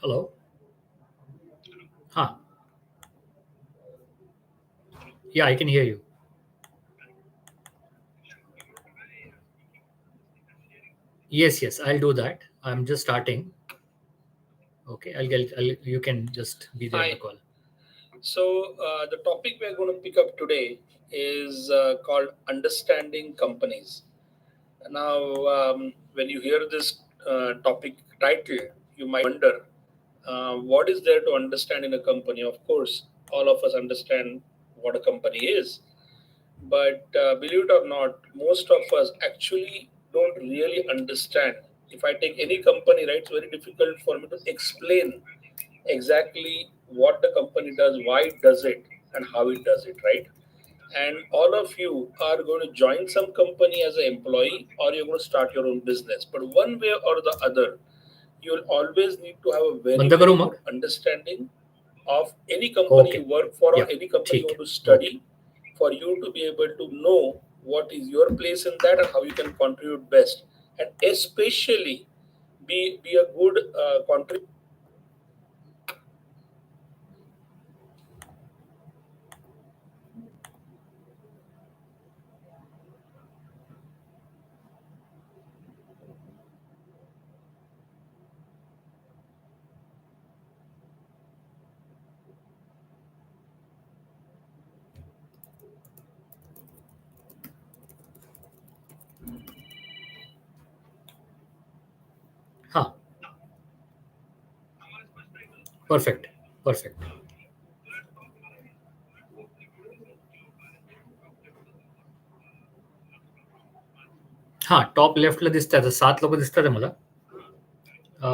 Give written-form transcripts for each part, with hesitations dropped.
Hello. Huh. Yeah, I can hear you. Yes, yes, I'll do that. I'm just starting. Okay, you can just be there on the Hi. call. So, the topic we're going to pick up today is called understanding companies. Now, when you hear this topic title, you might wonder what is there to understand in a company. Of course, all of us understand what a company is, but believe it or not, most of us actually don't really understand. If I take any company, right, it's very difficult for me to explain exactly what the company does, why it does it, and how it does it, right? And all of you are going to join some company as an employee, or you're going to start your own business. But one way or the other, you'll always need to have a very, बंद करूँ very mug. good understanding of any company Okay. you work for or Yeah. any company you ठीक want है. to Okay. study, for you to be able to know what is your place in that and how you can contribute best. And especially be a good contributor. हाँ. Perfect. Perfect. हाँ, top लेफ्टला दिसतात. 7 लोक दिसतात आहे मला. अ,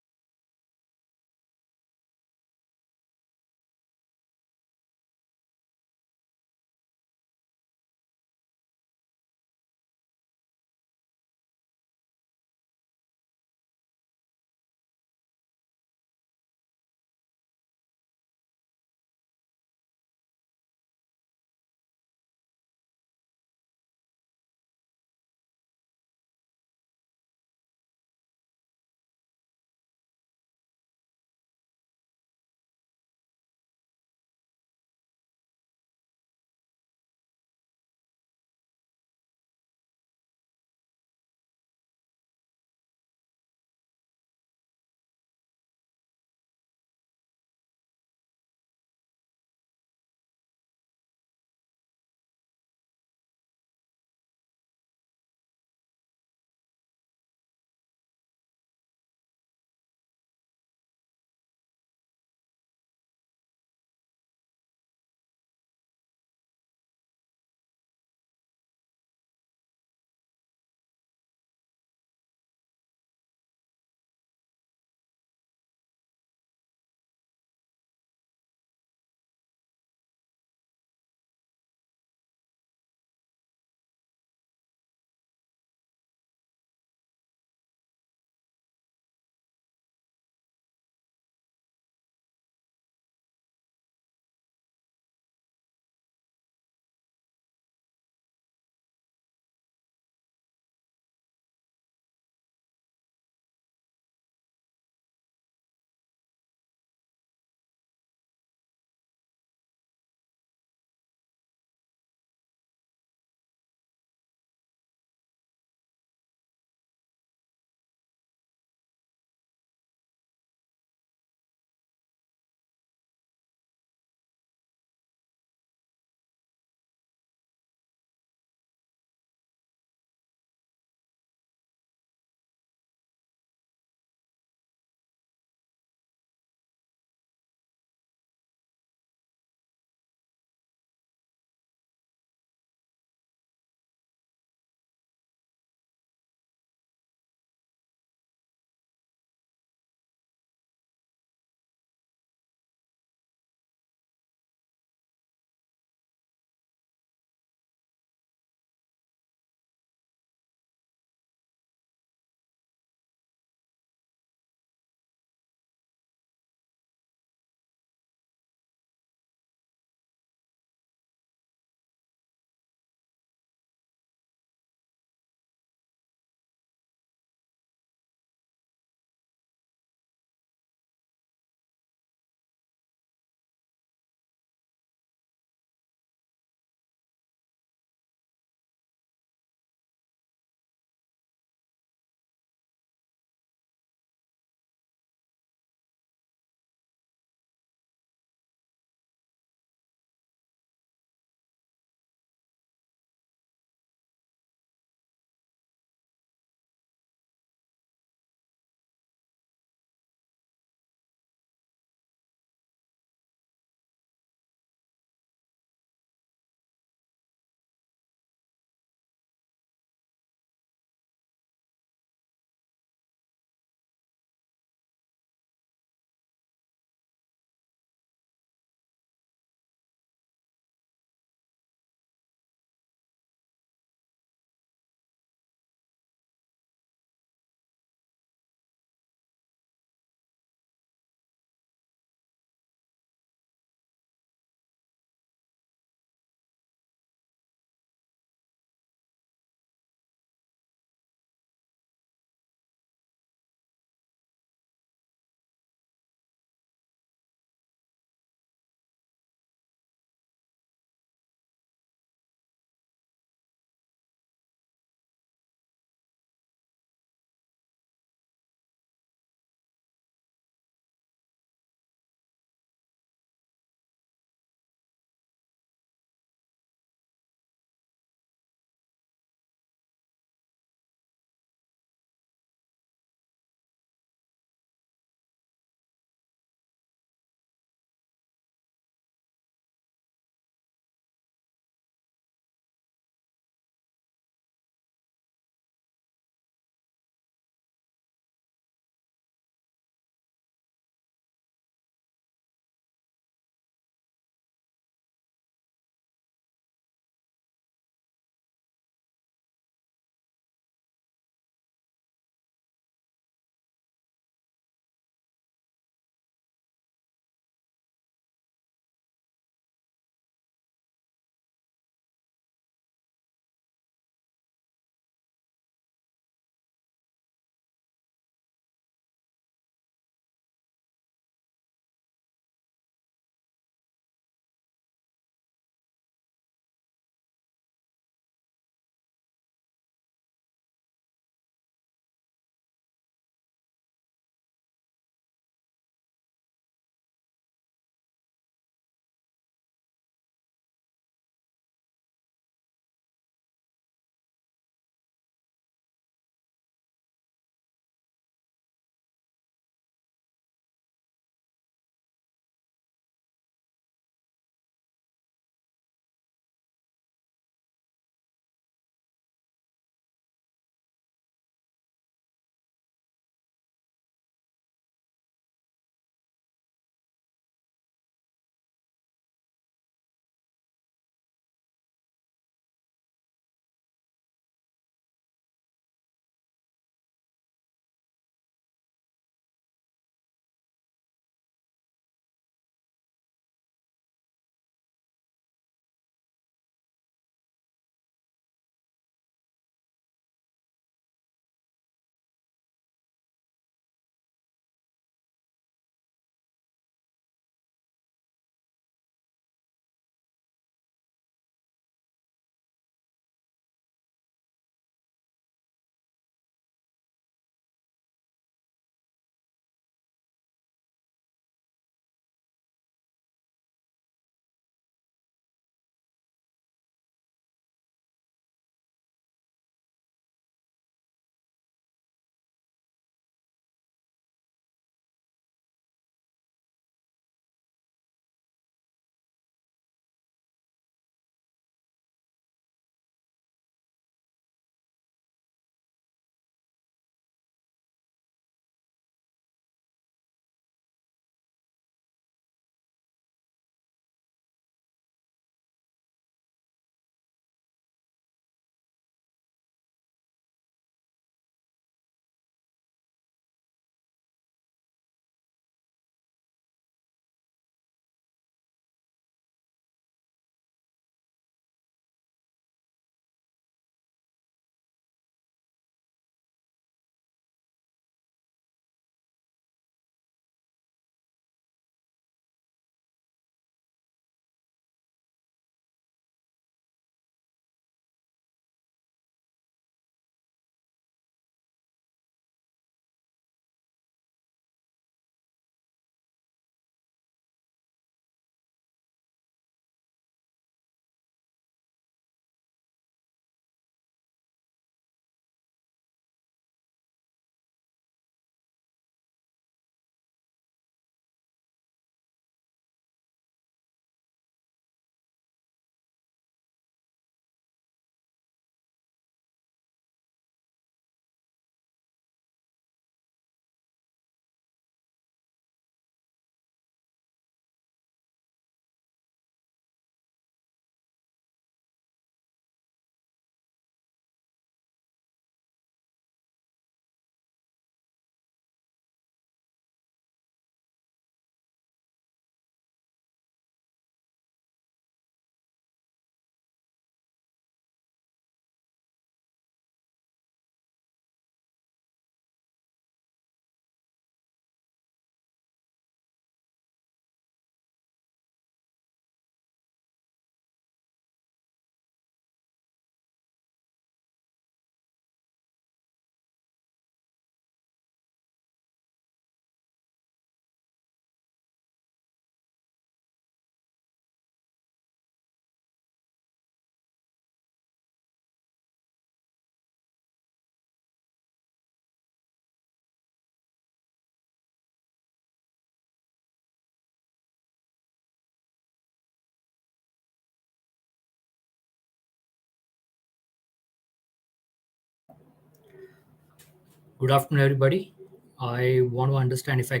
Good afternoon, everybody. I want to understand if I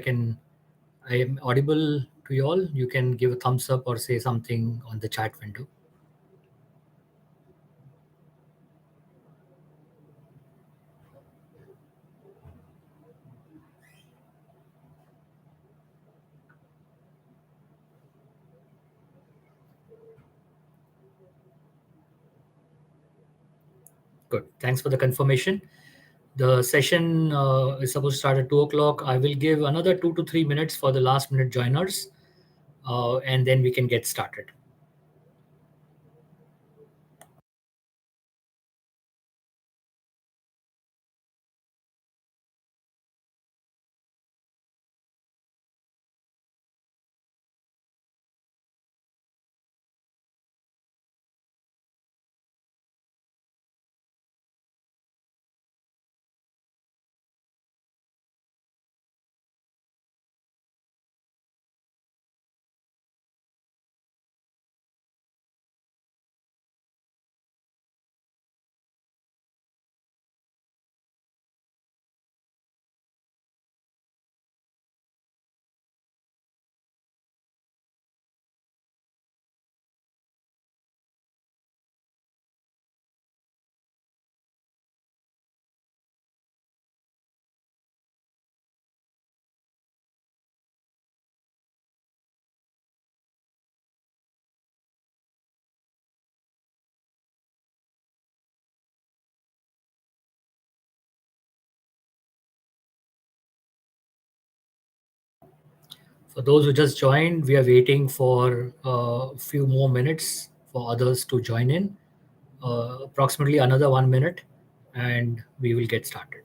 am audible to you all. You can give a thumbs up or say something on the chat window. Good. Thanks for the confirmation. The session is supposed to start at 2 o'clock. I will give another 2 to 3 minutes for the last minute joiners, and then we can get started. For those who just joined, we are waiting for a few more minutes for others to join in. Approximately another 1 minute, and we will get started.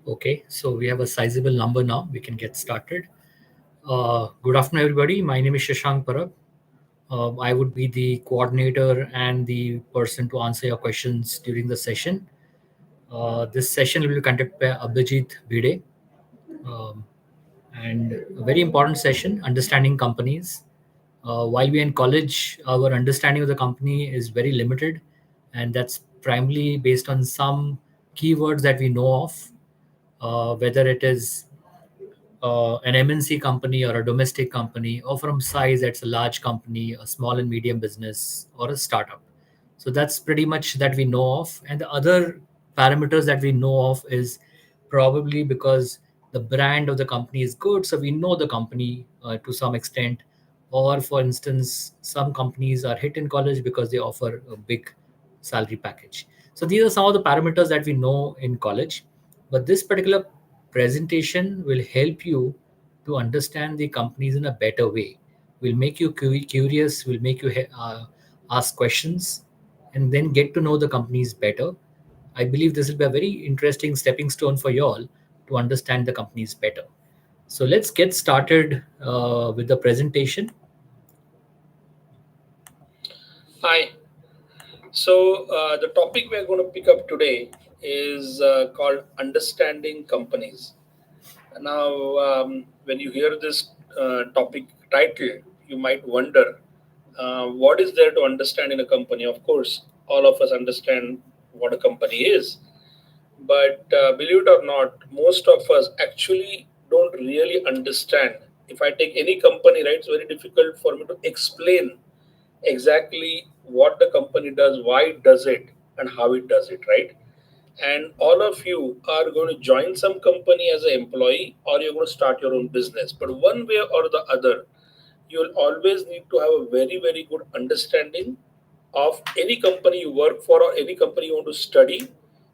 Okay, so we have a sizable number now. We can get started. Good afternoon, everybody. My name is Shashank Parab. I would be the coordinator and the person to answer your questions during the session. This session will be conducted by Abhijit Bhide, um, and a very important session, understanding companies. While we're in college, our understanding of the company is very limited, and that's primarily based on some keywords that we know of, whether it is an MNC company or a domestic company, or from size, that's a large company, a small and medium business, or a startup. So that's pretty much that we know of. And the other parameters that we know of is probably because the brand of the company is good, so we know the company to some extent. Or, for instance, some companies are hit in college because they offer a big salary package. So these are some of the parameters that we know in college. But this particular presentation will help you to understand the companies in a better way. Will make you curious, will make you ask questions, and then get to know the companies better. I believe this will be a very interesting stepping stone for you all to understand the companies better. So let's get started with the presentation. Hi. The topic we're going to pick up today is called understanding companies. Now, when you hear this topic title, you might wonder what is there to understand in a company. Of course, all of us understand what a company is, but believe it or not, most of us actually don't really understand. If I take any company, right, it's very difficult for me to explain exactly what the company does, why it does it, and how it does it, right? And all of you are going to join some company as an employee, or you're going to start your own business. But one way or the other, you'll always need to have a very, very good understanding of any company you work for or any company you want to study,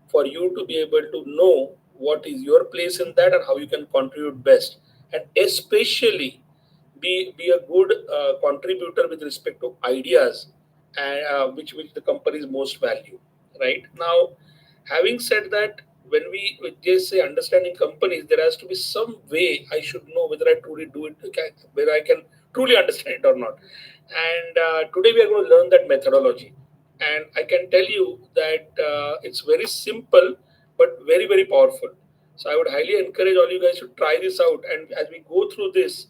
for you to be able to know what is your place in that and how you can contribute best. And especially be a good contributor with respect to ideas and which the companies most value. Right now, having said that, when we just say understanding companies, there has to be some way I should know whether I truly do it, whether I can truly understand it or not. And today we are going to learn that methodology. And I can tell you that it's very simple but very, very powerful. So I would highly encourage all you guys to try this out. And as we go through this,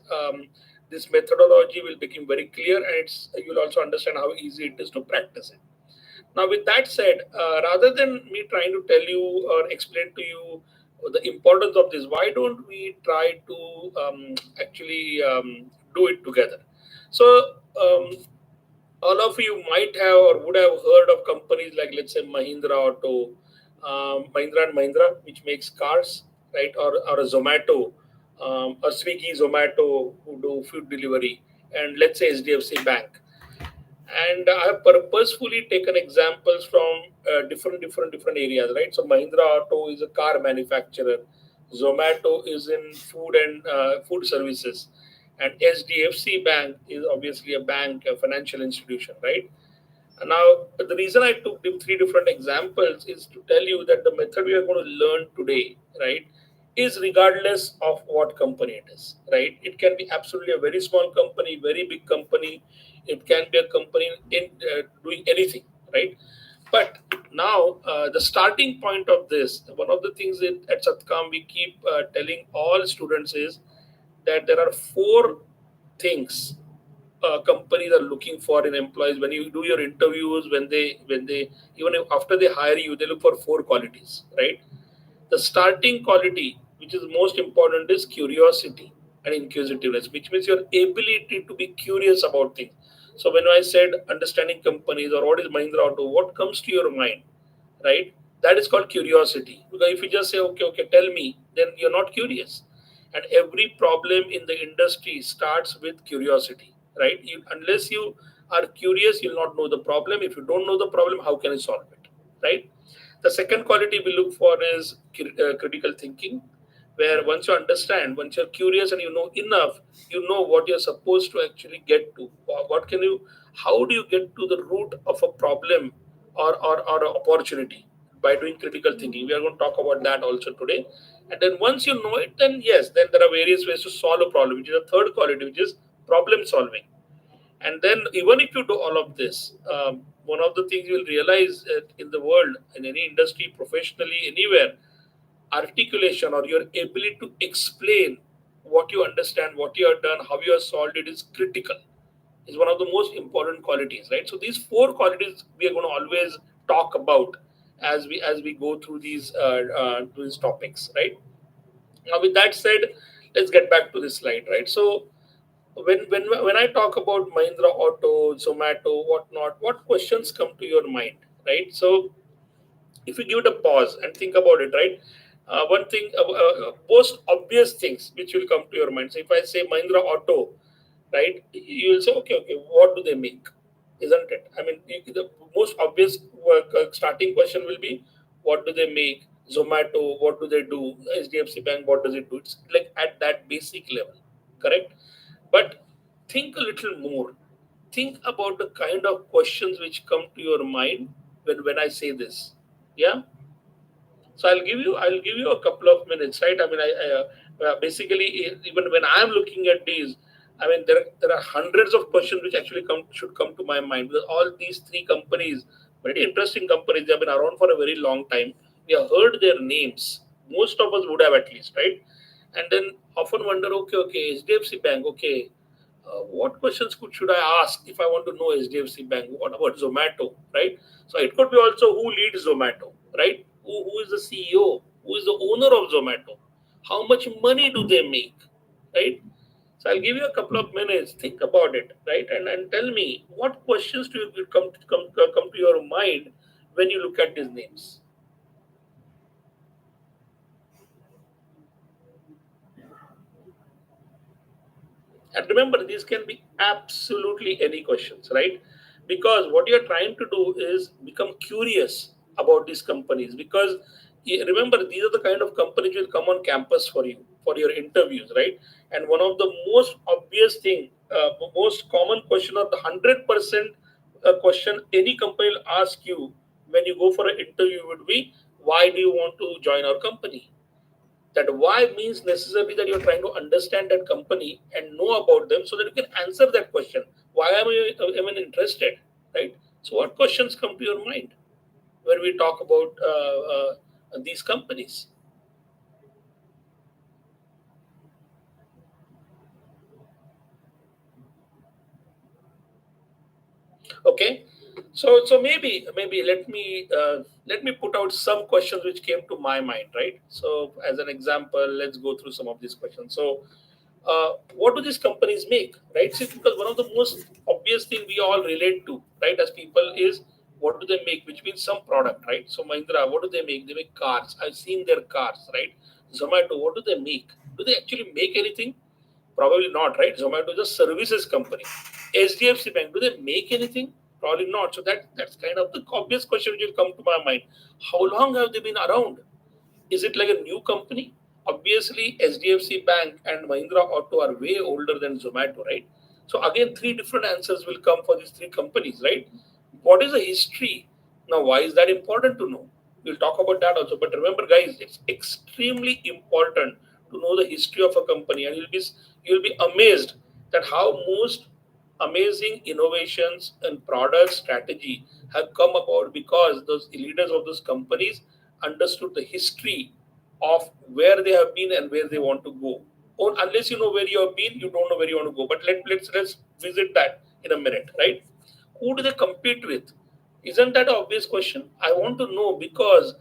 this methodology will become very clear, and you'll also understand how easy it is to practice it. Now, with that said, rather than me trying to tell you or explain to you the importance of this, why don't we try to actually do it together? So, um, all of you might have or would have heard of companies like, let's say, Mahindra Auto, Mahindra and Mahindra, which makes cars, right? Or a Zomato, a Swiggy Zomato who do food delivery, and let's say HDFC Bank. And I have purposefully taken examples from different areas, right? So Mahindra Auto is a car manufacturer, Zomato is in food and food services, and SDFC Bank is obviously a bank, a financial institution, right? Now, the reason I took the three different examples is to tell you that the method we are going to learn today, right, is regardless of what company it is, right? It can be absolutely a very small company, very big company. It can be a company in doing anything, right? But now, the starting point of this, one of the things that at Satkaam we keep telling all students is that there are four things companies are looking for in employees when you do your interviews, when they even after they hire you, they look for four qualities, right? The starting quality, which is most important, is curiosity and inquisitiveness, which means your ability to be curious about things. So when I said understanding companies or what is Mahindra Auto, what comes to your mind, right? That is called curiosity. Because if you just say, okay, okay, tell me, then you're not curious. And every problem in the industry starts with curiosity, right? Unless you are curious, you'll not know the problem. If you don't know the problem, how can you solve it, right? The second quality we look for is critical thinking, where once you understand, once you're curious and you know enough, you know what you're supposed to actually get to. What can you, how do you get to the root of a problem or an opportunity by doing critical thinking? We are going to talk about that also today. And then once you know it, then yes, then there are various ways to solve a problem, which is a third quality, which is problem solving. And then, even if you do all of this, one of the things you'll realize in the world, in any industry, professionally, anywhere, articulation or your ability to explain what you understand, what you have done, how you have solved it is critical. Is one of the most important qualities, right? So these four qualities we are going to always talk about as we go through these topics, right? Now, with that said, let's get back to this slide, right? So when I talk about Mahindra Auto, Zomato, whatnot, what questions come to your mind, right? So if you give it a pause and think about it, right? One thing, most obvious things which will come to your mind. So if I say Mahindra Auto, right, you will say, okay, okay, what do they make? Isn't it? I mean, the most obvious starting question will be, what do they make? Zomato, what do they do? HDFC Bank, what does it do? It's like at that basic level, correct? But think a little more. Think about the kind of questions which come to your mind when I say this. Yeah. So I'll give you a couple of minutes, right? I mean, Basically, even when I'm looking at these, I mean, there are hundreds of questions which actually should come to my mind, because all these three companies, very interesting companies, they have been around for a very long time. We have heard their names. Most of us would have, at least, right? And then often wonder, okay, HDFC Bank, okay, what questions should I ask if I want to know HDFC Bank? What about Zomato, right? So it could be also who leads Zomato, right? Who is the CEO? Who is the owner of Zomato? How much money do they make, right? So I'll give you a couple of minutes. Think about it, right? And tell me, what questions do you come to your mind when you look at these names? And remember, these can be absolutely any questions, right? Because what you're trying to do is become curious about these companies. Because remember, these are the kind of companies will come on campus for you for your interviews, right? And one of the most obvious thing, most common question, or the 100% question any company will ask you when you go for an interview would be, why do you want to join our company? That why means necessarily that you're trying to understand that company and know about them so that you can answer that question. Why am I interested, right? So what questions come to your mind when we talk about these companies? Okay, so maybe let me put out some questions which came to my mind, right? So as an example, let's go through some of these questions. So what do these companies make, right? See, because one of the most obvious thing we all relate to, right, as people, is what do they make, which means some product, right? So Mahindra, what do they make? They make cars. I've seen their cars, right? Zomato, what do they make? Do they actually make anything? Probably not, right? Zomato is a services company. HDFC Bank, do they make anything? Probably not. So that's kind of the obvious question which will come to my mind. How long have they been around? Is it like a new company? Obviously, SDFC Bank and Mahindra Auto are way older than Zomato, right? So again, three different answers will come for these three companies, right? What is the history? Now, why is that important to know? We'll talk about that also. But remember, guys, it's extremely important to know the history of a company, and you'll be amazed that how most amazing innovations and product strategy have come about because those leaders of those companies understood the history of where they have been and where they want to go. Or unless you know where you have been, you don't know where you want to go. But let's visit that in a minute, right? Who do they compete with? Isn't that an obvious question? I want to know because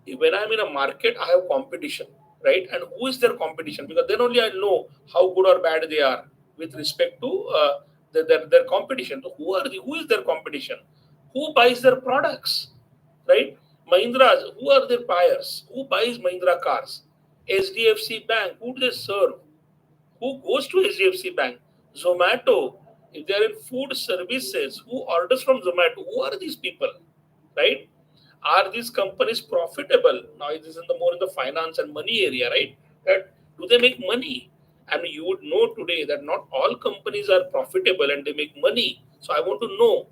when I'm in a market, I have competition, right? And who is their competition? Because then only I know how good or bad they are with respect to their competition. So who is their competition? Who buys their products, right? Mahindras, who are their buyers? Who buys Mahindra cars? SDFC Bank, who do they serve? Who goes to HDFC Bank? Zomato. If they are in food services, who orders from Zomato? Who are these people? Right? Are these companies profitable? Now this is in the more in the finance and money area, right? That do they make money? I mean, you would know today that not all companies are profitable and they make money. So I want to know,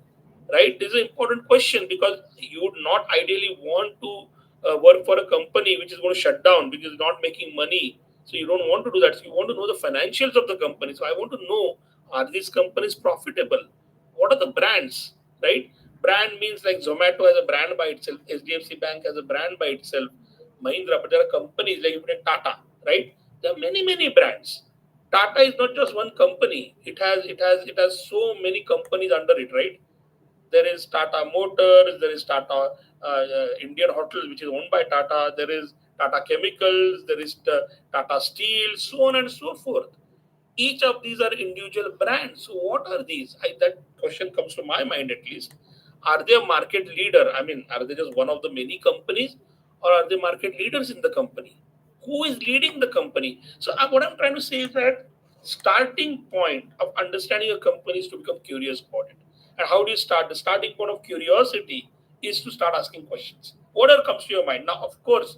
right? This is an important question because you would not ideally want to work for a company which is going to shut down because it's not making money. So you don't want to do that. So you want to know the financials of the company. So I want to know, are these companies profitable? What are the brands, right? Brand means like Zomato as a brand by itself, HDFC Bank as a brand by itself, Mahindra, but there are companies like you take Tata, right? There are many brands. Tata is not just one company. It has so many companies under it, right? There is Tata Motors, there is Tata Indian Hotels, which is owned by Tata. There is Tata Chemicals, there is Tata Steel, so on and so forth. Each of these are individual brands. So what are these? That question comes to my mind at least. Are they a market leader? I mean, are they just one of the many companies, or are they market leaders in the company? Who is leading the company? So what I'm trying to say is that starting point of understanding a company is to become curious about it. And how do you start? The starting point of curiosity is to start asking questions. Whatever comes to your mind. Now, of course,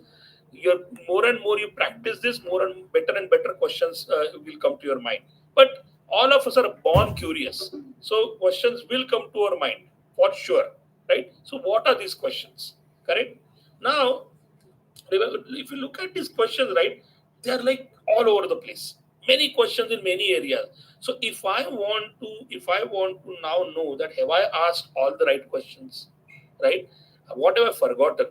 you're more and more you practice this, more and better questions will come to your mind. But all of us are born curious, so questions will come to our mind for sure, right? So what are these questions? Correct. Now, remember, if you look at these questions, right, They are like all over the place. Many questions in many areas. So if I want to now know that have I asked all the right questions, right? What have I forgotten?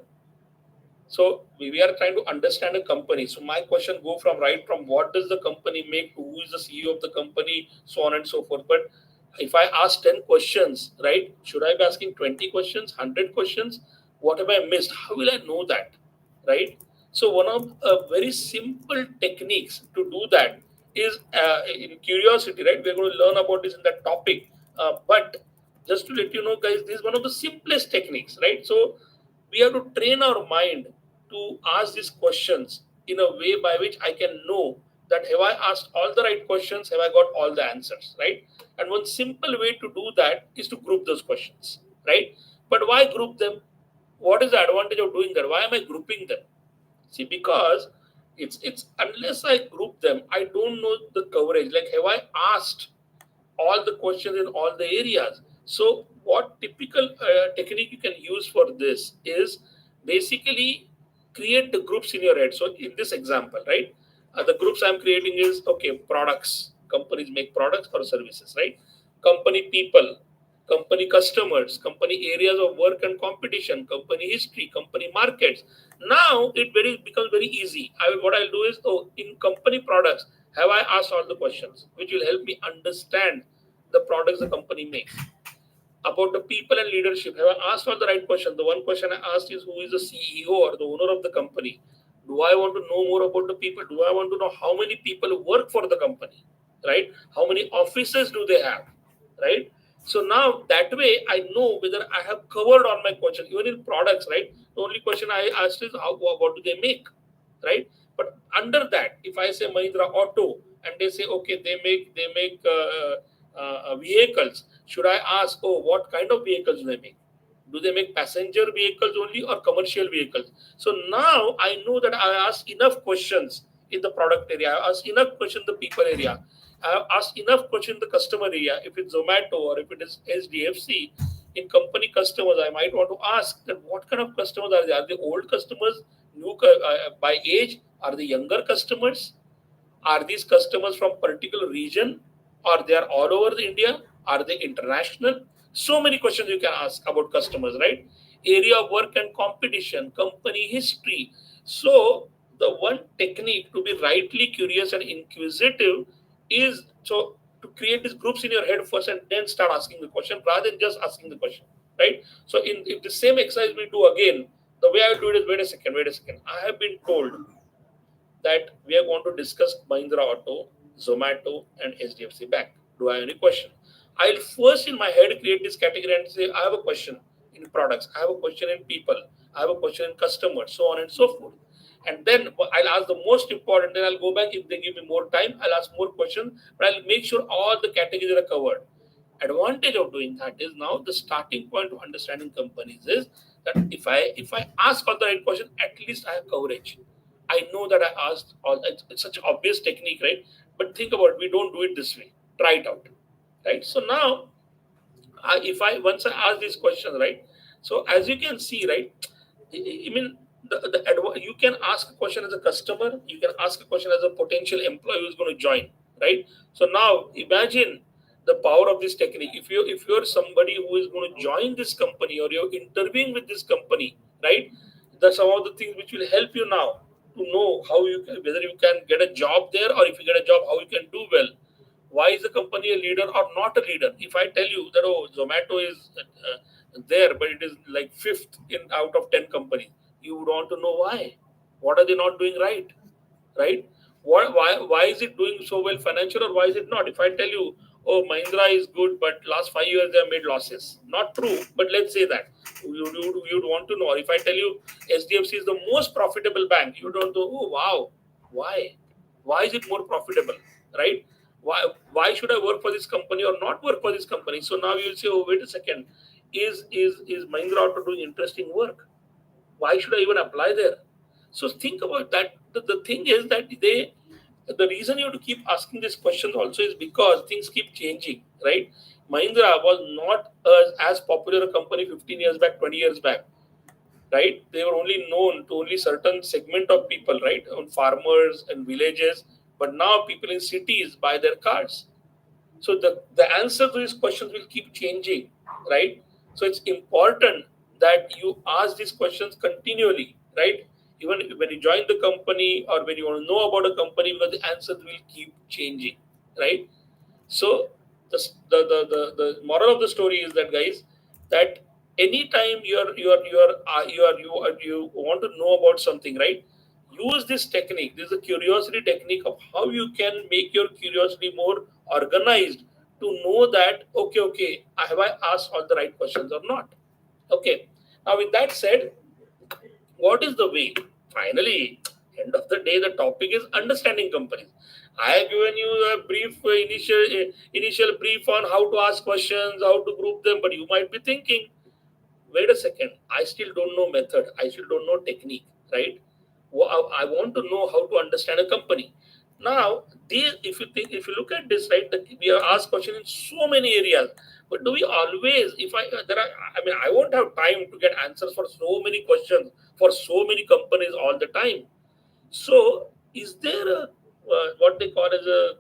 So we are trying to understand a company. So my question go from right from what does the company make to who is the CEO of the company, so on and so forth. But if I ask 10 questions, right, should I be asking 20 questions, 100 questions? What have I missed? How will I know that? Right? So one of very simple techniques to do that is in curiosity, right? We're going to learn about this in that topic. But just to let you know, guys, this is one of the simplest techniques, right? So we have to train our mind to ask these questions in a way by which I can know that have I asked all the right questions, have I got all the answers, right? And one simple way to do that is to group those questions, right? But why group them? What is the advantage of doing that? Why am I grouping them? See, because it's unless I group them, I don't know the coverage. Like, have I asked all the questions in all the areas? So, what typical technique you can use for this is basically create the groups in your head. So, in this example, right, the groups I'm creating is okay, products. Companies make products or services, right? Company people, company customers, company areas of work and competition, company history, company markets. Now it becomes very easy. What I'll do is, oh, in company products, have I asked all the questions, which will help me understand the products the company makes. About the people and leadership, have I asked all the right questions? The one question I asked is who is the CEO or the owner of the company? Do I want to know more about the people? Do I want to know how many people work for the company? Right? How many offices do they have? Right? So now that way I know whether I have covered all my questions. Even in products, right? The only question I asked is how what do they make? Right? But under that, if I say Mahindra Auto and they say okay, they make vehicles, should I ask, oh, what kind of vehicles do they make? Do they make passenger vehicles only or commercial vehicles? So now I know that I asked enough questions in the product area. I asked enough questions in the people area. I have asked enough questions in the customer area. If it's Zomato or if it is SDFC, in company customers, I might want to ask that what kind of customers are they? Are they old customers, by age? Are they younger customers? Are these customers from particular region, or they are all over the India? Are they international? So many questions you can ask about customers, right? Area of work and competition, company history. So the one technique to be rightly curious and inquisitive is so to create these groups in your head first and then start asking the question rather than just asking the question, right? So in if the same exercise we do again, the way I do it is wait a second. I have been told that we are going to discuss Mahindra Auto, Zomato, and SDFC Bank. Do I have any question? I'll first in my head create this category and say, I have a question in products, I have a question in people, I have a question in customers, so on and so forth. And then I'll ask the most important, then I'll go back if they give me more time, I'll ask more questions, but I'll make sure all the categories are covered. Advantage of doing that is now the starting point to understanding companies is that if I ask all the right question, at least I have coverage. I know that I asked all. It's such an obvious technique, right? But think about it, we don't do it this way. Try it out, right? So now, if I once I ask these questions, right? So as you can see, right? I mean, you can ask a question as a customer. You can ask a question as a potential employee who's going to join, right? So now imagine the power of this technique. If you're somebody who is going to join this company or you're interviewing with this company, right? That's some of the things which will help you now to know how you can, whether you can get a job there or if you get a job, how you can do well. Why is the company a leader or not a leader? If I tell you that oh, Zomato is there, but it is like fifth in out of 10 companies, you would want to know why. What are they not doing right? Right? Why is it doing so well financial or why is it not? If I tell you, oh, Mahindra is good, but last 5 years they have made losses. Not true, but let's say that. You'd want to know. Or if I tell you SDFC is the most profitable bank, you don't know, oh, wow. Why? Why is it more profitable? Right? Why should I work for this company or not work for this company? So now you'll say, oh, wait a second. Is Mahindra Auto doing interesting work? Why should I even apply there? So think about that. The thing is that the reason you have to keep asking these questions also is because things keep changing, right? Mahindra was not as popular a company 15 years back, 20 years back, right? They were only known to only certain segment of people, right? On farmers and villages, but now people in cities buy their cars. So the answer to these questions will keep changing, right? So it's important that you ask these questions continually, right? Even when you join the company or when you want to know about a company, because the answers will keep changing, right? So the moral of the story is that, guys, that anytime you want to know about something, right? Use this technique. This is a curiosity technique of how you can make your curiosity more organized to know that, okay, have I asked all the right questions or not? Okay. Now, with that said, what is the way? Finally, end of the day, the topic is understanding companies. I have given you a brief initial brief on how to ask questions, how to group them, but you might be thinking, wait a second, I still don't know method, I still don't know technique, right? I want to know how to understand a company. Now, if you look at this, right, that we are asked questions in so many areas, but do we always, if I there are, I mean, I won't have time to get answers for so many questions for so many companies all the time. So, is there a what they call as a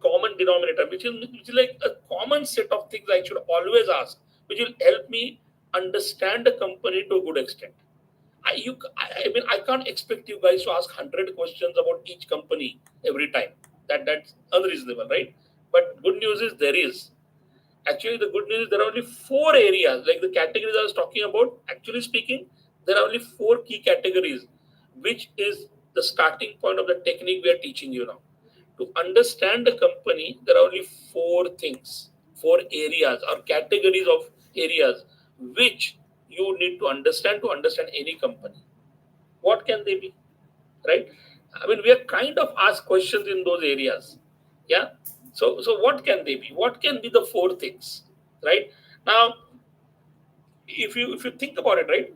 common denominator, which is like a common set of things I should always ask, which will help me understand the company to a good extent? I mean, I can't expect you guys to ask 100 questions about each company every time. That's unreasonable, right? But good news is there is. Actually, the good news is there are only four areas, like the categories I was talking about. Actually speaking, there are only four key categories, which is the starting point of the technique we are teaching you now. To understand the company, there are only four things, four areas or categories of areas which you need to understand any company. What can they be? Right? I mean, we are kind of asked questions in those areas. Yeah. So what can they be? What can be the four things? Right? Now, if you think about it, right?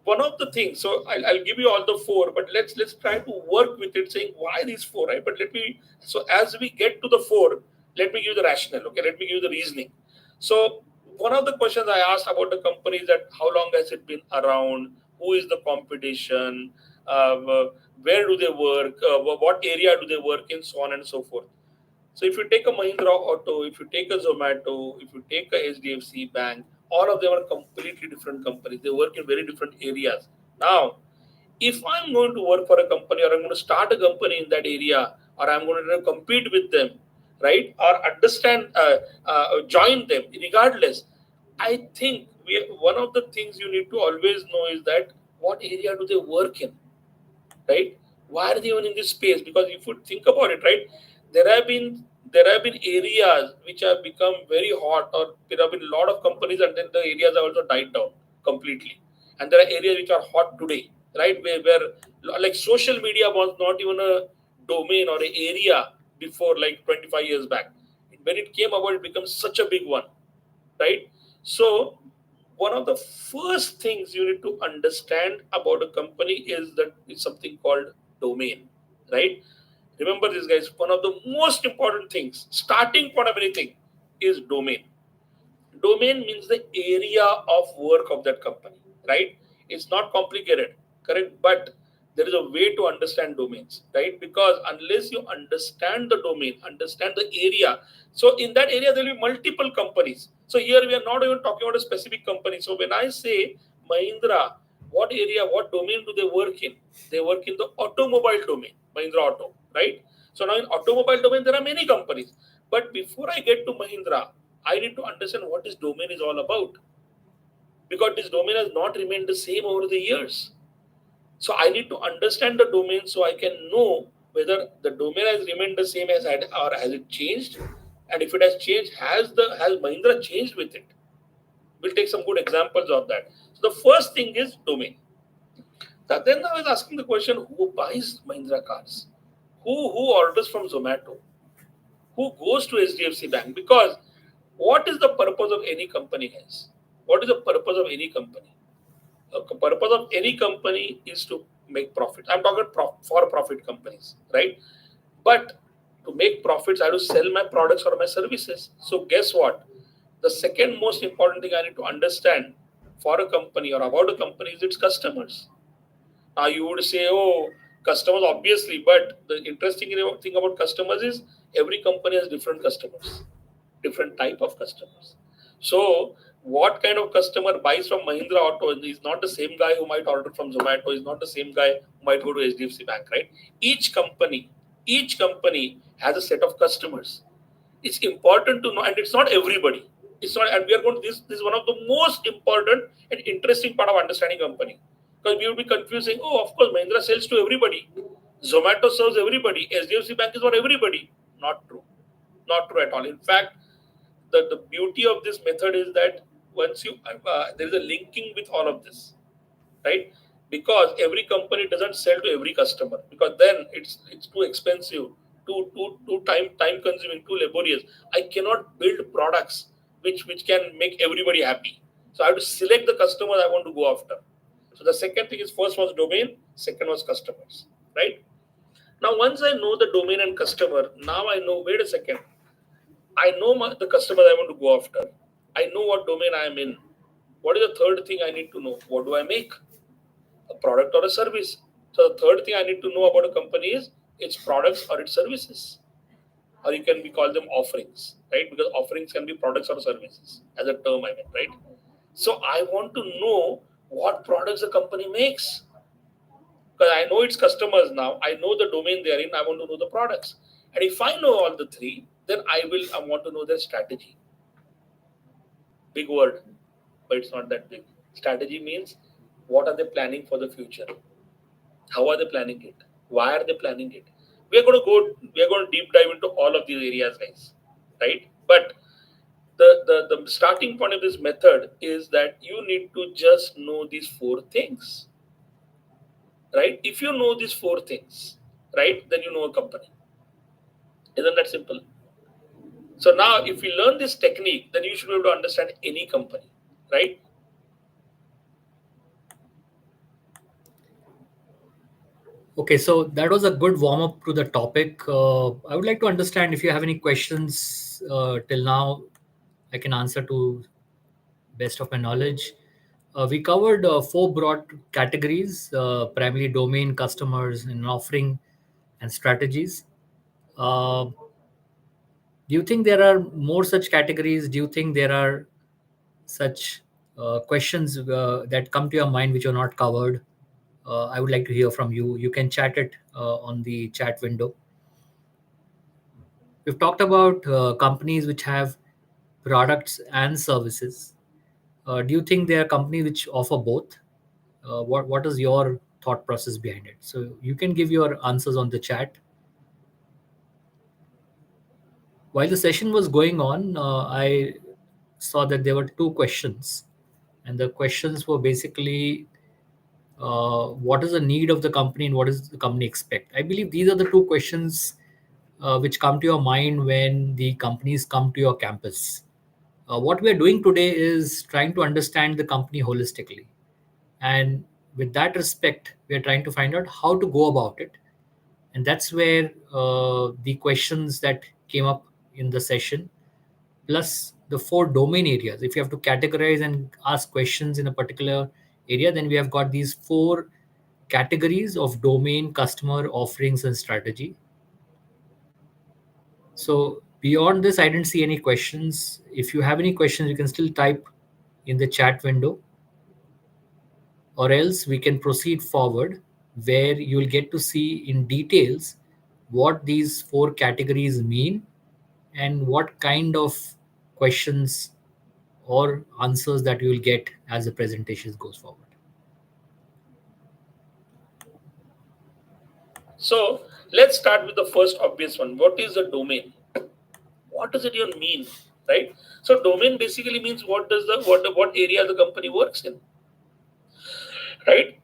One of the things. So I'll give you all the four, but let's try to work with it, saying why these four, right? But let me. So as we get to the four, let me give you the rationale. Okay, let me give you the reasoning. So one of the questions I asked about the company is that how long has it been around? Who is the competition? Where do they work? What area do they work in? So on and so forth. So if you take a Mahindra Auto, if you take a Zomato, if you take a HDFC Bank, all of them are completely different companies. They work in very different areas. Now, if I'm going to work for a company or I'm going to start a company in that area or I'm going to compete with them, right, or join them, regardless, I think one of the things you need to always know is that what area do they work in, right? Why are they even in this space? Because if you think about it, right, there have been areas which have become very hot, or there have been a lot of companies, and then the areas have also died down completely. And there are areas which are hot today, right? Where like social media was not even a domain or an area before, like 25 years back. When it came about, it becomes such a big one, right? So, one of the first things you need to understand about a company is that it's something called domain, right? Remember this, guys. One of the most important things, starting point of anything, is domain. Domain means the area of work of that company, right? It's not complicated, correct? But there is a way to understand domains, right? Because unless you understand the domain, understand the area, so in that area there will be multiple companies. So here we are not even talking about a specific company. So when I say Mahindra, what area, what domain do they work in? They work in the automobile domain, Mahindra Auto, right? So now in automobile domain there are many companies. But before I get to Mahindra, I need to understand what this domain is all about, because this domain has not remained the same over the years. So I need to understand the domain so I can know whether the domain has remained the same as had, or has it changed, and if it has changed, has Mahindra changed with it? We'll take some good examples of that. So the first thing is domain. Then I was asking the question: who buys Mahindra cars? Who orders from Zomato? Who goes to HDFC Bank? Because what is the purpose of any company, guys? What is the purpose of any company? The purpose of any company is to make profit. I'm talking for profit companies, right? But to make profits, I have to sell my products or my services. So guess what? The second most important thing I need to understand for a company or about a company is its customers. Now you would say, oh, customers obviously, but the interesting thing about customers is every company has different customers, different type of customers. So what kind of customer buys from Mahindra Auto is not the same guy who might order from Zomato, is not the same guy who might go to HDFC Bank, right? Each company, each company has a set of customers. It's important to know, and it's not everybody. It's not, and we are going to this is one of the most important and interesting part of understanding company, because we will be confusing. Oh, of course Mahindra sells to everybody, Zomato serves everybody, HDFC Bank is for everybody. Not true. Not true at all. In fact, the beauty of this method is that once you there is a linking with all of this, right? Because every company doesn't sell to every customer, because then it's too expensive, too time consuming, too laborious. I cannot build products which can make everybody happy. So I have to select the customers I want to go after. So the second thing is, first was domain, second was customers, right? Now once I know the domain and customer, now I know, wait a second, I know the customers I want to go after. I know what domain I am in. What is the third thing I need to know? What do I make? A product or a service. So the third thing I need to know about a company is its products or its services. Or you can be call them offerings, right? Because offerings can be products or services as a term, I mean, right? So I want to know what products the company makes. Because I know its customers now, I know the domain they are in, I want to know the products. And if I know all the three, then I want to know their strategy. Big word, but it's not that big. Strategy means what are they planning for the future? How are they planning it? Why are they planning it? We are going to deep dive into all of these areas, guys. Right? But the starting point of this method is that you need to just know these four things. Right? If you know these four things, right, then you know a company. Isn't that simple? So now if you learn this technique, then you should be able to understand any company, right? Okay, so that was a good warm up to the topic. I would like to understand if you have any questions till now. I can answer to best of my knowledge. We covered four broad categories: primarily domain, customers, and offering, and strategies. Uh, do you think there are more such categories? Do you think there are such questions that come to your mind which are not covered? I would like to hear from you. You can chat it on the chat window. We've talked about companies which have products and services. Do you think there are companies which offer both? What is your thought process behind it? So you can give your answers on the chat. While the session was going on, I saw that there were two questions, and the questions were basically what is the need of the company and what does the company expect. I believe these are the two questions which come to your mind when the companies come to your campus. What we are doing today is trying to understand the company holistically, and with that respect we are trying to find out how to go about it. And that's where the questions that came up in the session, plus the four domain areas, if you have to categorize and ask questions in a particular area, then we have got these four categories of domain, customer, offerings, and strategy. So beyond this, I didn't see any questions. If you have any questions, you can still type in the chat window, or else we can proceed forward where you'll get to see in details what these four categories mean and what kind of questions or answers that you will get as the presentation goes forward. So let's start with the first obvious one. What is a domain? What does it even mean? Right? So domain basically means what area the company works in. Right?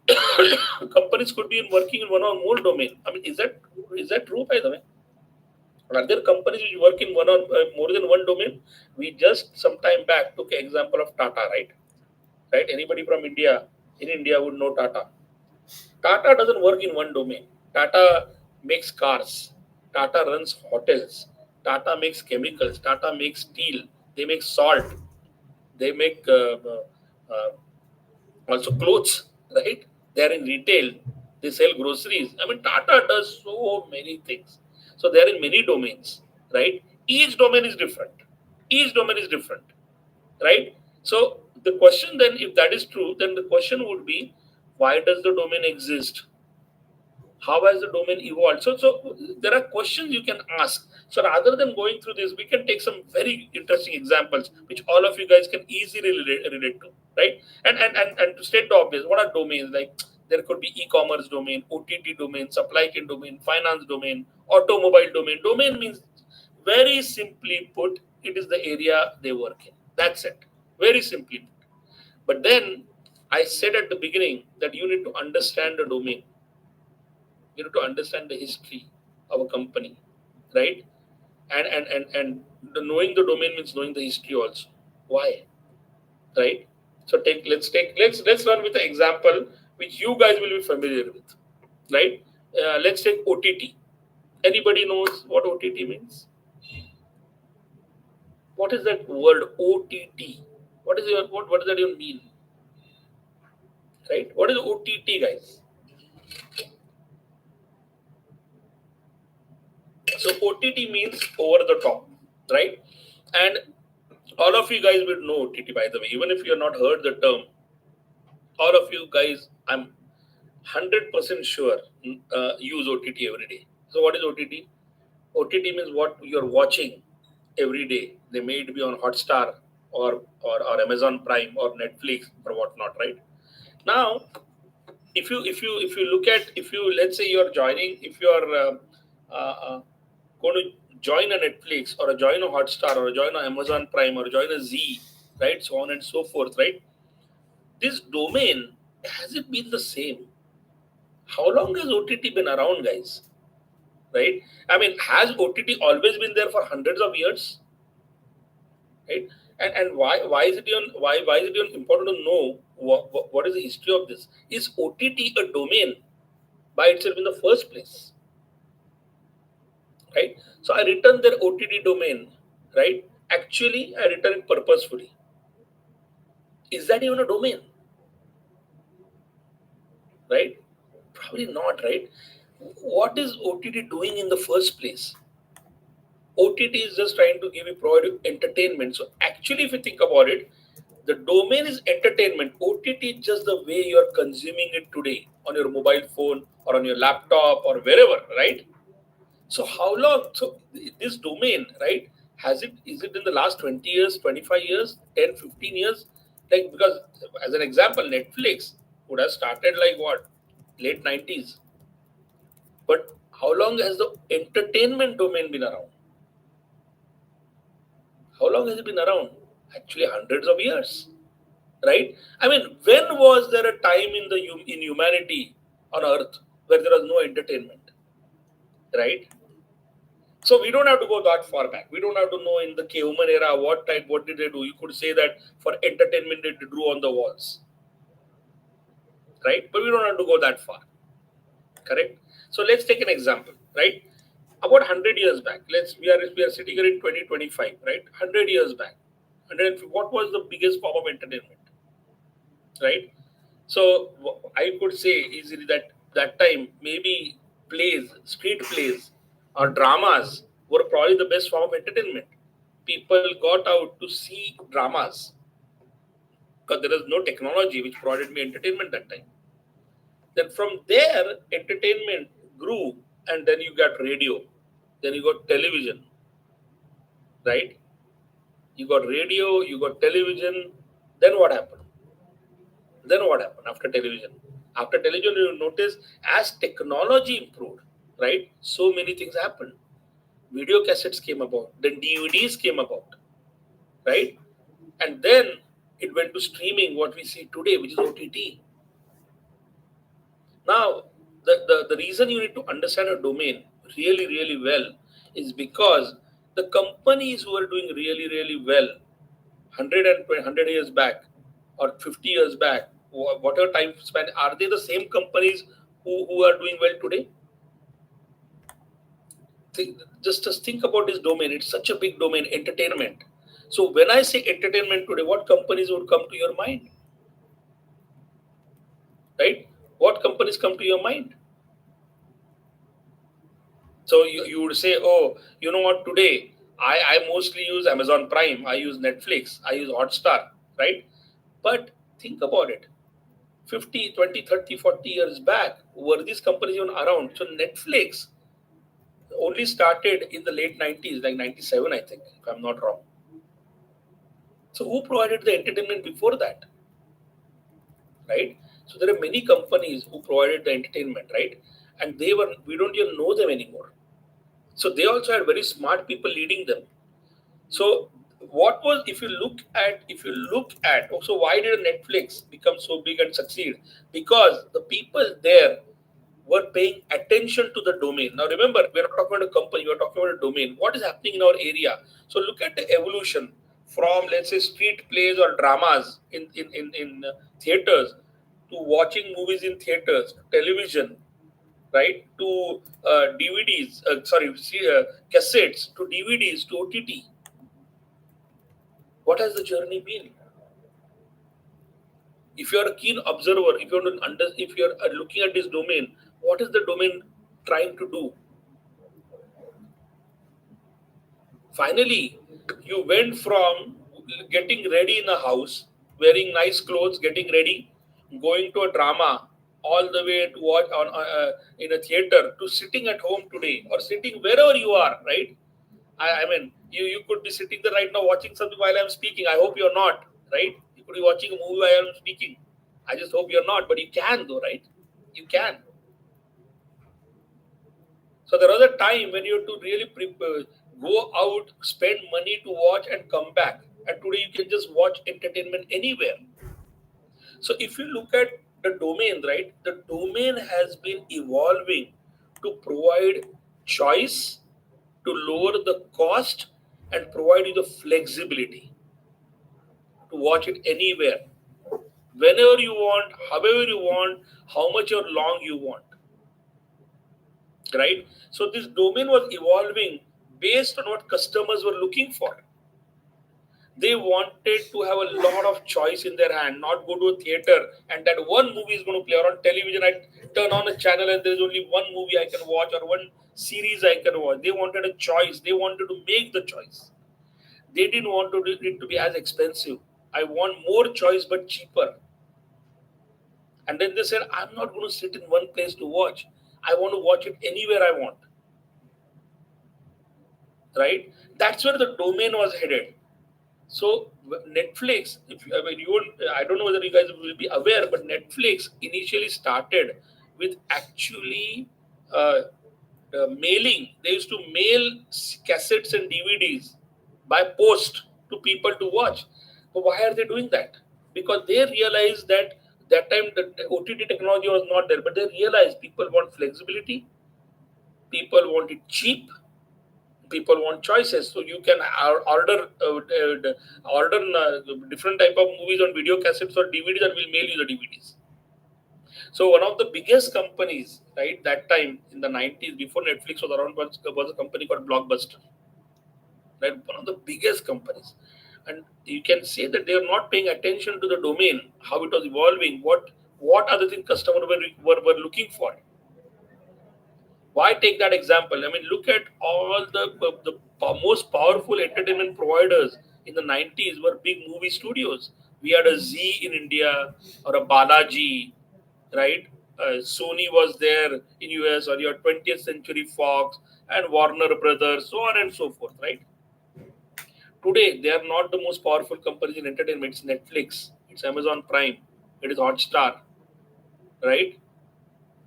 Companies could be working in one or more domain. I mean, is that true, by the way? Are there companies which work in one or more than one domain? We just some time back took an example of Tata, right? Right? Anybody from India in India would know Tata. Tata doesn't work in one domain. Tata makes cars. Tata runs hotels. Tata makes chemicals. Tata makes steel. They make salt. They make Also clothes, right? They're in retail, they sell groceries. I mean, Tata does so many things. So they're in many domains, right? Each domain is different. Each domain is different, right? So the question then, if that is true, then the question would be, why does the domain exist? How has the domain evolved? So there are questions you can ask. So rather than going through this, we can take some very interesting examples which all of you guys can easily relate to, right? And to state the obvious, what are domains? Like, there could be e-commerce domain, OTT domain, supply chain domain, finance domain, automobile domain. Domain means, very simply put, it is the area they work in. That's it. Very simply put. But then I said at the beginning that you need to understand the domain. You need to understand the history of a company, right? And the knowing the domain means knowing the history also. Why? Right? So let's run with an example which you guys will be familiar with, right? Let's take OTT. Anybody knows what OTT means? What is that word OTT? What does that even mean? Right? What is OTT, guys? So OTT means over the top, right? And all of you guys will know OTT, by the way. Even if you have not heard the term, all of you guys, I'm 100% sure, use OTT every day. So what is OTT? OTT means what you're watching every day. They may it be on Hotstar or Amazon Prime or Netflix or whatnot, right? Now, if you look at, if you, let's say you're joining, if you're going to join a Netflix or a join a Hotstar or a join a Amazon Prime or join a Z, right, so on and so forth, right? This domain, has it been the same? How long has OTT been around, guys? Right? I mean, has OTT always been there for hundreds of years? Right? And why is it even why is it even important to know what is the history of this? Is OTT a domain by itself in the first place? Right? So I returned their OTT domain, right? Actually, I returned it purposefully. Is that even a domain? Right? Probably not, right? What is OTT doing in the first place? OTT is just trying to give you provide you entertainment. So actually, if you think about it, the domain is entertainment. OTT is just the way you are consuming it today on your mobile phone or on your laptop or wherever, right? So how long? So this domain, right? Has it, is it in the last 20 years, 25 years, 10, 15 years? Like, because as an example, Netflix would have started like what? Late 90s. But how long has the entertainment domain been around? How long has it been around? Actually, hundreds of years, right? I mean, when was there a time in in humanity on Earth where there was no entertainment, right? So we don't have to go that far back. We don't have to know in the caveman era what did they do. You could say that for entertainment they drew on the walls, right? But we don't have to go that far, correct? So let's take an example, right? About 100 years back, we are sitting here in 2025, right? 100 years back, 100, what was the biggest form of entertainment, right? So I could say easily that that time maybe plays, street plays, or dramas were probably the best form of entertainment. People got out to see dramas because there was no technology which provided me entertainment that time. Then from there, entertainment grew, and then you got radio, then you got television, right? You got radio, you got television. Then what happened? Then what happened after television? After television, you notice as technology improved, right? So many things happened. Video cassettes came about, then DVDs came about, right? And then it went to streaming, what we see today, which is OTT. Now, the reason you need to understand a domain really, really well is because the companies who are doing really, really well 100 years back or 50 years back, whatever time span, are they the same companies who are doing well today? Just think about this domain. It's such a big domain, entertainment. So when I say entertainment today, what companies would come to your mind? right? What companies come to your mind? So you would say, oh, you know what, today I mostly use Amazon Prime, I use Netflix, I use Hotstar, right? But think about it. 50, 20, 30, 40 years back, were these companies even around? So Netflix only started in the late 90s, like 97, I think, if I'm not wrong. So who provided the entertainment before that, right? So there are many companies who provided the entertainment, right? And we don't even know them anymore. So they also had very smart people leading them. So what was, if you look at also, why did Netflix become so big and succeed? Because the people there were paying attention to the domain. Now remember, we're not talking about a company, we're talking about a domain. What is happening in our area? So look at the evolution from, let's say, street plays or dramas in theaters, to watching movies in theaters, to television, right? To DVDs, cassettes, to DVDs, to OTT. What has the journey been? If you are a keen observer, if you are looking at this domain, what is the domain trying to do? Finally, you went from getting ready in a house, wearing nice clothes, getting ready, going to a drama, all the way to watch in a theater, to sitting at home today, or sitting wherever you are, right? I mean, you could be sitting there right now watching something while I'm speaking. I hope you're not, right? You could be watching a movie while I'm speaking. I just hope you're not, but you can though, right? You can. So there was a time when you had to really go out, spend money to watch and come back. And today you can just watch entertainment anywhere. So if you look at the domain, right, the domain has been evolving to provide choice, to lower the cost, and provide you the flexibility to watch it anywhere, whenever you want, however you want, how much or long you want, right? So this domain was evolving based on what customers were looking for. They wanted to have a lot of choice in their hand, not go to a theater and that one movie is going to play, or on television I turn on a channel and there's only one movie I can watch or one series I can watch. They wanted a choice. They wanted to make the choice. They didn't want it to be as expensive. I want more choice but cheaper. And then they said, I'm not going to sit in one place to watch. I want to watch it anywhere I want, right? That's where the domain was headed. So Netflix, I mean, you won't, I don't know whether you guys will be aware, but Netflix initially started with actually uh, mailing. They used to mail cassettes and DVDs by post to people to watch. But why are they doing that? Because they realized that time the OTT technology was not there, but they realized people want flexibility, people want it cheap, people want choices. So you can order different type of movies on video cassettes or DVDs, and we'll mail you the DVDs. So one of the biggest companies, right, that time in the 90s, before Netflix was around, was a company called Blockbuster, right? One of the biggest companies. And you can say that they are not paying attention to the domain, how it was evolving, what are the things customers were looking for. Why take that example? I mean, look at all the most powerful entertainment providers in the 90s were big movie studios. We had a Z in India, or a Balaji, right? Sony was there in US, or your 20th Century Fox and Warner Brothers, so on and so forth, right? Today, they are not the most powerful companies in entertainment. It's Netflix, it's Amazon Prime, it is Hotstar, right?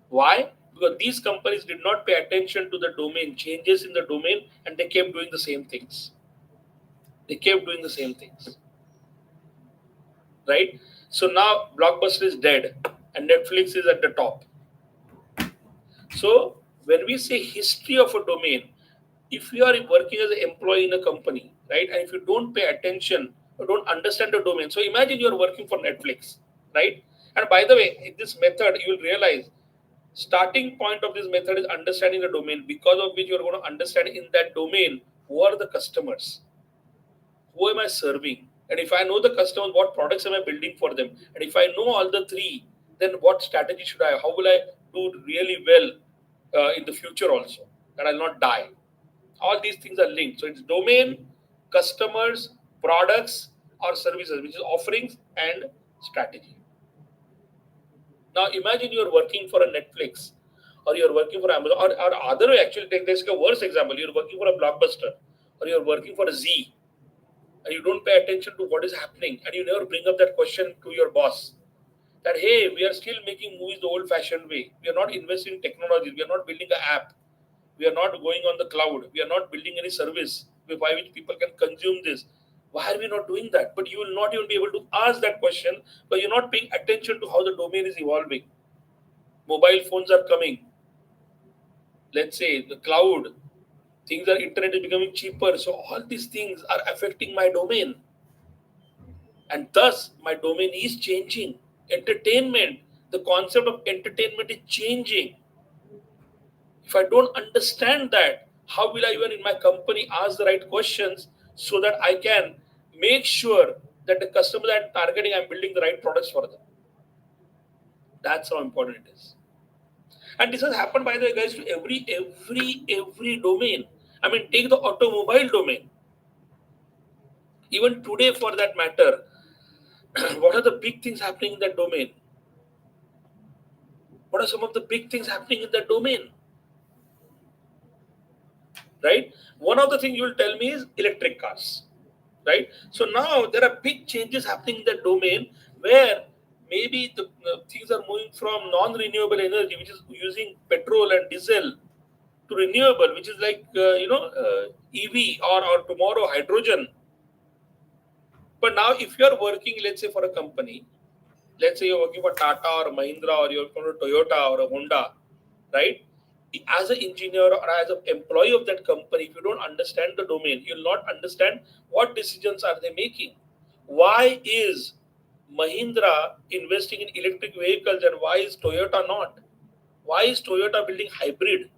Why? Because these companies did not pay attention to the domain, changes in the domain, and they kept doing the same things. They kept doing the same things, right? So now Blockbuster is dead and Netflix is at the top. So when we say history of a domain, if you are working as an employee in a company, right, and if you don't pay attention or don't understand the domain, so imagine you are working for Netflix, right? And by the way, in this method, you will realize starting point of this method is understanding the domain, because of which you are going to understand in that domain who are the customers, who am I serving, and if I know the customers, what products am I building for them, and if I know all the three, then what strategy should I? How will I do really well in the future also? That I'll not die. All these things are linked. So it's domain, customers, products or services, which is offerings and strategy. Now imagine you're working for a Netflix or you're working for Amazon or other actually take this a worse example. You're working for a blockbuster or you're working for a Z and you don't pay attention to what is happening and you never bring up that question to your boss that hey, we are still making movies the old fashioned way. We are not investing in technology, we are not building an app, we are not going on the cloud, we are not building any service by which people can consume this. Why are we not doing that? But you will not even be able to ask that question because you're not paying attention to how the domain is evolving. Mobile phones are coming, let's say the cloud, things are internet is becoming cheaper, so all these things are affecting my domain, and thus my domain is changing. Entertainment, the concept of entertainment is changing. If I don't understand that, how will I even in my company ask the right questions so that I can make sure that the customers I'm targeting, I'm building the right products for them? That's how important it is. And this has happened, by the way, guys, to every domain. I mean, take the automobile domain. Even today, for that matter, what are the big things happening in that domain? What are some of the big things happening in that domain? Right? One of the things you will tell me is electric cars. Right? So now there are big changes happening in that domain where maybe the things are moving from non-renewable energy, which is using petrol and diesel, to renewable, which is like EV or tomorrow hydrogen. But now, if you are working, let's say for a company, let's say you're working for Tata or Mahindra or you're for a Toyota or a Honda, right? As an engineer or as an employee of that company, if you don't understand the domain, you'll not understand what decisions are they making. Why is Mahindra investing in electric vehicles and why is Toyota not? Why is Toyota building hybrid?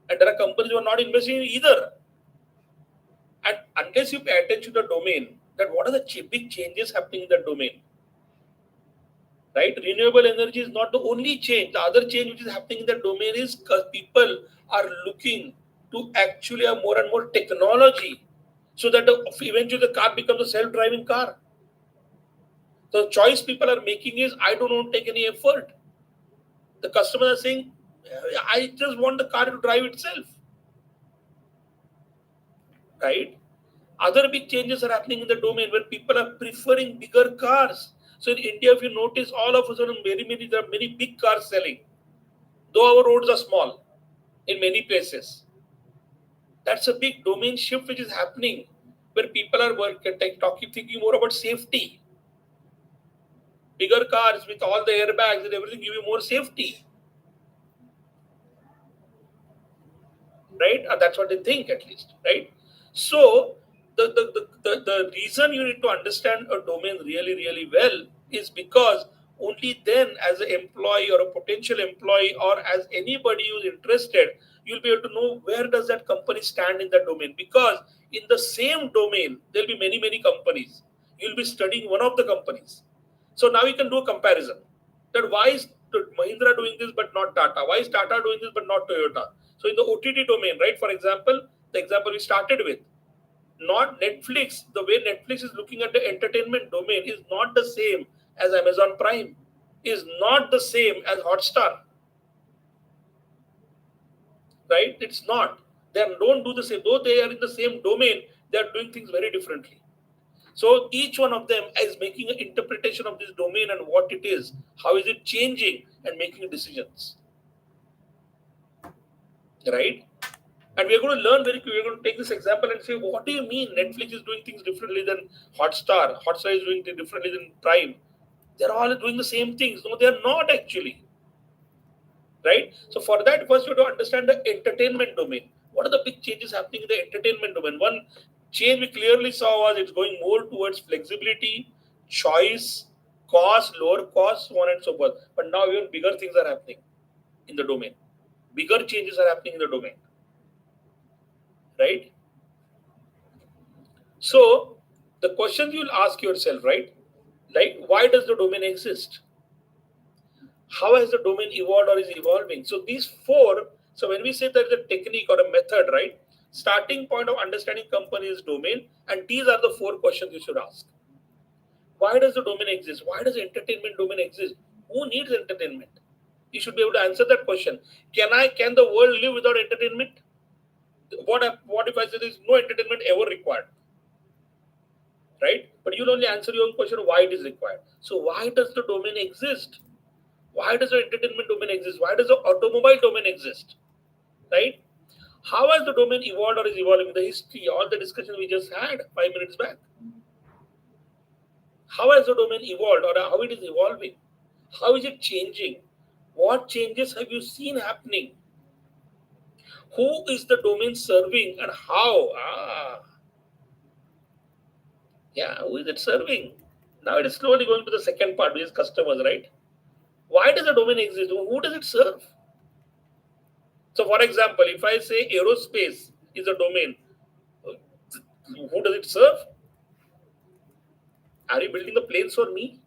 And there are companies who are not investing in either. And unless you pay attention to the domain, that what are the big changes happening in the domain, right? Renewable energy is not the only change. The other change which is happening in the domain is because people are looking to actually have more and more technology so that eventually the car becomes a self-driving car. The choice people are making is I don't want to take any effort. The customers are saying, I just want the car to drive itself, right? Other big changes are happening in the domain where people are preferring bigger cars. So in India, if you notice, all of a sudden, there are many big cars selling, though our roads are small in many places. That's a big domain shift which is happening where people are talking, thinking more about safety. Bigger cars with all the airbags and everything give you more safety, right? That's what they think, at least, right? So the reason you need to understand a domain really, really well is because only then, as an employee or a potential employee or as anybody who's interested, you'll be able to know where does that company stand in that domain. Because in the same domain, there'll be many, many companies. You'll be studying one of the companies. So now you can do a comparison. That why is Mahindra doing this but not Tata? Why is Tata doing this but not Toyota? So in the OTT domain, right? For example, the example we started with, not Netflix. The way Netflix is looking at the entertainment domain is not the same as Amazon Prime. Is not the same as Hotstar, right? It's not. They don't do the same. Though they are in the same domain, they are doing things very differently. So each one of them is making an interpretation of this domain and what it is, how is it changing, and making decisions, right? And we're going to learn very quickly. We're going to take this example and say, what do you mean Netflix is doing things differently than Hotstar? Hotstar is doing things differently than Prime. They're all doing the same things. No, they're not actually, right? So for that, first you have to understand the entertainment domain. What are the big changes happening in the entertainment domain? One change we clearly saw was it's going more towards flexibility, choice, cost, lower cost, so on and so forth. But now even bigger things are happening in the domain. Bigger changes are happening in the domain, right? So the questions you'll ask yourself, right? Like, why does the domain exist? How has the domain evolved or is evolving? So these four, so when we say that the technique or a method, right? Starting point of understanding company is domain, and these are the four questions you should ask. Why does the domain exist? Why does the entertainment domain exist? Who needs entertainment? You should be able to answer that question. Can the world live without entertainment? What if I say there is no entertainment ever required? Right? But you'll only answer your own question why it is required. So why does the domain exist? Why does the entertainment domain exist? Why does the automobile domain exist? Right? How has the domain evolved or is evolving? The history, all the discussion we just had 5 minutes back. How has the domain evolved or how it is evolving? How is it changing? What changes have you seen happening? Who is the domain serving and how? Who is it serving? Now it is slowly going to the second part, which is customers, right? Why does the domain exist? Who does it serve? So, for example, if I say aerospace is a domain, who does it serve? Are you building the planes for me?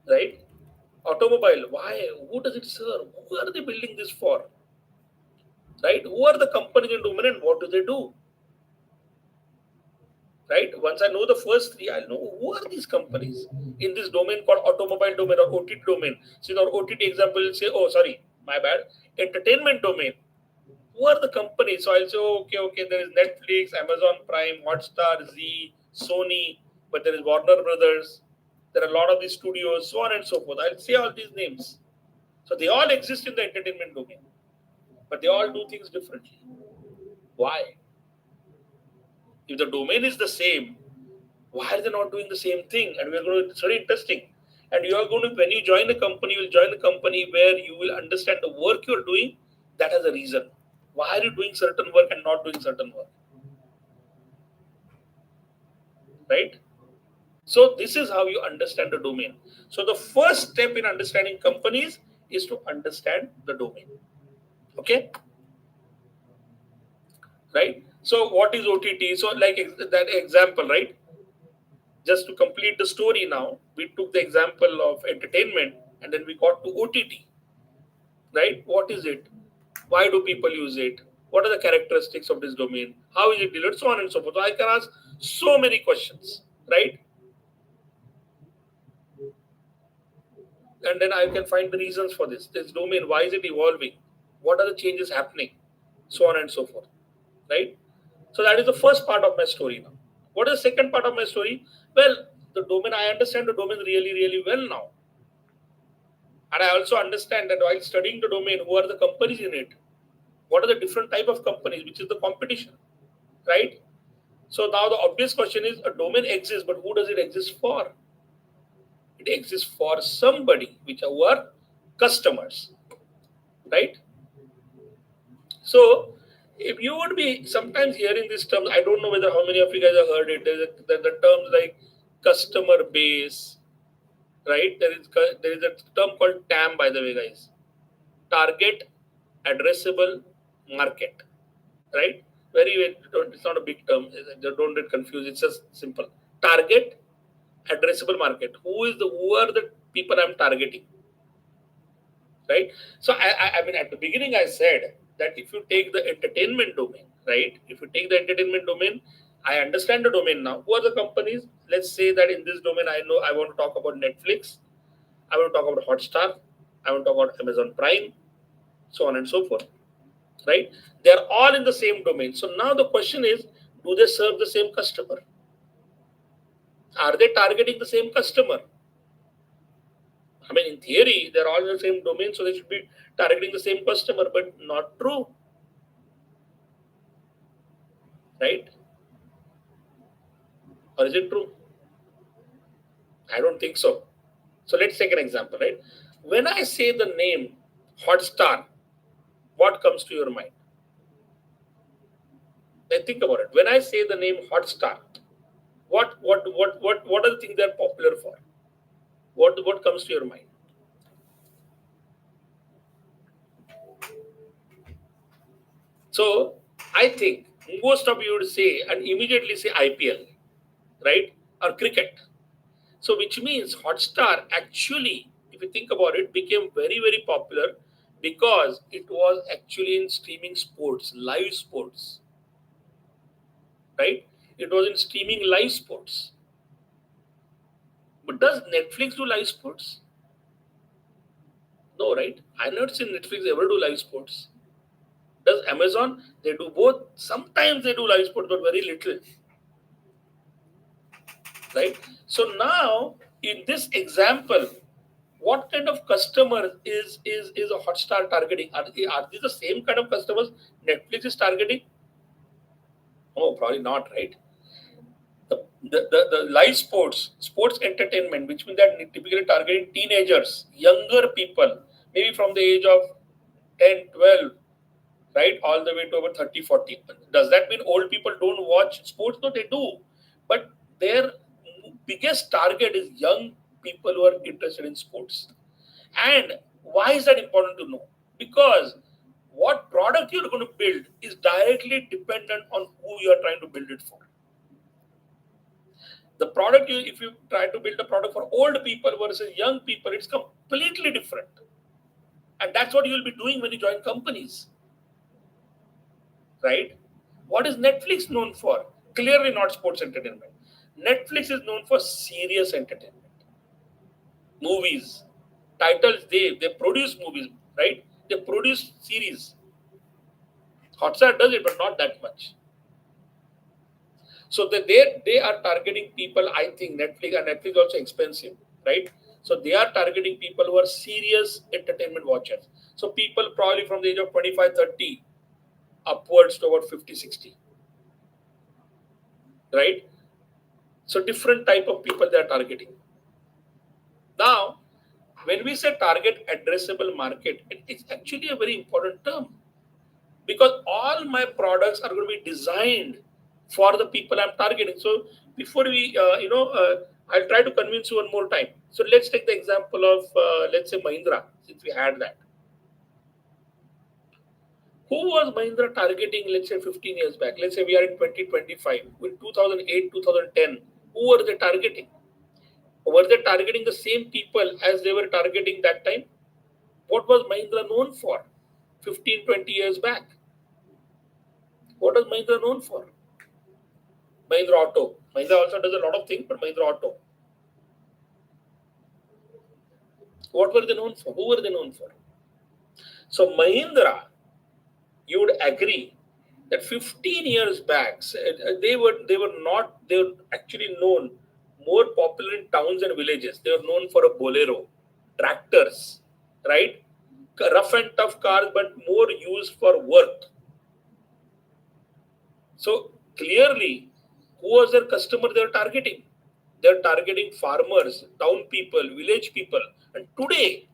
Right? Automobile, why? Who does it serve? Who are they building this for? Right? Who are the companies in domain and what do they do? Right? Once I know the first three, I'll know who are these companies in this domain called automobile domain or OTT domain. So in our OTT example, you'll say, oh, sorry, my bad, entertainment domain. Who are the companies? So I'll say, oh, okay, there is Netflix, Amazon Prime, Hotstar, Z, Sony, but there is Warner Brothers. There are a lot of these studios, so on and so forth. I'll say all these names. So they all exist in the entertainment domain, but they all do things differently. Why? If the domain is the same, why are they not doing the same thing? And we're going to, it's very interesting. And you are going to, when you join a company, you will join a company where you will understand the work you're doing, that has a reason. Why are you doing certain work and not doing certain work? Right? So this is how you understand the domain. So the first step in understanding companies is to understand the domain. Okay? Right? So what is OTT? So like that example, right? Just to complete the story now, we took the example of entertainment and then we got to OTT. Right? What is it? Why do people use it? What are the characteristics of this domain? How is it delivered? So on and so forth. So I can ask so many questions, right? And then I can find the reasons for this domain. Why is it evolving? What are the changes happening? So on and so forth, right? So that is the first part of my story now. What is the second part of my story? Well, the domain, I understand the domain really, really well now. And I also understand that while studying the domain, who are the companies in it? What are the different type of companies, which is the competition, right? So now the obvious question is, a domain exists, but who does it exist for? It exists for somebody, which are customers, right? So if you would be sometimes hearing these terms, I don't know whether how many of you guys have heard it. There's the terms like customer base, right? There is a term called TAM, by the way, guys. Target addressable market, right? It's not a big term. Don't get confused. It's just simple. Target addressable market. Who are the people I'm targeting? Right? So I mean, at the beginning, I said that if you take the entertainment domain, right? If you take the entertainment domain, I understand the domain now. Who are the companies? Let's say that in this domain, I know I want to talk about Netflix, I want to talk about Hotstar, I want to talk about Amazon Prime, so on and so forth. Right? They are all in the same domain. So now the question is, do they serve the same customer? Are they targeting the same customer? I mean, in theory, they're all in the same domain, so they should be targeting the same customer, but not true, right? Or is it true? I don't think so. So let's take an example, right? When I say the name Hotstar, what comes to your mind? Then think about it. When I say the name Hotstar, what are the things they're popular for? What comes to your mind? So I think most of you would say and immediately say IPL, right? Or cricket. So which means Hotstar actually if you think about it, became very, very popular because it was actually in streaming sports, live sports, right? It was in streaming live sports. But does Netflix do live sports? No, right? I've not seen Netflix ever do live sports. Does Amazon? They do both. Sometimes they do live sports, but very little, right? So now, in this example, what kind of customer is a Hotstar targeting? Are these the same kind of customers Netflix is targeting? Oh, probably not, right? The live sports entertainment, which means that typically targeting teenagers, younger people, maybe from the age of 10, 12, right, all the way to over 30, 40. Does that mean old people don't watch sports? No, they do. But their biggest target is young people who are interested in sports. And why is that important to know? Because what product you're going to build is directly dependent on who you're trying to build it for. The product, if you try to build a product for old people versus young people, it's completely different. And that's what you'll be doing when you join companies, right? What is Netflix known for? Clearly not sports entertainment. Netflix is known for serious entertainment. Movies, titles, they produce movies, right? They produce series. Hotstar does it, but not that much. So they are targeting people. I think Netflix also expensive, right? So they are targeting people who are serious entertainment watchers. So people probably from the age of 25, 30 upwards to about 50, 60, right? So different type of people they are targeting. Now, when we say target addressable market, it's actually a very important term because all my products are going to be designed for the people I'm targeting. So before I'll try to convince you one more time. So let's take the example of let's say Mahindra, since we had that. Who was Mahindra targeting? Let's say 15 years back. Let's say we are in 2025. In 2008, 2010, who were they targeting? Were they targeting the same people as they were targeting that time? What was Mahindra known for 15, 20 years back? What was Mahindra known for? Mahindra Auto. Mahindra also does a lot of things, but Mahindra Auto. What were they known for? Who were they known for? So Mahindra, you would agree that 15 years back, they were actually known more popular in towns and villages. They were known for a bolero, tractors, right? Rough and tough cars, but more used for work. So clearly, who was their customer they are targeting? They're targeting farmers, town people, village people. And today,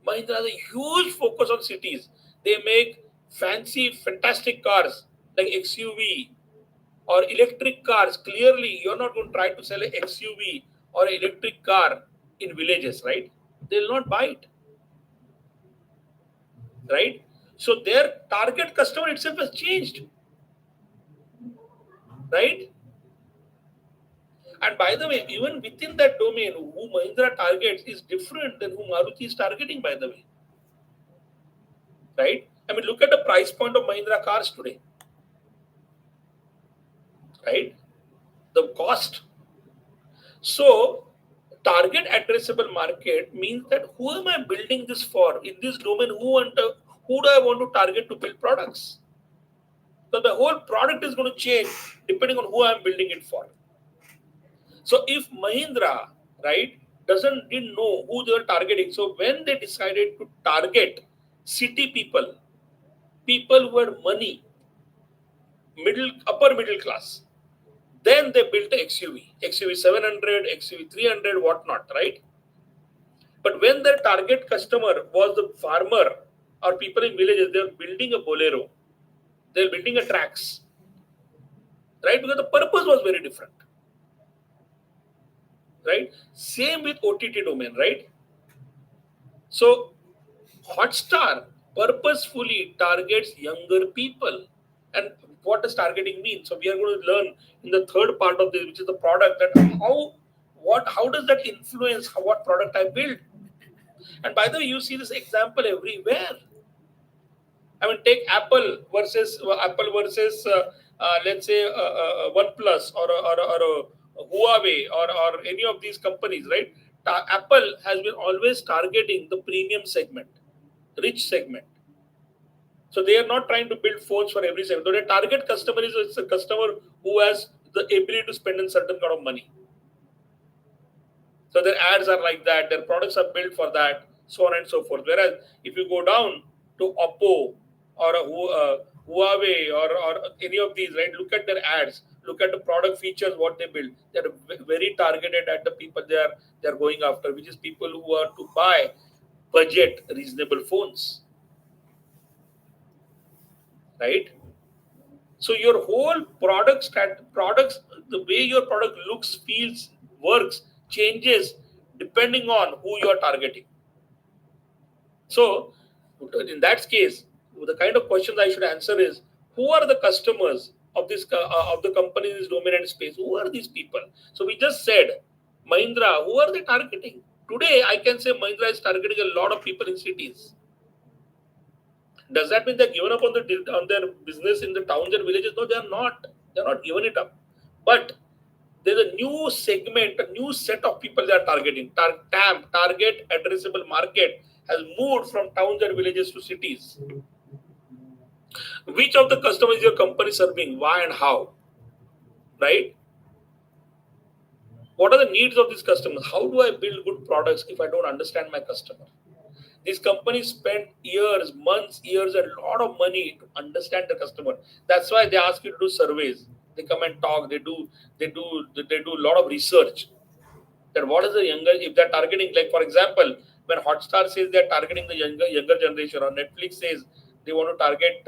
Mahindra has a huge focus on cities. They make fancy, fantastic cars like XUV or electric cars. Clearly, you're not going to try to sell an XUV or an electric car in villages, right? They'll not buy it, right? So their target customer itself has changed, right? And by the way, even within that domain, who Mahindra targets is different than who Maruti is targeting, by the way, right? I mean, look at the price point of Mahindra cars today, right? The cost. So, target addressable market means that who am I building this for? In this domain, who do I want to target to build products? So, the whole product is going to change depending on who I'm building it for. So if Mahindra, right, didn't know who they were targeting, so when they decided to target city people, people who had money, upper middle class, then they built a XUV 700, XUV 300, whatnot, right? But when their target customer was the farmer or people in villages, they were building a Bolero, they were building a Trax, right? Because the purpose was very different, right? Same with OTT domain, right? So Hotstar purposefully targets younger people. And what does targeting mean? So we are going to learn in the third part of this, which is the product, that How does that influence what product I build? And by the way, you see this example everywhere. I mean, take Apple versus let's say OnePlus or a Huawei or any of these companies, right? Apple has been always targeting the premium segment, rich segment. So they are not trying to build phones for every segment. So their target customer is a customer who has the ability to spend a certain kind of money. So their ads are like that, their products are built for that, so on and so forth. Whereas if you go down to Oppo or Huawei or any of these, right, look at their ads, look at the product features, what they build. They're very targeted at the people they are going after, which is people who are to buy budget reasonable phones, right? So your whole products, the way your product looks, feels, works, changes depending on who you are targeting. So, in that case, the kind of questions I should answer is: who are the customers of of the company in this dominant space? Who are these people? So we just said Mahindra. Who are they targeting? Today, I can say Mahindra is targeting a lot of people in cities. Does that mean they're given up on their business in the towns and villages? No, they are not. They are not given it up. But there's a new segment, a new set of people they are targeting. TAM, target addressable market, has moved from towns and villages to cities. Which of the customers is your company serving? Why and how? Right? What are the needs of these customers? How do I build good products if I don't understand my customer? These companies spend years, months, years, and a lot of money to understand the customer. That's why they ask you to do surveys. They come and talk. They do a lot of research. That what is the younger, if they're targeting, like for example, when Hotstar says they're targeting the younger generation, or Netflix says they want to target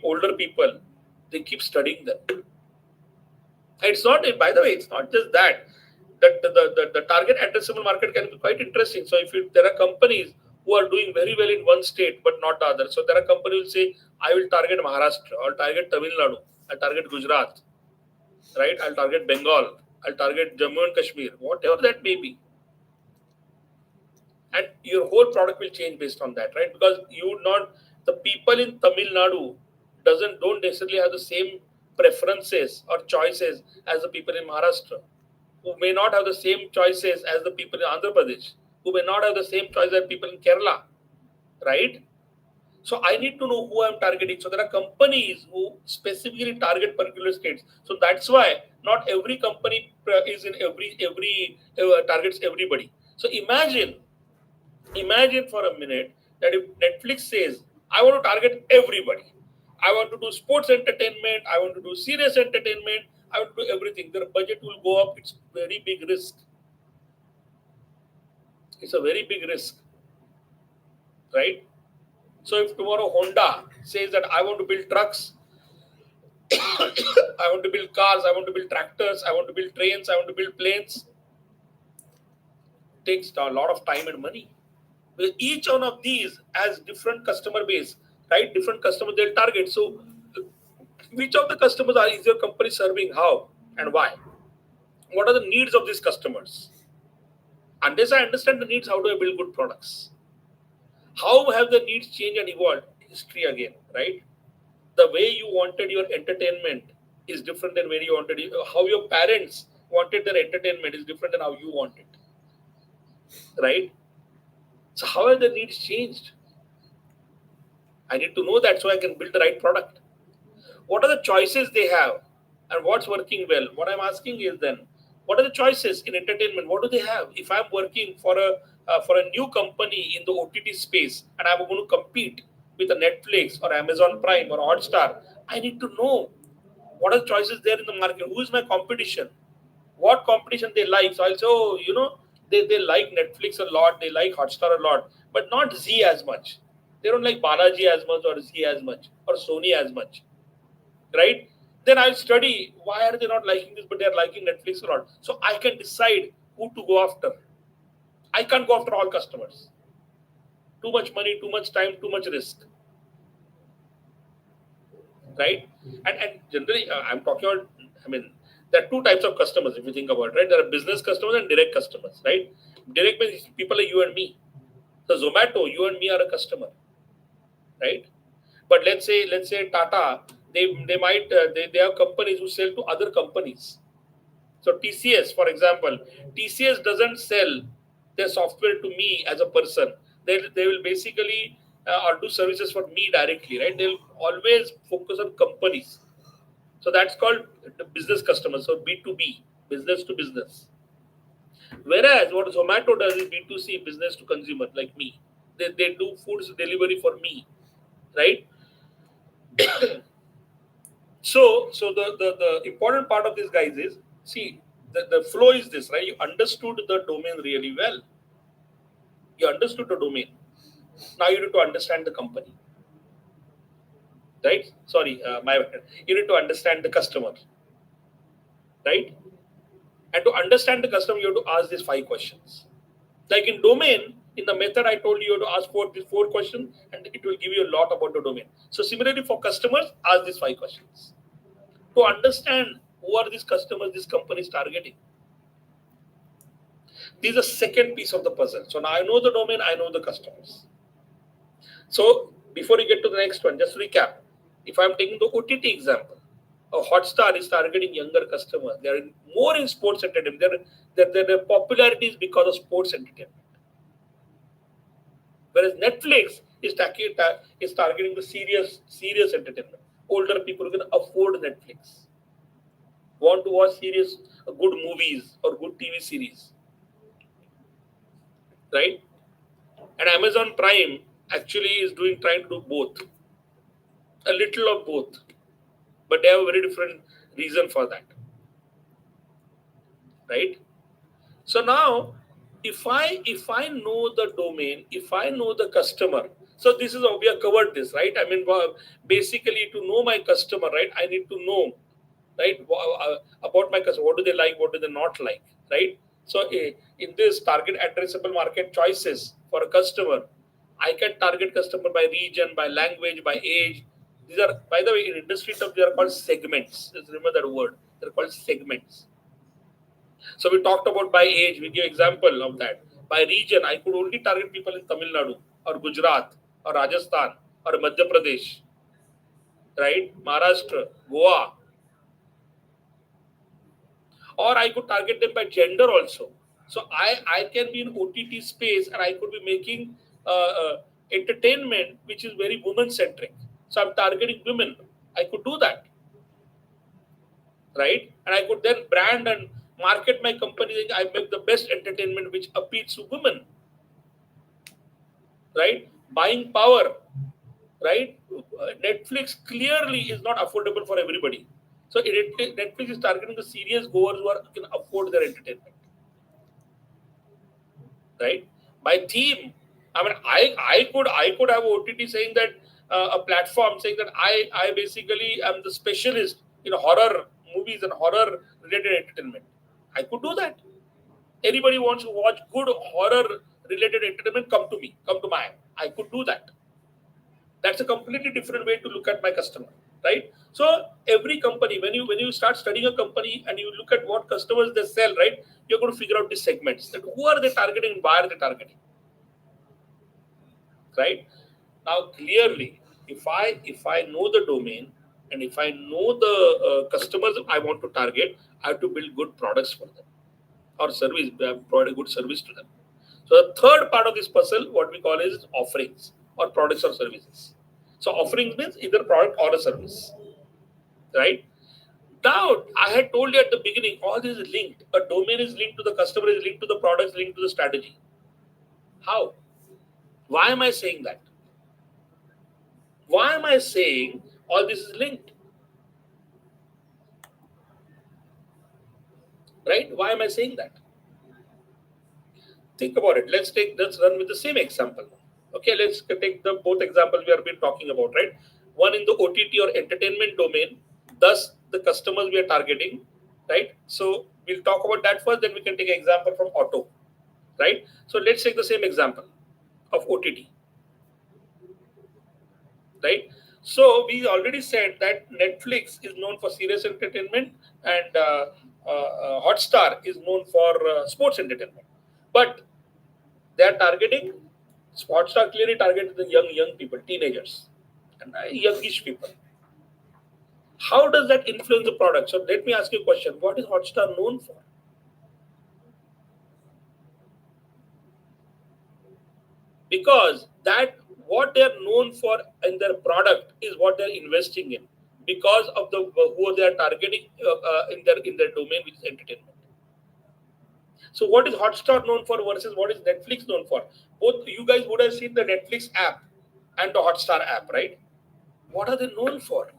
older people, they keep studying them. It's not, by the way, it's not just that. That the target addressable market can be quite interesting. So if there are companies who are doing very well in one state but not the other, so there are companies who say, I will target Maharashtra, I'll target Tamil Nadu, I'll target Gujarat, right? I'll target Bengal, I'll target Jammu and Kashmir, whatever that may be. And your whole product will change based on that, right? Because the people in Tamil Nadu don't necessarily have the same preferences or choices as the people in Maharashtra, who may not have the same choices as the people in Andhra Pradesh, who may not have the same choice as people in Kerala, right? So I need to know who I'm targeting. So there are companies who specifically target particular states. So that's why not every company is in every targets everybody. So imagine for a minute that if Netflix says, I want to target everybody, I want to do sports entertainment, I want to do serious entertainment, I want to do everything, their budget will go up. It's very big risk. It's a very big risk, right? So if tomorrow Honda says that I want to build trucks, I want to build cars, I want to build tractors, I want to build trains, I want to build planes, it takes a lot of time and money. Because each one of these has different customer base, right? Different customers they'll target. So which of the customers is your company serving? How and why? What are the needs of these customers? Unless I understand the needs, how do I build good products? How have the needs changed and evolved? History again, right? The way you wanted your entertainment is different than where you wanted it. How your parents wanted their entertainment is different than how you want it, right? So how have the needs changed? I need to know that so I can build the right product. What are the choices they have and what's working well? What I'm asking is then, what are the choices in entertainment? What do they have? If I'm working for a new company in the OTT space and I'm going to compete with a Netflix or Amazon Prime or Hotstar, I need to know what are the choices there in the market. Who is my competition? What competition they like? So I'll say, oh, they like Netflix a lot, they like Hotstar a lot, but not Z as much. They don't like Balaji as much or Z as much or Sony as much, right? Then I'll study why are they not liking this, but they're liking Netflix a lot. So I can decide who to go after. I can't go after all customers. Too much money, too much time, too much risk, right? And generally, I'm talking about. I mean, There are two types of customers if you think about it, right? There are business customers and direct customers, right? Direct means people like you and me. So Zomato, you and me are a customer, right? But let's say Tata, they might they have companies who sell to other companies. So TCS, for example, TCS doesn't sell their software to me as a person. They will basically or do services for me directly, right? They'll always focus on companies. So that's called the business customers. So B2B, business to business. Whereas what Zomato does is B2C, business to consumer, like me. They do foods delivery for me, right? So the important part of this, guys, is see the flow is this, right? You understood the domain really well. You understood the domain. Now you need to understand the company, right? Sorry, my bad. You need to understand the customer, right? And to understand the customer, you have to ask these 5 questions. Like in domain, in the method I told you, you have to ask these 4 questions, and it will give you a lot about the domain. So similarly for customers, ask these 5 questions to understand who are these customers this company is targeting. This is the second piece of the puzzle. So now I know the domain, I know the customers. So before you get to the next one, just recap. If I'm taking the OTT example, a Hotstar is targeting younger customers. They are more in sports entertainment. Their popularity is because of sports entertainment. Whereas Netflix is targeting the serious entertainment. Older people who can afford Netflix, want to watch serious, good movies or good TV series, right? And Amazon Prime actually is trying to do both, a little of both, but they have a very different reason for that, right? So now, if I know the domain, if I know the customer, so this is how we have covered this, right? I mean, basically to know my customer, right? I need to know, right, about my customer. What do they like? What do they not like, right? So in this target addressable market choices for a customer, I can target customer by region, by language, by age. These are, by the way, in industry terms, they are called segments. Just remember that word. They're called segments. So we talked about by age. We give example of that. By region, I could only target people in Tamil Nadu or Gujarat or Rajasthan or Madhya Pradesh, right? Maharashtra, Goa, or I could target them by gender also. So I can be in OTT space and I could be making entertainment which is very woman centric. So I'm targeting women. I could do that, right? And I could then brand and market my company saying I make the best entertainment which appeals to women, right? Buying power, right? Netflix clearly is not affordable for everybody. So Netflix is targeting the serious goers who can afford their entertainment, right? By theme, I mean, I could have OTT saying that a platform saying that I basically am the specialist in horror movies and horror related entertainment. I could do that. Anybody wants to watch good horror related entertainment, come to me, come to my app. I could do that. That's a completely different way to look at my customer, right? So every company, when you start studying a company and you look at what customers they sell, right, you're going to figure out these segments, that who are they targeting and why are they targeting, right? Now clearly, if I know the domain and if I know the customers I want to target, I have to build good products for them or service, provide a good service to them. So the third part of this puzzle, what we call is offerings or products or services. So offerings means either product or a service, right? Now I had told you at the beginning, all this is linked. A domain is linked to the customer, is linked to the products, linked to the strategy. How? Why am I saying that? Why am I saying all this is linked? Right? Why am I saying that? Think about it. Let's run with the same example. Okay, let's take the both examples we have been talking about, right? One in the OTT or entertainment domain, thus the customers we are targeting, right? So we'll talk about that first, then we can take an example from auto, right? So let's take the same example of OTT, right? So we already said that Netflix is known for serious entertainment, and Hotstar is known for sports entertainment. But they are targeting, Hotstar clearly targeted the young people, teenagers, and youngish people. How does that influence the product? So let me ask you a question: what is Hotstar known for? Because that what they are known for in their product is what they are investing in, because of the who they are targeting in their domain, which is entertainment. So what is Hotstar known for versus what is Netflix known for? Both you guys would have seen the Netflix app and the Hotstar app, right? What are they known for?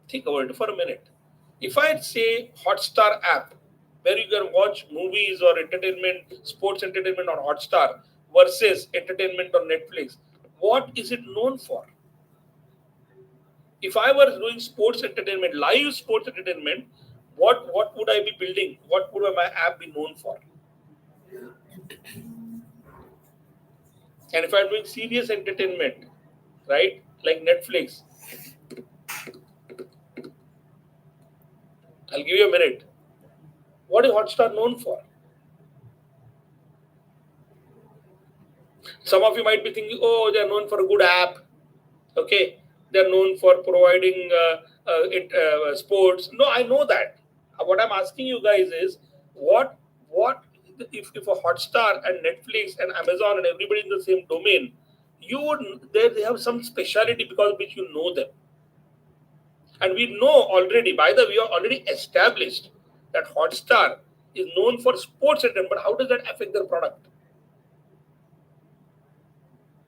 Think about it for a minute. If I say Hotstar app, where you can watch movies or entertainment, sports entertainment on Hotstar versus entertainment on Netflix, what is it known for? If I were doing sports entertainment, live sports entertainment, what would I be building? What would my app be known for? And if I'm doing serious entertainment, right, like Netflix, I'll give you a minute. What is Hotstar known for? Some of you might be thinking, oh, they're known for a good app. Okay, they're known for providing sports. No, I know that. What I'm asking you guys is, what if a Hotstar and Netflix and Amazon and everybody in the same domain, you would they have some speciality because of which you know them. And we know already, by the way, we are already established that Hotstar is known for sports entertainment, but how does that affect their product?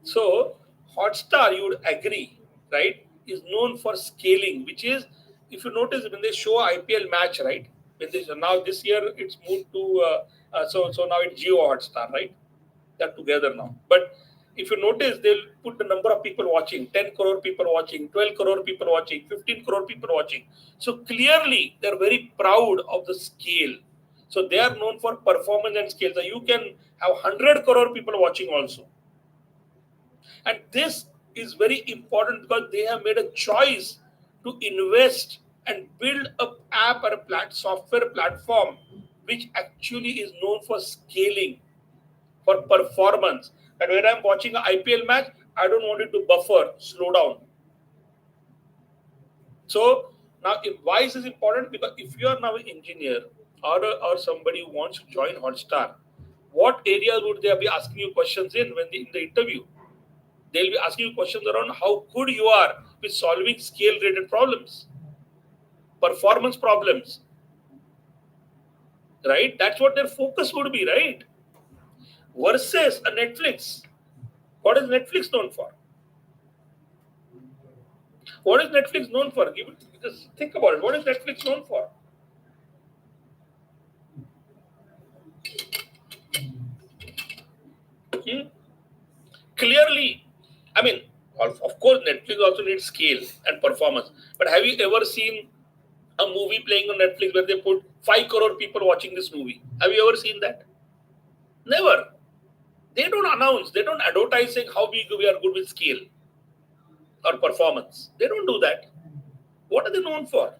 So Hotstar, you would agree, right, is known for scaling, which is, if you notice when they show IPL match, right? When they, now this year it's moved to so now it's Geo Hotstar, right? They're together now. But if you notice, they'll put the number of people watching: 10 crore people watching, 12 crore people watching, 15 crore people watching. So clearly, they're very proud of the scale. So they are known for performance and scale. So you can have 100 crore people watching also. And this is very important because they have made a choice to invest and build a app or a software platform which actually is known for scaling, for performance. And when I'm watching an IPL match, I don't want it to buffer, slow down. So now, why is this important? Because if you are now an engineer or somebody who wants to join Hotstar, what areas would they be asking you questions in the interview? They'll be asking you questions around how good you are with solving scale related problems, performance problems, right? That's what their focus would be, right? Versus a Netflix. What is Netflix known for? What is Netflix known for? Just think about it. What is Netflix known for? Hmm? Clearly, I mean, of course, Netflix also needs scale and performance. But have you ever seen a movie playing on Netflix where they put 5 crore people watching this movie? Have you ever seen that? Never. They don't announce, they don't advertise saying how we are good with scale or performance. They don't do that. What are they known for?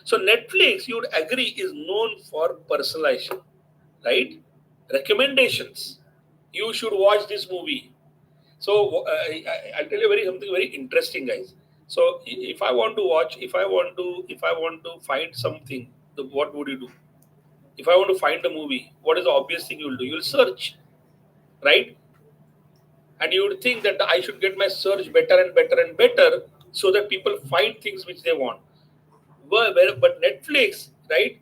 So Netflix, you would agree, is known for personalization, right? Recommendations. You should watch this movie. So I'll tell you something very interesting, guys. So if I want to watch, if I want to find something, what would you do? If I want to find a movie, what is the obvious thing you'll do? You'll search, right? And you would think that I should get my search better and better and better so that people find things which they want. But Netflix, right,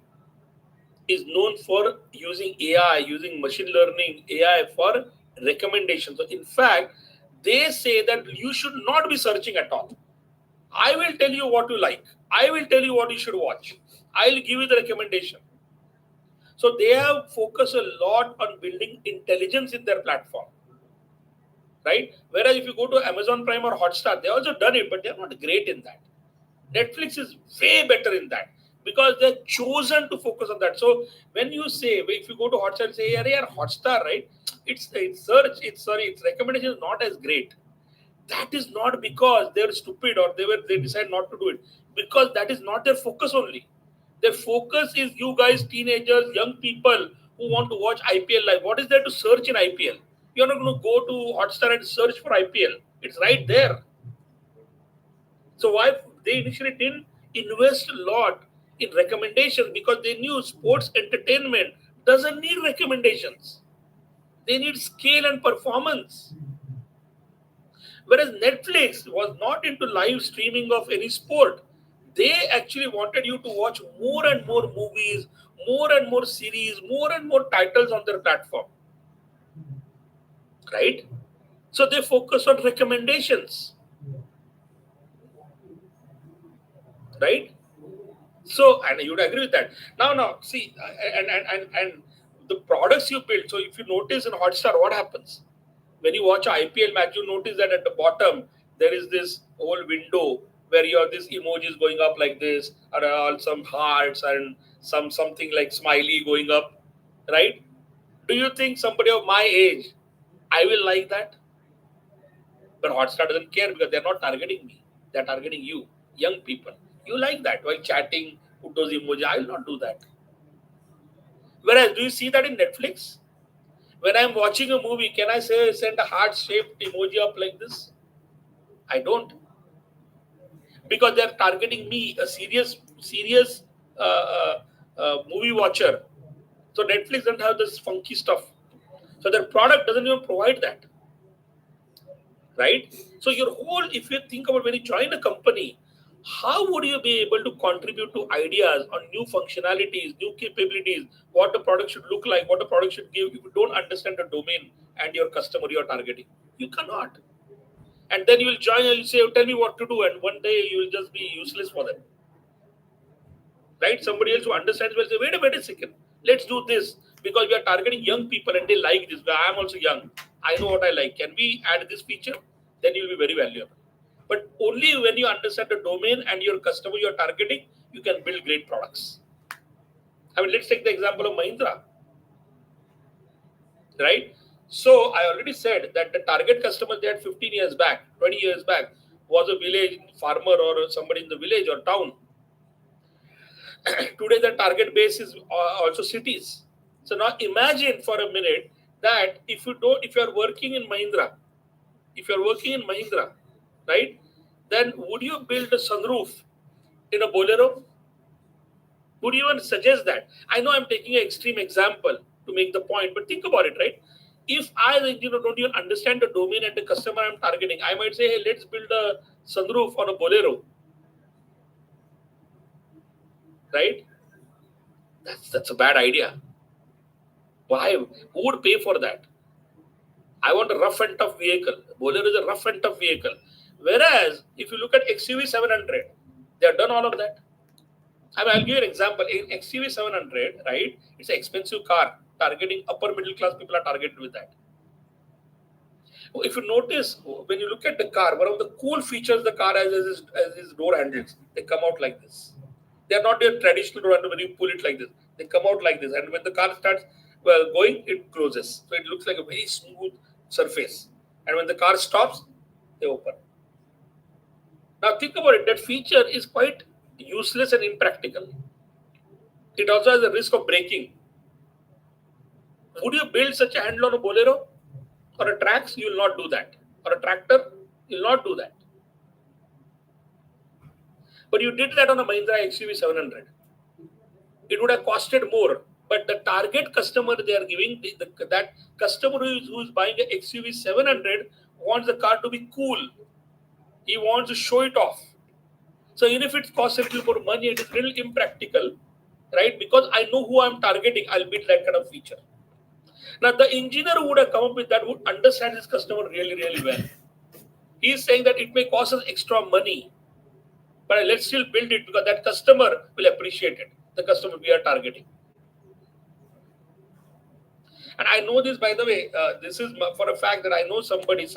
is known for using AI, using machine learning AI for recommendations. So in fact, they say that you should not be searching at all. I will tell you what you like. I will tell you what you should watch. I'll give you the recommendation. So they have focused a lot on building intelligence in their platform, right? Whereas if you go to Amazon Prime or Hotstar, they also done it, but they're not great in that. Netflix is way better in that because they're chosen to focus on that. So when you say, if you go to Hotstar and say, yeah, Hotstar, right? its recommendation is not as great. That is not because they're stupid or they decide not to do it, because that is not their focus only. Their focus is you guys, teenagers, young people who want to watch IPL live. What is there to search in IPL? You're not going to go to Hotstar and search for IPL. It's right there. So why they initially didn't invest a lot in recommendations, because they knew sports entertainment doesn't need recommendations. They need scale and performance. Whereas Netflix was not into live streaming of any sport. They actually wanted you to watch more and more movies, more and more series, more and more titles on their platform. Right? So they focus on recommendations. Right? So, and you would agree with that. Now, see, and the products you build. So, if you notice in Hotstar, what happens when you watch a IPL match? You notice that at the bottom there is this whole window where you have these emojis going up like this, or all some hearts and something like smiley going up, right? Do you think somebody of my age, I will like that? But Hotstar doesn't care because they're not targeting me; they're targeting you, young people. You like that while chatting, put those emojis. I will not do that. Whereas, do you see that in Netflix? When I'm watching a movie, can I say send a heart-shaped emoji up like this? I don't, because they're targeting me, a serious movie watcher. So Netflix doesn't have this funky stuff. So their product doesn't even provide that, right? So your whole, if you think about when you join a company, how would you be able to contribute to ideas on new functionalities, new capabilities, what the product should look like, what the product should give, if you don't understand the domain and your customer you're targeting? You cannot. And then you will join and you say, tell me what to do, and one day you will just be useless for them. Right? Somebody else who understands will say, wait a second, let's do this because we are targeting young people and they like this. I am also young. I know what I like. Can we add this feature? Then you'll be very valuable. But only when you understand the domain and your customer you're targeting, you can build great products. I mean, let's take the example of Mahindra, right? So I already said that the target customer they had 15 years back, 20 years back, was a village farmer or somebody in the village or town. Today, the target base is also cities. So now imagine for a minute that if you are working in Mahindra, if you are working in Mahindra, right, then would you build a sunroof in a Bolero? Would you even suggest that? I know I'm taking an extreme example to make the point, but think about it, right? If I, don't even understand the domain and the customer I'm targeting, I might say, hey, let's build a sunroof on a Bolero, right? That's a bad idea. Why? Who would pay for that? I want a rough and tough vehicle. Bolero is a rough and tough vehicle. Whereas, if you look at XUV 700, they have done all of that. I mean, I'll give you an example. In XUV 700, right, it's an expensive car. Targeting upper middle class people are targeted with that. If you notice, when you look at the car, one of the cool features the car has is door handles. They come out like this. They are not your traditional door handle when you pull it like this. They come out like this. And when the car starts going, it closes. So it looks like a very smooth surface. And when the car stops, they open. Now think about it. That feature is quite useless and impractical. It also has a risk of breaking. Would you build such a handle on a Bolero or a Trax? You will not do that. Or a tractor? You will not do that. But you did that on a Mahindra XUV 700. It would have costed more. But the target customer they are giving, that customer who is buying a XUV 700 wants the car to be cool. He wants to show it off. So even if it costs a little more money, it is a little impractical, right? Because I know who I'm targeting, I'll build that kind of feature. Now, the engineer who would have come up with that would understand his customer really, really well. He is saying that it may cost us extra money, but let's still build it because that customer will appreciate it. The customer we are targeting. And I know this, by the way, this is for a fact that I know somebody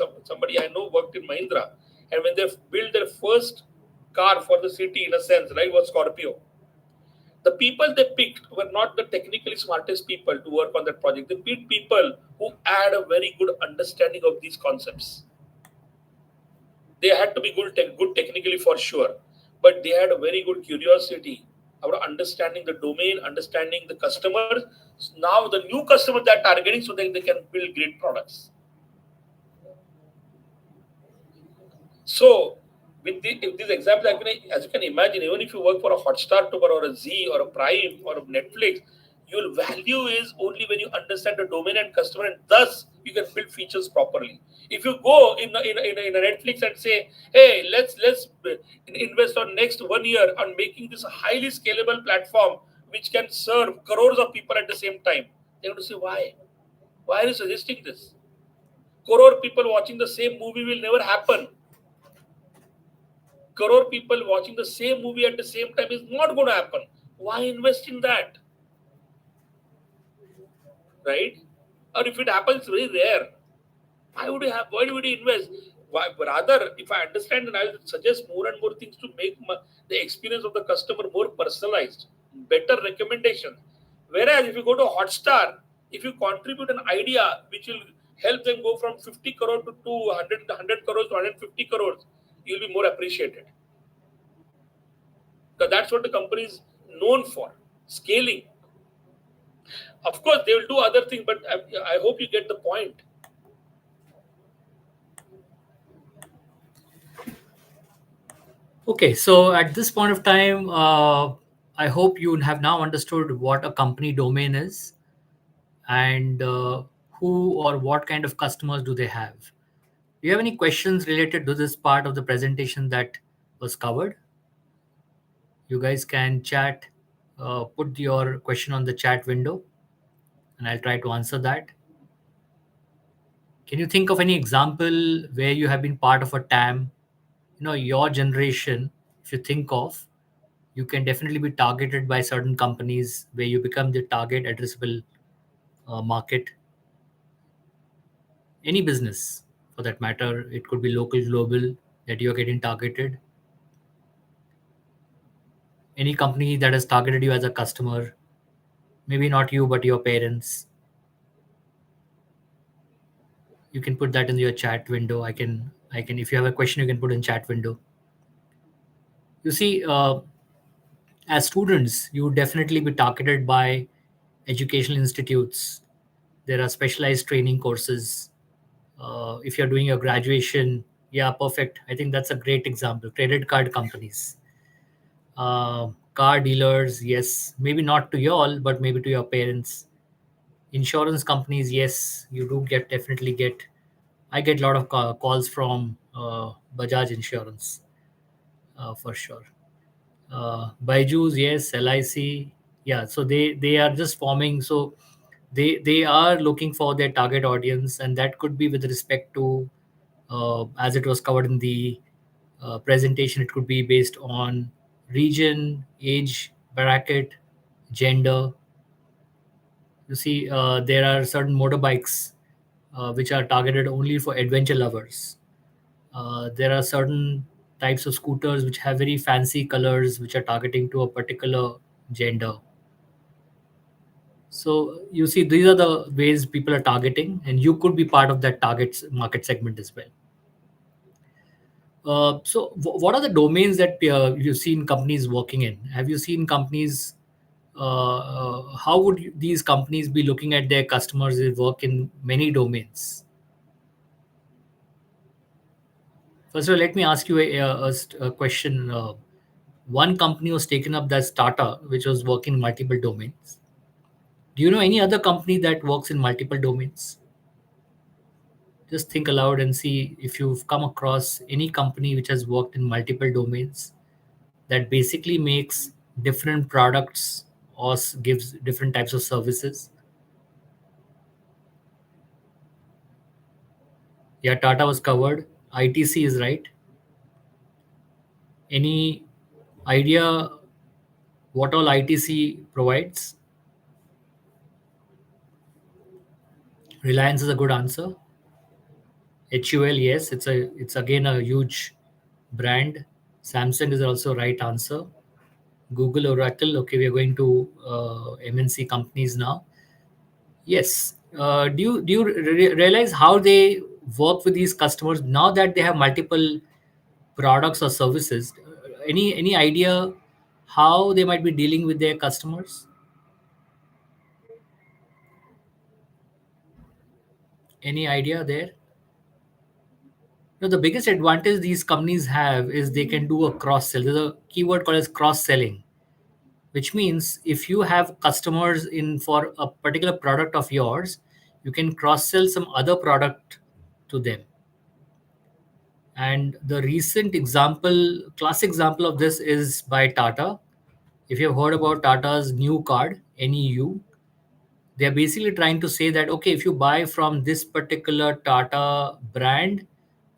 I know worked in Mahindra, and when they built their first car for the city, in a sense, right, was Scorpio. The people they picked were not the technically smartest people to work on that project. They picked people who had a very good understanding of these concepts. They had to be good technically for sure, but they had a very good curiosity about understanding the domain, understanding the customers. Now the new customers they are targeting so that they can build great products. So, with these examples, as you can imagine, even if you work for a Hotstar Tour or a Z or a Prime or a Netflix, your value is only when you understand the domain and customer, and thus you can build features properly. If you go in a Netflix and say, "Hey, let's invest on next 1 year on making this a highly scalable platform which can serve crores of people at the same time," they're going to say, "Why? Why are you suggesting this? Crore people watching the same movie will never happen. Crore people watching the same movie at the same time is not going to happen. Why invest in that, right? Or if it happens, very rare. Why would you have? Why would you invest? Why, rather, if I understand, then I'll suggest more and more things to make the experience of the customer more personalized, better recommendation. Whereas if you go to Hotstar, if you contribute an idea which will help them go from 50 crore to 200 crores to 150 crores, you'll be more appreciated. Because that's what the company is known for, scaling. Of course, they will do other things, but I hope you get the point. Okay, so at this point of time, I hope you have now understood what a company domain is and who or what kind of customers do they have. Do you have any questions related to this part of the presentation that was covered? You guys can chat, put your question on the chat window, and I'll try to answer that. Can you think of any example where you have been part of a TAM? Your generation, if you think of, you can definitely be targeted by certain companies where you become the target addressable market. Any business, for that matter, it could be local, global, that you're getting targeted. Any company that has targeted you as a customer, maybe not you, but your parents. You can put that in your chat window. I can if you have a question, you can put in chat window. You see, as students, you would definitely be targeted by educational institutes. There are specialized training courses. If you're doing your graduation, yeah, perfect. I think that's a great example. Credit card companies, car dealers, yes, maybe not to you all, but maybe to your parents. Insurance companies, yes, you do definitely get. I get a lot of calls from Bajaj Insurance, for sure. Byju's, yes, LIC, yeah. So they are just forming. So they are looking for their target audience, and that could be with respect to, as it was covered in the presentation, it could be based on region, age, bracket, gender. You see, there are certain motorbikes which are targeted only for adventure lovers. There are certain types of scooters which have very fancy colors which are targeting to a particular gender. So you see, these are the ways people are targeting, and you could be part of that target market segment as well. So what are the domains that you've seen companies working in? Have you seen companies? How would these companies be looking at their customers? They work in many domains. First of all, let me ask you a question. One company was taken up, that's Tata, which was working in multiple domains. Do you know any other company that works in multiple domains? Just think aloud and see if you've come across any company which has worked in multiple domains that basically makes different products or gives different types of services. Yeah, Tata was covered. ITC is right. Any idea what all ITC provides? Reliance is a good answer. HUL, yes, it's again a huge brand. Samsung is also right answer. Google, Oracle. Okay, we are going to MNC companies now. Yes. Do you realize how they work with these customers now that they have multiple products or services? Any idea how they might be dealing with their customers? Any idea there? No, the biggest advantage these companies have is they can do a cross sell. There's a keyword called as cross selling, which means if you have customers in for a particular product of yours, you can cross sell some other product to them. And the recent example, classic example of this is by Tata. If you've heard about Tata's new card, NEU, they're basically trying to say that, okay, if you buy from this particular Tata brand,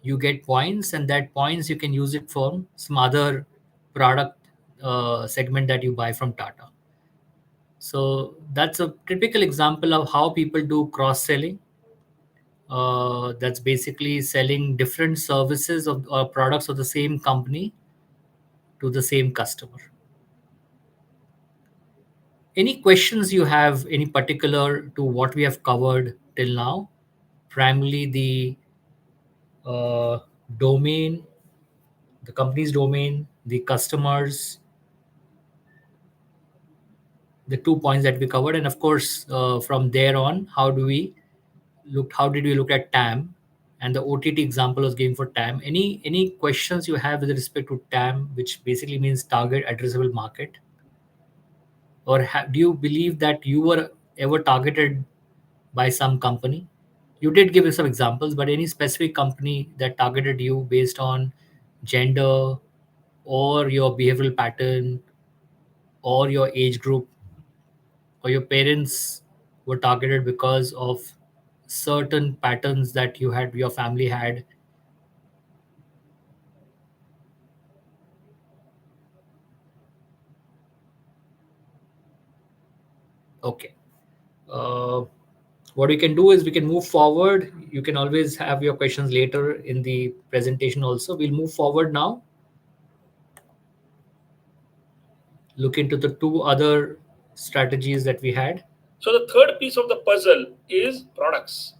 you get points, and that points you can use it for some other product segment that you buy from Tata. So that's a typical example of how people do cross selling. That's basically selling different services of or products of the same company to the same customer. Any questions you have, any particular to what we have covered till now? Primarily the uh, domain, the company's domain, the customers, the 2 points that we covered, and of course, from there on, how do we look? How did we look at TAM? And the OTT example was given for TAM. Any questions you have with respect to TAM, which basically means target addressable market, or do you believe that you were ever targeted by some company? You did give us some examples, but any specific company that targeted you based on gender or your behavioral pattern or your age group or your parents were targeted because of certain patterns that your family had? Okay. uh, what we can do is we can move forward. You can always have your questions later in the presentation also. We'll move forward now, look into the two other strategies that we had. So the third piece of the puzzle is products,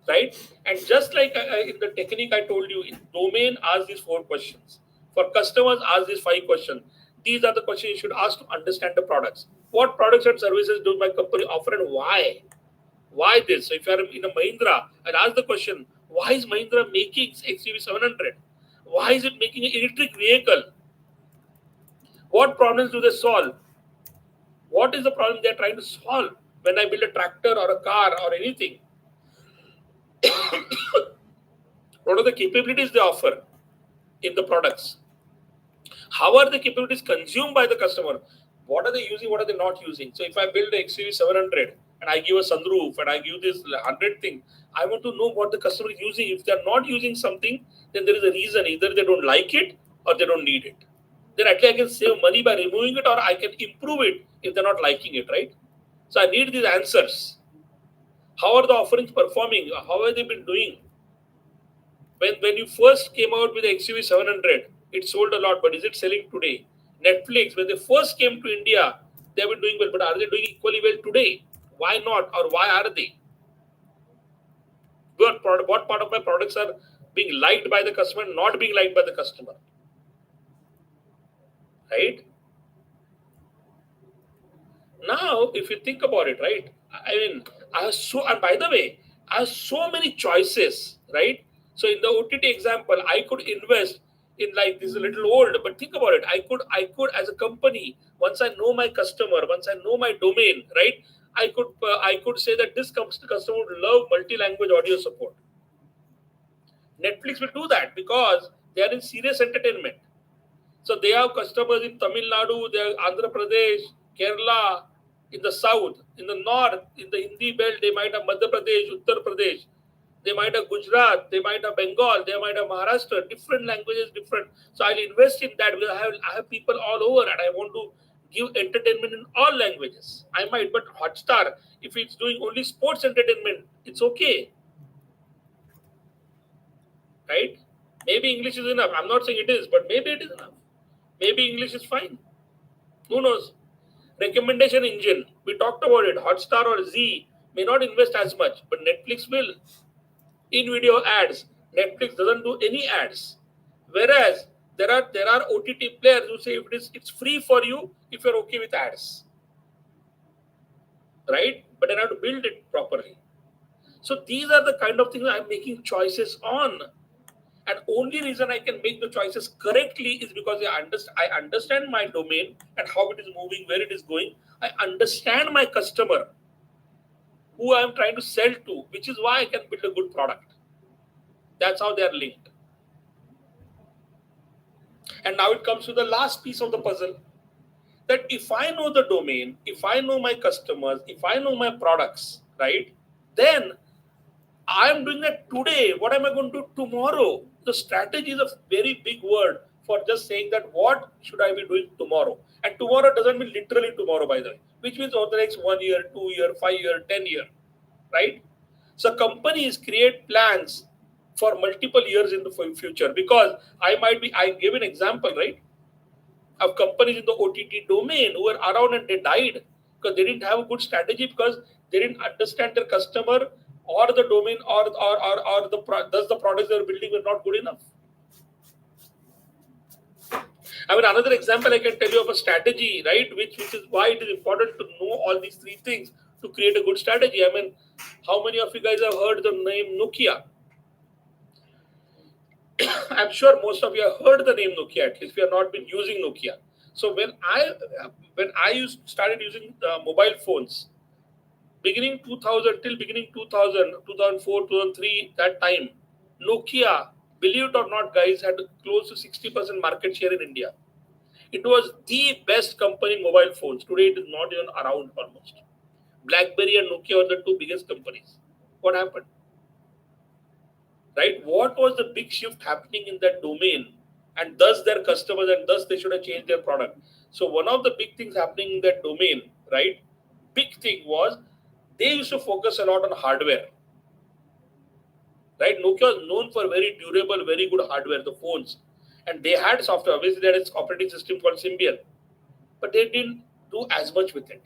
right? And just like in the technique I told you, in domain, ask these 4 questions. For customers, ask these 5 questions. These are the questions you should ask to understand the products. What products and services do my company offer and why? Why this? So if you are in a Mahindra, and ask the question, why is Mahindra making XUV 700? Why is it making an electric vehicle? What problems do they solve? What is the problem they are trying to solve when I build a tractor or a car or anything? What are the capabilities they offer in the products? How are the capabilities consumed by the customer? What are they using? What are they not using? So if I build a XUV 700 and I give a sunroof and I give this 100 thing, I want to know what the customer is using. If they're not using something, then there is a reason. Either they don't like it or they don't need it. Then at least I can save money by removing it, or I can improve it if they're not liking it, right? So I need these answers. How are the offerings performing? How have they been doing? When you first came out with the XUV 700, it sold a lot, but is it selling today? Netflix, when they first came to India, they were doing well, but are they doing equally well today? Why not, or why are they? What part of my products are being liked by the customer, not being liked by the customer, right? Now, if you think about it, right? I mean, I have so, and by the way, I have so many choices, right? So in the OTT example, I could invest in, like, this is a little old, but think about it. I could as a company, once I know my customer, once I know my domain, right? I could say that this customer would love multi-language audio support. Netflix will do that because they are in serious entertainment. So they have customers in Tamil Nadu, they have Andhra Pradesh, Kerala, in the south, in the north, in the Hindi belt, they might have Madhya Pradesh, Uttar Pradesh, they might have Gujarat, they might have Bengal, they might have Maharashtra, different languages, different. So I'll invest in that because I have people all over and I want to give entertainment in all languages. I might, but Hotstar, if it's doing only sports entertainment, it's okay, right? Maybe English is enough. I'm not saying it is, but maybe it is enough. Maybe English is fine. Who knows? Recommendation engine. We talked about it. Hotstar or Z may not invest as much, but Netflix will. In video ads, Netflix doesn't do any ads. Whereas there are OTT players who say if it's free for you if you're okay with ads, right? But then I have to build it properly. So these are the kind of things I'm making choices on. And only reason I can make the choices correctly is because I understand my domain and how it is moving, where it is going. I understand my customer, who I'm trying to sell to, which is why I can build a good product. That's how they are linked. And now it comes to the last piece of the puzzle, that if I know the domain, if I know my customers, if I know my products, right, then I'm doing that today. What am I going to do tomorrow? The strategy is a very big word for just saying that what should I be doing tomorrow? And tomorrow doesn't mean literally tomorrow, by the way, which means over the next 1 year, 2 year, 5 year, 10 year, right? So companies create plans for multiple years in the future, because I gave an example, right, of companies in the OTT domain who were around and they died because they didn't have a good strategy, because they didn't understand their customer or the domain, or thus the products they were building were not good enough. I mean, another example I can tell you of a strategy, right, which is why it is important to know all these three things to create a good strategy. I mean, how many of you guys have heard the name Nokia? I'm sure most of you have heard the name Nokia, at least if you have not been using Nokia. So when I started using mobile phones, beginning 2000 till beginning 2000, 2004, 2003, that time, Nokia, believe it or not, guys, had close to 60% market share in India. It was the best company in mobile phones. Today, it is not even around almost. BlackBerry and Nokia were the two biggest companies. What happened? Right? What was the big shift happening in that domain? And thus their customers, and thus they should have changed their product. So one of the big things happening in that domain, right? Big thing was they used to focus a lot on hardware. Right? Nokia was known for very durable, very good hardware, the phones. And they had software. Obviously, they had its operating system called Symbian. But they didn't do as much with it.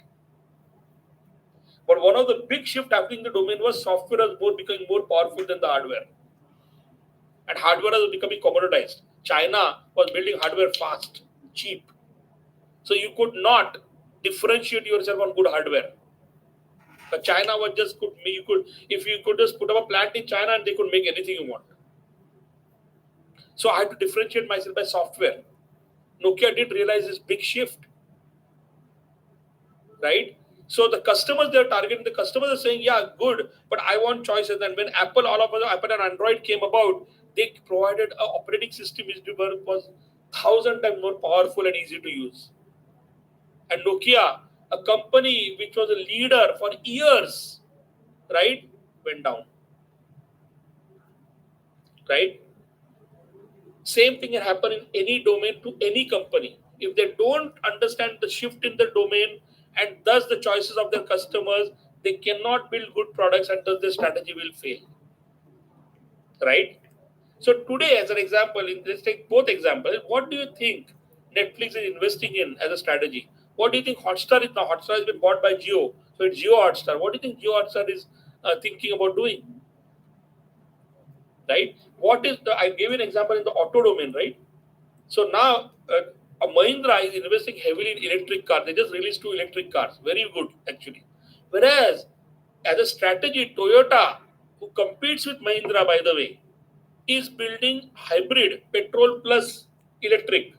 But one of the big shift happening in the domain was software was becoming more powerful than the hardware. And hardware was becoming commoditized. China was building hardware fast, cheap. So you could not differentiate yourself on good hardware. But China was just could you could if you could just put up a plant in China and they could make anything you want. So I had to differentiate myself by software. Nokia did realize this big shift, right? So the customers they're targeting, the customers are saying, yeah, good, but I want choices. And when all of us, Apple and Android came about, they provided an operating system which was 1,000 times more powerful and easy to use. And Nokia, a company which was a leader for years, right, went down, right? Same thing can happen in any domain to any company. If they don't understand the shift in the domain and thus the choices of their customers, they cannot build good products and thus their strategy will fail. Right? So today, as an example, let's take both examples. What do you think Netflix is investing in as a strategy? What do you think Hotstar is now? Hotstar has been bought by Geo, so it's Geo Hotstar. What do you think Geo Hotstar is thinking about doing? Right? What is the? I gave you an example in the auto domain, right? So now, Mahindra is investing heavily in electric cars. They just released two electric cars, very good actually. Whereas, as a strategy, Toyota, who competes with Mahindra, by the way, is building hybrid petrol plus electric.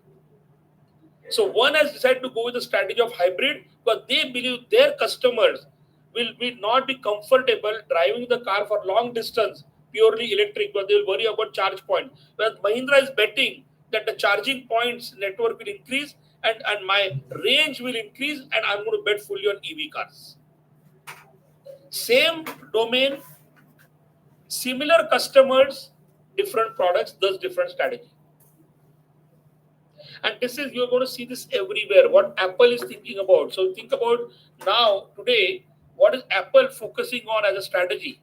So one has decided to go with the strategy of hybrid because they believe their customers will not be comfortable driving the car for long distance purely electric, but they will worry about charge point. Whereas Mahindra is betting that the charging points network will increase and my range will increase and I'm going to bet fully on EV cars. Same domain, similar customers, different products, thus different strategy. And this is you're going to see this everywhere. What Apple is thinking about. So think about now today. What is Apple focusing on as a strategy?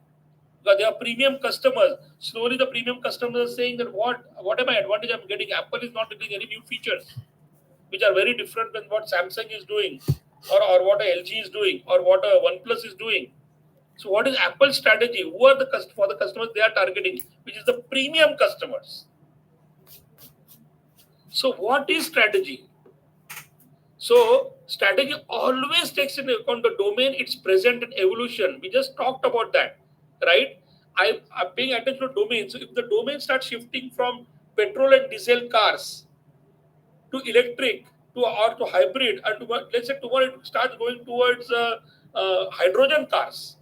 Because they are premium customers. Slowly, the premium customers are saying that what am I advantage I'm getting? Apple is not getting any new features. which are very different than what Samsung is doing, or what a LG is doing, or what a OnePlus is doing. So what is Apple's strategy? Who are the for the customers they are targeting, which is the premium customers? So what is strategy? So strategy always takes into account the domain, its present and evolution. We just talked about that, right? I'm paying attention to domain. So if the domain starts shifting from petrol and diesel cars to electric or to hybrid, and to, let's say tomorrow it starts going towards hydrogen cars,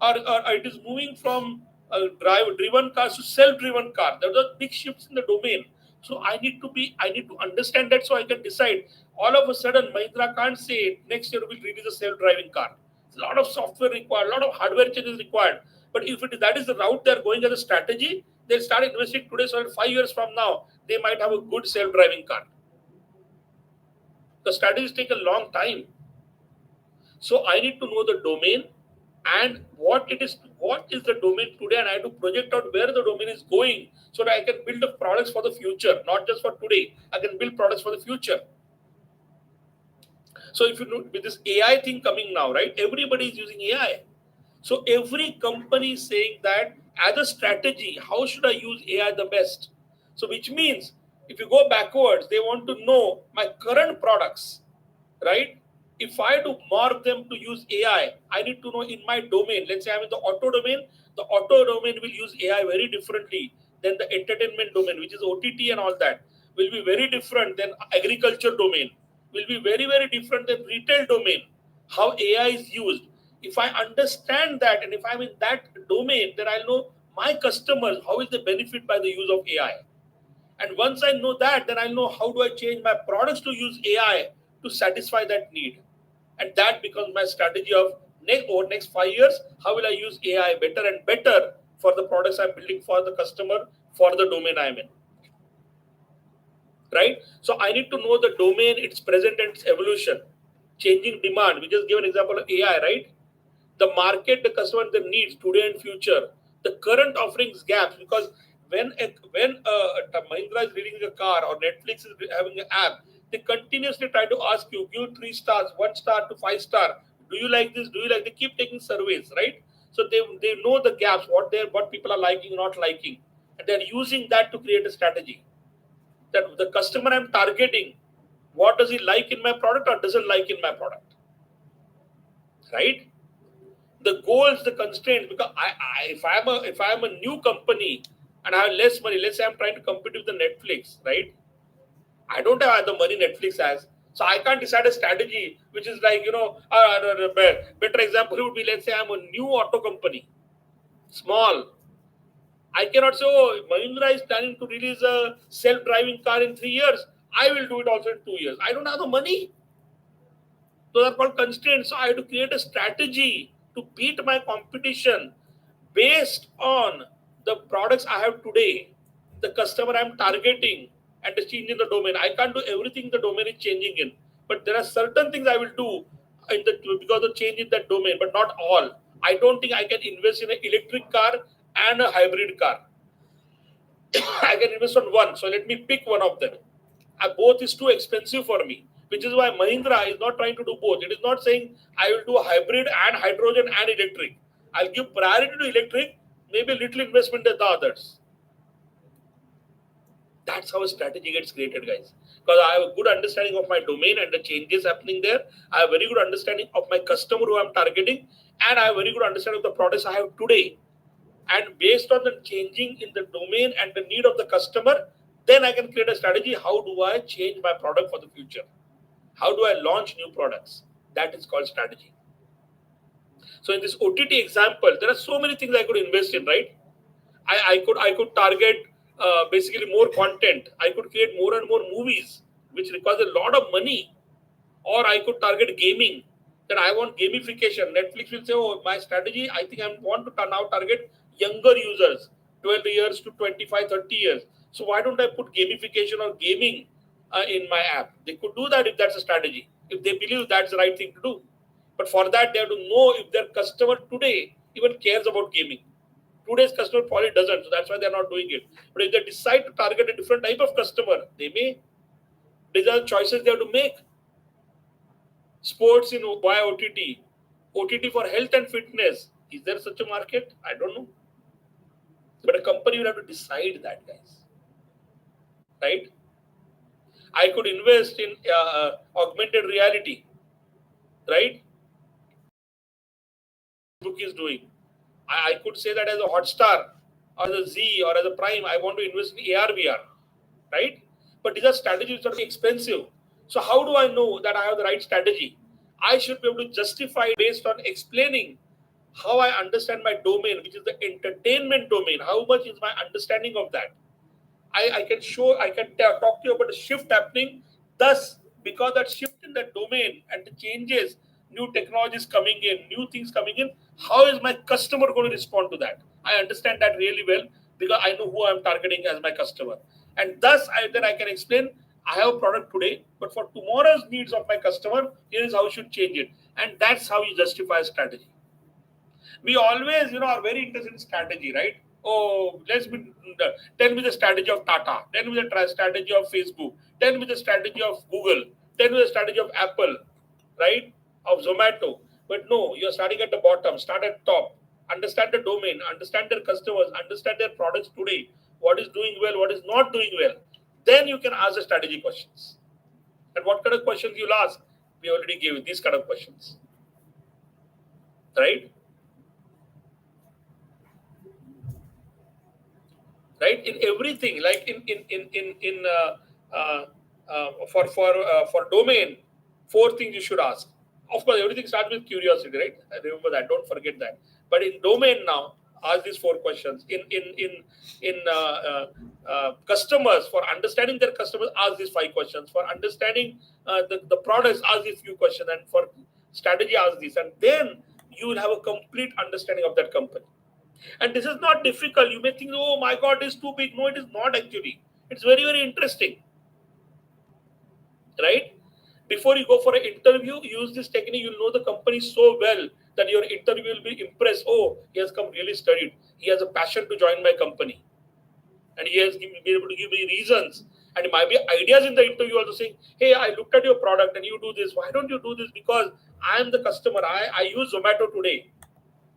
or it is moving from driven cars to self-driven cars. There are big shifts in the domain. So I need to understand that, so I can decide. All of a sudden, Mahindra can't say next year we'll release a self-driving car. A lot of software required, a lot of hardware changes required. But if that is the route they're going as a strategy, they'll start investing today. So in 5 years from now, they might have a good self-driving car. The strategies take a long time. So I need to know the domain and what is the domain today, and I have to project out where the domain is going so that I can build the products for the future, not just for today. I can build products for the future. So if you know with this AI thing coming now, right? Everybody is using AI. So every company is saying that as a strategy, how should I use AI the best? So which means if you go backwards, they want to know my current products, right? If I to morph them to use AI, I need to know in my domain. Let's say I'm in the auto domain. The auto domain will use AI very differently than the entertainment domain, which is OTT and all that. Will be very different than agriculture domain. Will be very very different than retail domain. How AI is used. If I understand that, and if I'm in that domain, then I'll know my customers how is the benefit by the use of AI. And once I know that, then I'll know how do I change my products to use AI to satisfy that need. And that becomes my strategy of over next 5 years, how will I use AI better and better for the products I'm building for the customer, for the domain I'm in. Right? So I need to know the domain, its present and its evolution. Changing demand. We just give an example of AI, right? The market, the customer, the needs today and future, the current offerings gaps. Because when Mahindra is releasing a car or Netflix is having an app, they continuously try to ask you, give 3 stars, 1 star to 5 star. Do you like this? Do you like? They keep taking surveys, right? So they know the gaps, what people are liking, not liking, and they're using that to create a strategy. That the customer I'm targeting, what does he like in my product or doesn't like in my product, right? The goals, the constraints. Because if I'm a new company and I have less money, let's say I'm trying to compete with the Netflix, right? I don't have the money Netflix has, so I can't decide a strategy which is like better example would be, let's say I'm a new auto company, small. I cannot say, oh, Mahindra is planning to release a self-driving car in 3 years. I will do it also in 2 years. I don't have the money. Those are called constraints. So I have to create a strategy to beat my competition based on the products I have today, the customer I'm targeting, and the change in the domain. I can't do everything the domain is changing in, but there are certain things I will do because of change in that domain, but not all. I don't think I can invest in an electric car and a hybrid car. I can invest on one. So let me pick one of them. Both is too expensive for me, which is why Mahindra is not trying to do both. It is not saying I will do a hybrid and hydrogen and electric. I'll give priority to electric, maybe little investment in the others. That's how a strategy gets created, guys. Because I have a good understanding of my domain and the changes happening there. I have a very good understanding of my customer who I'm targeting, and I have a very good understanding of the products I have today. And based on the changing in the domain and the need of the customer, then I can create a strategy. How do I change my product for the future? How do I launch new products? That is called strategy. So in this OTT example, there are so many things I could invest in, right? I could target basically more content. I could create more and more movies, which requires a lot of money. Or I could target gaming. That I want gamification. Netflix will say, "Oh, my strategy. I think I want to now target younger users, 12 years to 25, 30 years. So why don't I put gamification or gaming in my app?" They could do that if that's a strategy. If they believe that's the right thing to do. But for that, they have to know if their customer today even cares about gaming. Today's customer probably doesn't, so that's why they're not doing it. But if they decide to target a different type of customer, they may These are choices they have to make. Sports in via OTT, OTT for health and fitness. Is there such a market? I don't know. But a company will have to decide that, guys. Right? I could invest in augmented reality, right? Book is doing. I could say that as a Hotstar or as a Z or as a Prime, I want to invest in AR VR, right? But these are strategies which are expensive. So how do I know that I have the right strategy? I should be able to justify based on explaining how I understand my domain, which is the entertainment domain. How much is my understanding of that? I can show, I can talk to you about a shift happening. Thus, because that shift in the domain and the changes, new technologies coming in, new things coming in, how is my customer going to respond to that? I understand that really well because I know who I'm targeting as my customer. And thus, then I can explain I have a product today, but for tomorrow's needs of my customer, here is how you should change it. And that's how you justify a strategy. We always, are very interested in strategy, right? Oh, tell me the strategy of Tata, tell me the strategy of Facebook, tell me the strategy of Google, tell me the strategy of Apple, right? Of Zomato. But no, you're starting at the bottom, start at top, understand the domain, understand their customers, understand their products today, what is doing well, what is not doing well. Then you can ask the strategy questions. And what kind of questions you'll ask? We already gave you these kind of questions, right? Right, in everything, like for domain, four things you should ask. Of course, everything starts with curiosity, right? Remember that, don't forget that. But in domain now, ask these four questions. In customers, for understanding their customers, ask these five questions. For understanding the products, ask these few questions. And for strategy, ask these, and then you will have a complete understanding of that company. And this is not difficult. You may think, oh my God, it's too big. No, it is not actually. It's very, very interesting, right? Before you go for an interview, use this technique. You'll know the company so well that your interview will be impressed. Oh, he has come really studied. He has a passion to join my company. And he has been able to give me reasons. And it might be ideas in the interview also saying, hey, I looked at your product and you do this. Why don't you do this? Because I am the customer. I use Zomato today.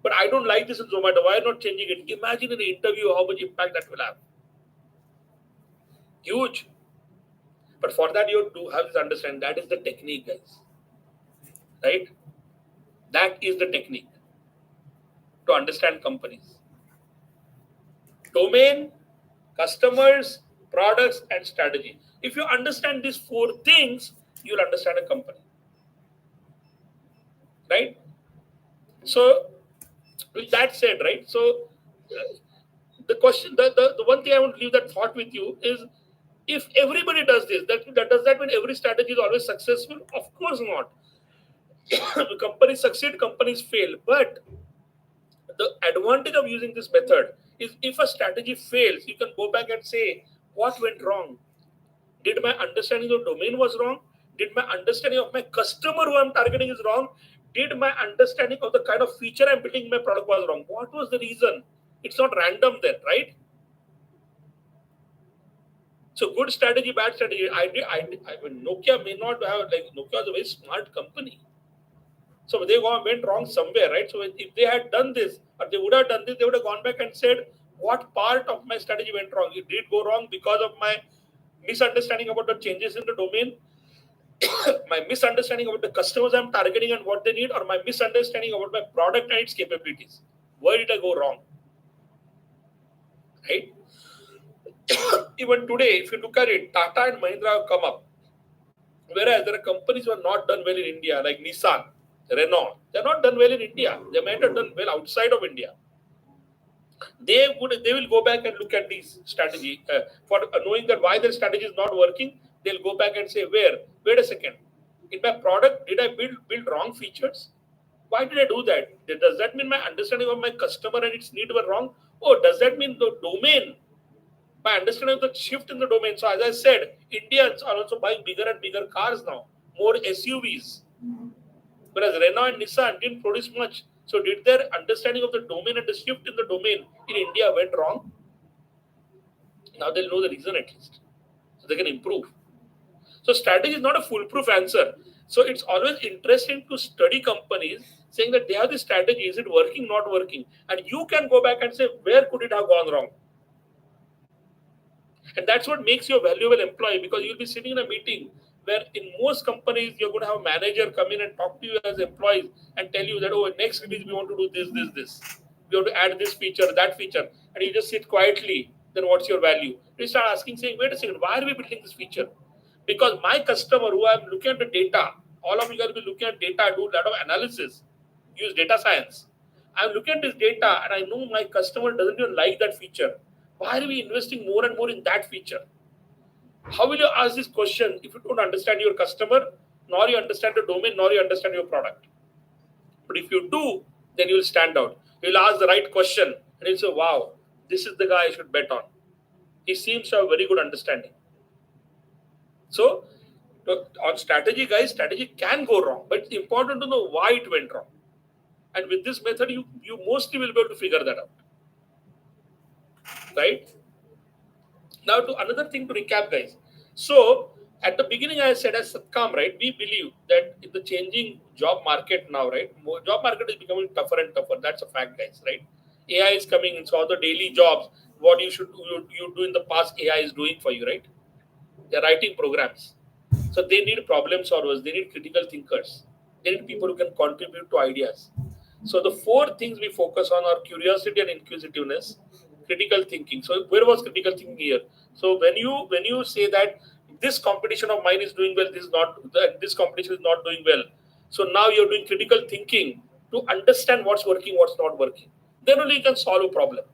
But I don't like this in Zomato. Why not changing it? Imagine in an interview how much impact that will have. Huge. But for that, you have to have this understanding. That is the technique, guys. Right? That is the technique to understand companies. Domain, customers, products, and strategy. If you understand these four things, you'll understand a company. Right? So, with that said, right? So, the question, the one thing I want to leave that thought with you is, if everybody does this, that does that mean every strategy is always successful? Of course not. Companies succeed, companies fail. But the advantage of using this method is, if a strategy fails, you can go back and say, what went wrong? Did my understanding of domain was wrong? Did my understanding of my customer who I'm targeting is wrong? Did my understanding of the kind of feature I'm building in my product was wrong? What was the reason? It's not random then, right? So good strategy, bad strategy. I mean, Nokia may not have, like, Nokia is a very smart company. So they went wrong somewhere, right? So if they had done this, or they would have done this, they would have gone back and said, what part of my strategy went wrong? It did go wrong because of my misunderstanding about the changes in the domain, my misunderstanding about the customers I'm targeting and what they need, or my misunderstanding about my product and its capabilities. Where did I go wrong? Right? Even today, if you look at it, Tata and Mahindra have come up. Whereas there are companies who are not done well in India, like Nissan, Renault. They're not done well in India. They might have done well outside of India. They will go back and look at these strategy for knowing that why their strategy is not working. They'll go back and say, wait a second, in my product, did I build wrong features? Why did I do that? Does that mean my understanding of my customer and its need were wrong? Or does that mean the domain, my understanding of the shift in the domain? So as I said, Indians are also buying bigger and bigger cars now, more SUVs. Whereas Renault and Nissan didn't produce much. So did their understanding of the domain and the shift in the domain in India went wrong? Now they'll know the reason at least. So they can improve. So strategy is not a foolproof answer. So it's always interesting to study companies saying that they have this strategy. Is it working, not working? And you can go back and say, where could it have gone wrong? And that's what makes you a valuable employee, because you'll be sitting in a meeting where in most companies you're going to have a manager come in and talk to you as employees and tell you that, oh, next release we want to do this. We want to add this feature, that feature. And you just sit quietly. Then what's your value? You start asking, saying, wait a second, why are we building this feature? Because my customer, who I'm looking at the data, all of you guys will be looking at data, do a lot of analysis, use data science. I'm looking at this data and I know my customer doesn't even like that feature. Why are we investing more and more in that feature? How will you ask this question if you don't understand your customer, nor you understand the domain, nor you understand your product? But if you do, then you'll stand out. You'll ask the right question and you'll say, wow, this is the guy I should bet on. He seems to have very good understanding. So, on strategy, guys, strategy can go wrong, but it's important to know why it went wrong. And with this method, you mostly will be able to figure that out. Right? Now, to another thing to recap, guys. So, at the beginning, I said as Satkaam, right? We believe that in the changing job market now, right? Job market is becoming tougher and tougher. That's a fact, guys, right? AI is coming in, so all the daily jobs, what you do in the past, AI is doing for you, right? They're writing programs. So they need problem solvers, they need critical thinkers, they need people who can contribute to ideas. So the four things we focus on are curiosity and inquisitiveness, critical thinking. So where was critical thinking here? So when you say that this competition of mine is doing well, this competition is not doing well. So now you're doing critical thinking to understand what's working, what's not working. Then only you can solve a problem,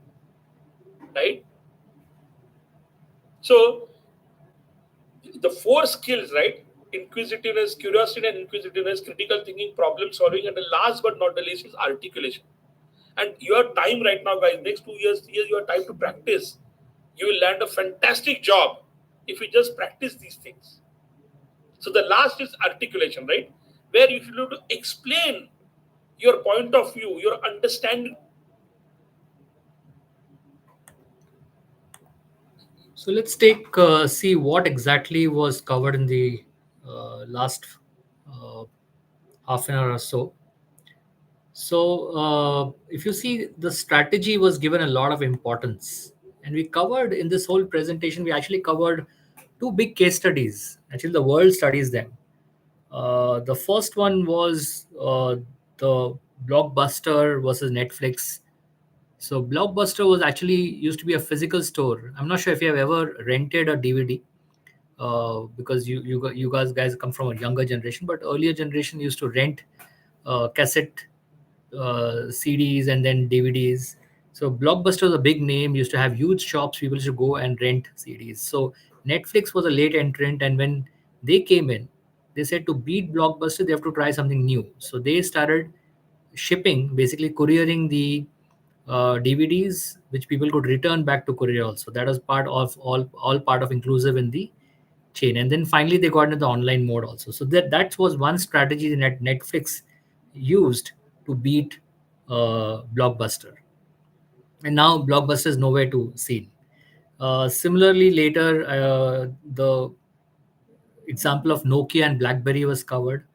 right? So the four skills, right? Inquisitiveness, curiosity and inquisitiveness, critical thinking, problem solving, and the last but not the least is articulation. And your time right now, guys, next 2 years, 3 years, you have time to practice. You will land a fantastic job if you just practice these things. So the last is articulation, right? Where you should have to explain your point of view, your understanding. So let's take see what exactly was covered in the last uh, half an hour or so. So if you see, the strategy was given a lot of importance, and we covered in this whole presentation. We actually covered two big case studies. Actually, the world studies them. The first one was the Blockbuster versus Netflix. So Blockbuster was actually used to be a physical store. I'm not sure if you have ever rented a DVD, because you guys come from a younger generation, but earlier generation used to rent cassette CDs and then DVDs. So Blockbuster was a big name, used to have huge shops. People used to go and rent CDs. So Netflix was a late entrant, and when they came in, they said to beat Blockbuster, they have to try something new. So they started shipping, basically couriering the DVDs, which people could return back to courier also. That was part of all part of inclusive in the chain. And then finally they got into the online mode also. So that was one strategy that Netflix used to beat Blockbuster. And now Blockbuster is nowhere to seen. Similarly, later the example of Nokia and BlackBerry was covered.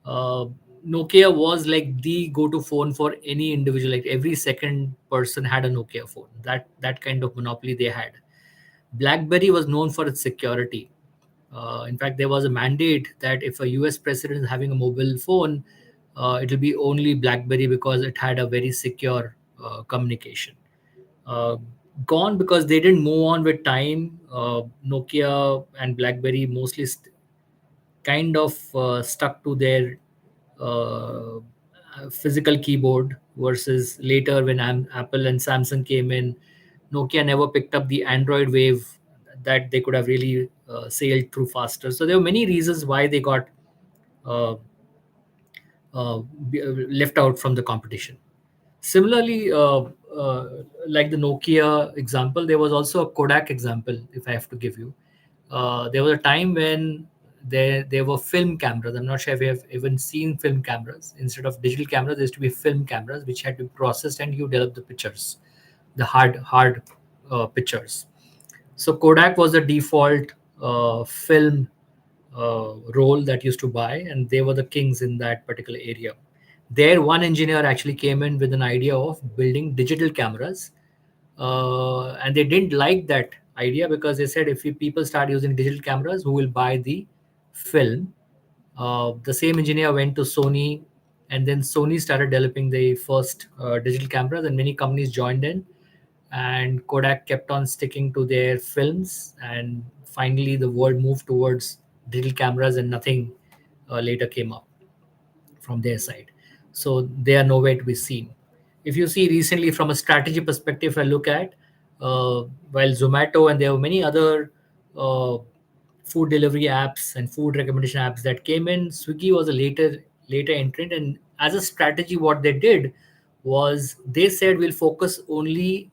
Uh, Nokia was like the go-to phone for any individual. Like every second person had a Nokia phone. That kind of monopoly they had. BlackBerry was known for its security. In fact, there was a mandate that if a US president is having a mobile phone, it will be only BlackBerry because it had a very secure communication. Uh, Gone because they didn't move on with time. Nokia and BlackBerry mostly kind of stuck to their uh, physical keyboard, versus later when Apple and Samsung came in, Nokia never picked up the Android wave that they could have really sailed through faster. So there were many reasons why they got uh, left out from the competition. Similarly, like the Nokia example, there was also a Kodak example, if I have to give you. There was a time when there were film cameras. I'm not sure if you have even seen film cameras. Instead of digital cameras, there used to be film cameras which had to be processed and you develop the pictures, the hard pictures. So Kodak was the default film role that used to buy, and they were the kings in that particular area. There, one engineer actually came in with an idea of building digital cameras, and they didn't like that idea because they said if people start using digital cameras, who will buy the film? The same engineer went to Sony, and then Sony started developing the first digital cameras, and many companies joined in. And Kodak kept on sticking to their films, and finally the world moved towards digital cameras, and nothing later came up from their side. So they are nowhere to be seen. If you see recently from a strategy perspective, I look at while Zomato and there were many other uh, food delivery apps and food recommendation apps that came in, Swiggy was a later entrant, and as a strategy, what they did was they said we'll focus only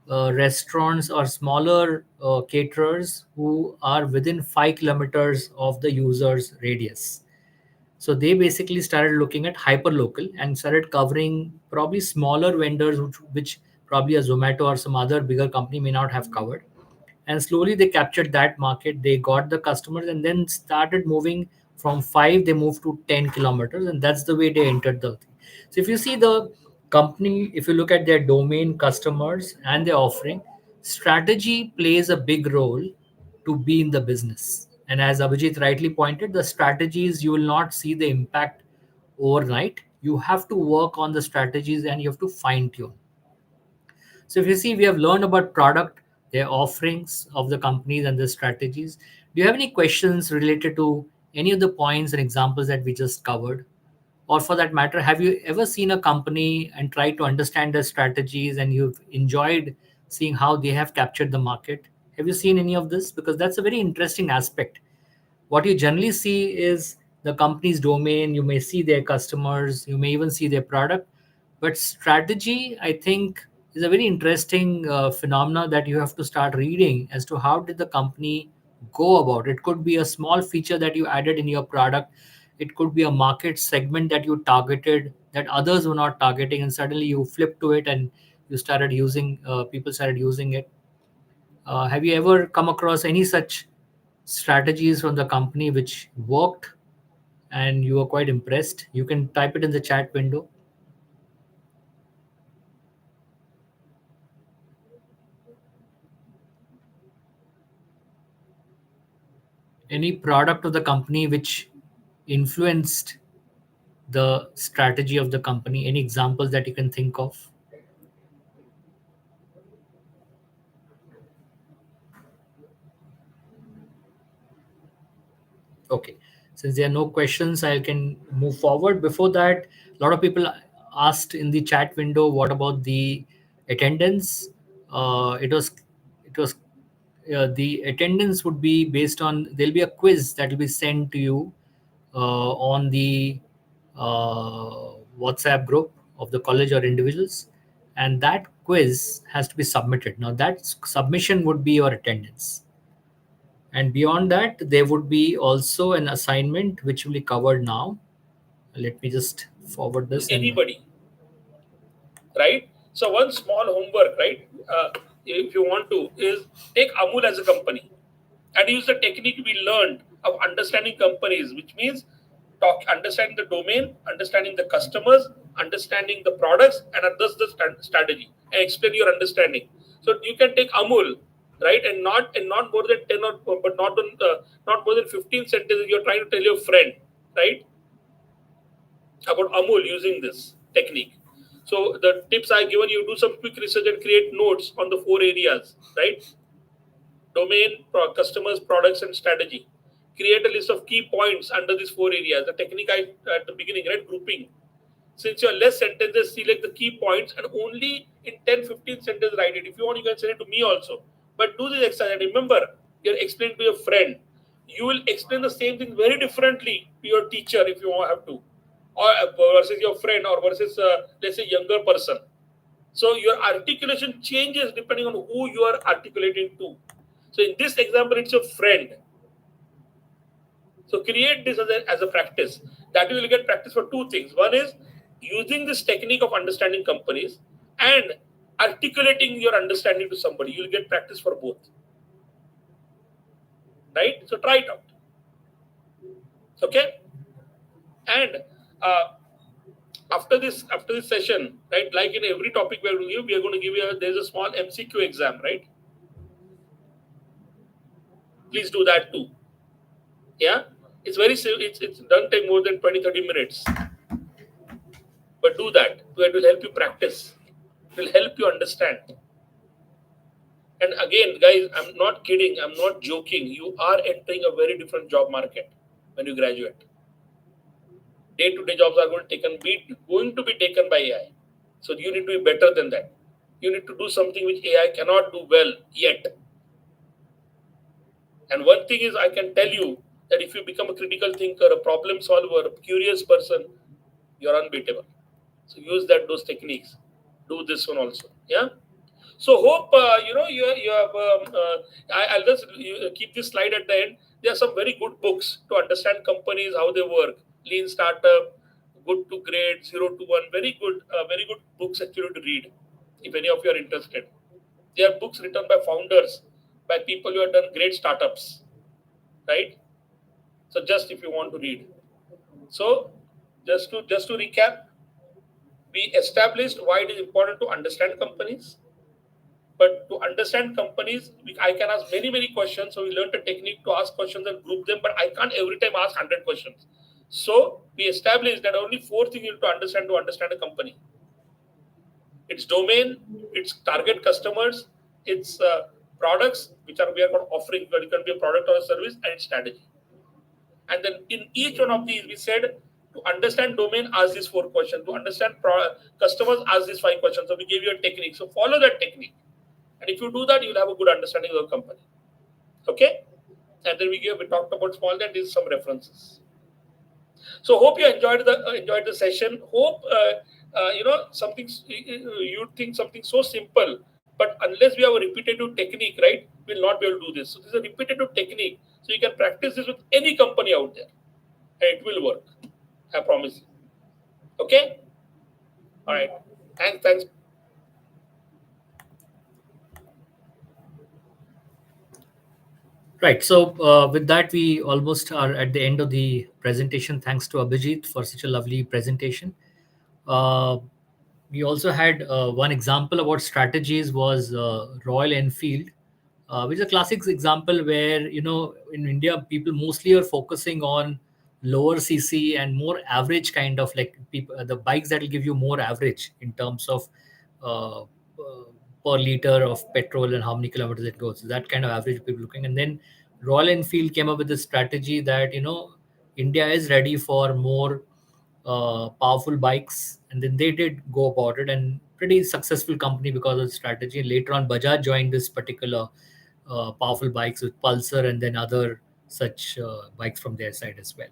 restaurants or smaller caterers who are within 5 kilometers of the user's radius. So they basically started looking at hyperlocal and started covering probably smaller vendors, which probably a Zomato or some other bigger company may not have covered. And slowly they captured that market. They got the customers and then started moving from 5, they moved to 10 kilometers. And that's the way they entered the thing. So if you see the company, if you look at their domain customers and their offering, strategy plays a big role to be in the business. And as Abhijit rightly pointed, the strategies, you will not see the impact overnight. You have to work on the strategies and you have to fine tune. So if you see, we have learned about product, their offerings of the companies and their strategies. Do you have any questions related to any of the points and examples that we just covered? Or for that matter, have you ever seen a company and tried to understand their strategies and you've enjoyed seeing how they have captured the market? Have you seen any of this? Because that's a very interesting aspect. What you generally see is the company's domain, you may see their customers, you may even see their product, but strategy, I think, is a very interesting phenomena that you have to start reading as to how did the company go about it. Could be a small feature that you added in your product, it could be a market segment that you targeted that others were not targeting, and suddenly you flipped to it and you started using people started using it. Have you ever come across any such strategies from the company which worked and you were quite impressed? You can type it in the chat window. Any product of the company which influenced the strategy of the company? Any examples that you can think of? Okay. Since there are no questions, I can move forward. Before that, a lot of people asked in the chat window, what about the attendance? It was the attendance would be based on, there'll be a quiz that will be sent to you on the WhatsApp group of the college or individuals, and that quiz has to be submitted. Now that submission would be your attendance, and beyond that there would be also an assignment which will be covered now. Let me just forward this and Anybody, right? So one small homework, right? If you want to, is take Amul as a company and use the technique we learned of understanding companies, which means understanding the domain, understanding the customers, understanding the products, and address the strategy and explain your understanding. So you can take Amul, right, and not more than 10 or but not more than 15 sentences. You're trying to tell your friend, right, about Amul using this technique. So the tips I given you: do some quick research and create notes on the 4 areas, right? Domain, customers, products, and strategy. Create a list of key points under these 4 areas. The technique I at the beginning, right? Grouping. Since you're less sentences, select the key points and only in 10-15 sentences write it. If you want, you can send it to me also. But do this exercise. And remember, you're explaining to your friend. You will explain the same thing very differently to your teacher if you have to, or versus your friend, or versus let's say younger person. So your articulation changes depending on who you are articulating to. So in this example, it's your friend. So create this as a practice. That you will get practice for two things. One is using this technique of understanding companies and articulating your understanding to somebody. You'll get practice for both. Right? So try it out. Okay, and uh, after this session, right? Like in every topic we are going to give you. There's a small MCQ exam, right? Please do that too. Yeah, it's very it's don't take more than 20-30 minutes, but do that. It will help you practice. It will help you understand. And again, guys, I'm not kidding. I'm not joking. You are entering a very different job market when you graduate. Day-to-day jobs are going to be taken by AI. So you need to be better than that. You need to do something which AI cannot do well yet. And one thing is, I can tell you that if you become a critical thinker, a problem solver, a curious person, you're unbeatable. So use those techniques. Do this one also. Yeah. So hope you have. I'll just keep this slide at the end. There are some very good books to understand companies, how they work. Lean Startup, Good to Great, 0 to 1. Very good books actually to read. If any of you are interested, they are books written by founders, by people who have done great startups, right? So just if you want to read. So just to recap, we established why it is important to understand companies. But to understand companies, I can ask many, many questions. So we learned a technique to ask questions and group them, but I can't every time ask 100 questions. So we established that only four things you need to understand a company: its domain, its target customers, its products, which are we are not offering, but it can be a product or a service, and its strategy. And then in each one of these, we said to understand domain, ask these four questions. To understand customers, ask these five questions. So we gave you a technique. So follow that technique. And if you do that, you'll have a good understanding of the company. Okay? And then we talked about small and these some references. So hope you enjoyed the session. Hope something you think something so simple, but unless we have a repetitive technique, right, we'll not be able to do this. So this is a repetitive technique. So you can practice this with any company out there, and it will work. I promise you. Okay? All right. Thanks. Right. So with that, we almost are at the end of the presentation. Thanks to Abhijit for such a lovely presentation. Uh, we also had one example about strategies was Royal Enfield, which is a classic example where in India people mostly are focusing on lower CC and more average kind of like people the bikes that will give you more average in terms of uh, per liter of petrol and how many kilometers it goes. So that kind of average people looking, and then Royal Enfield came up with a strategy that India is ready for more powerful bikes, and then they did go about it, and pretty successful company because of the strategy. And later on, Bajaj joined this particular powerful bikes with Pulsar and then other such bikes from their side as well.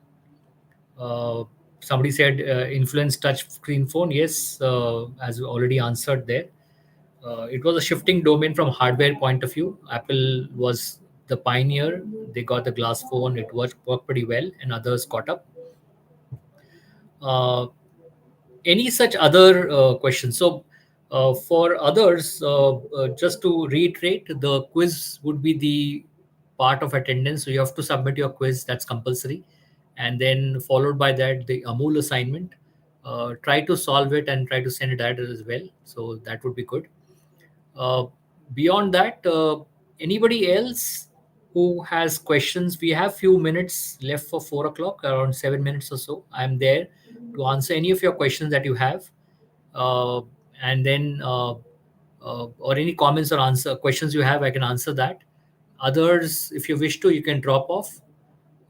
Uh, Somebody said influence touch screen phone. Yes, as we already answered there. It was a shifting domain from hardware point of view. Apple was the pioneer. They got the glass phone. It worked pretty well, and others caught up. Uh, any such other questions? So, for others, just to reiterate, the quiz would be the part of attendance. So you have to submit your quiz. That's compulsory, and then followed by that the Amul assignment. Try to solve it and try to send it out as well. So that would be good. Uh, Beyond that, anybody else who has questions? We have few minutes left for 4 o'clock, around 7 minutes or so. I'm there to answer any of your questions that you have, uh, and then or any comments or answer questions you have, I can answer that. Others, if you wish to, you can drop off.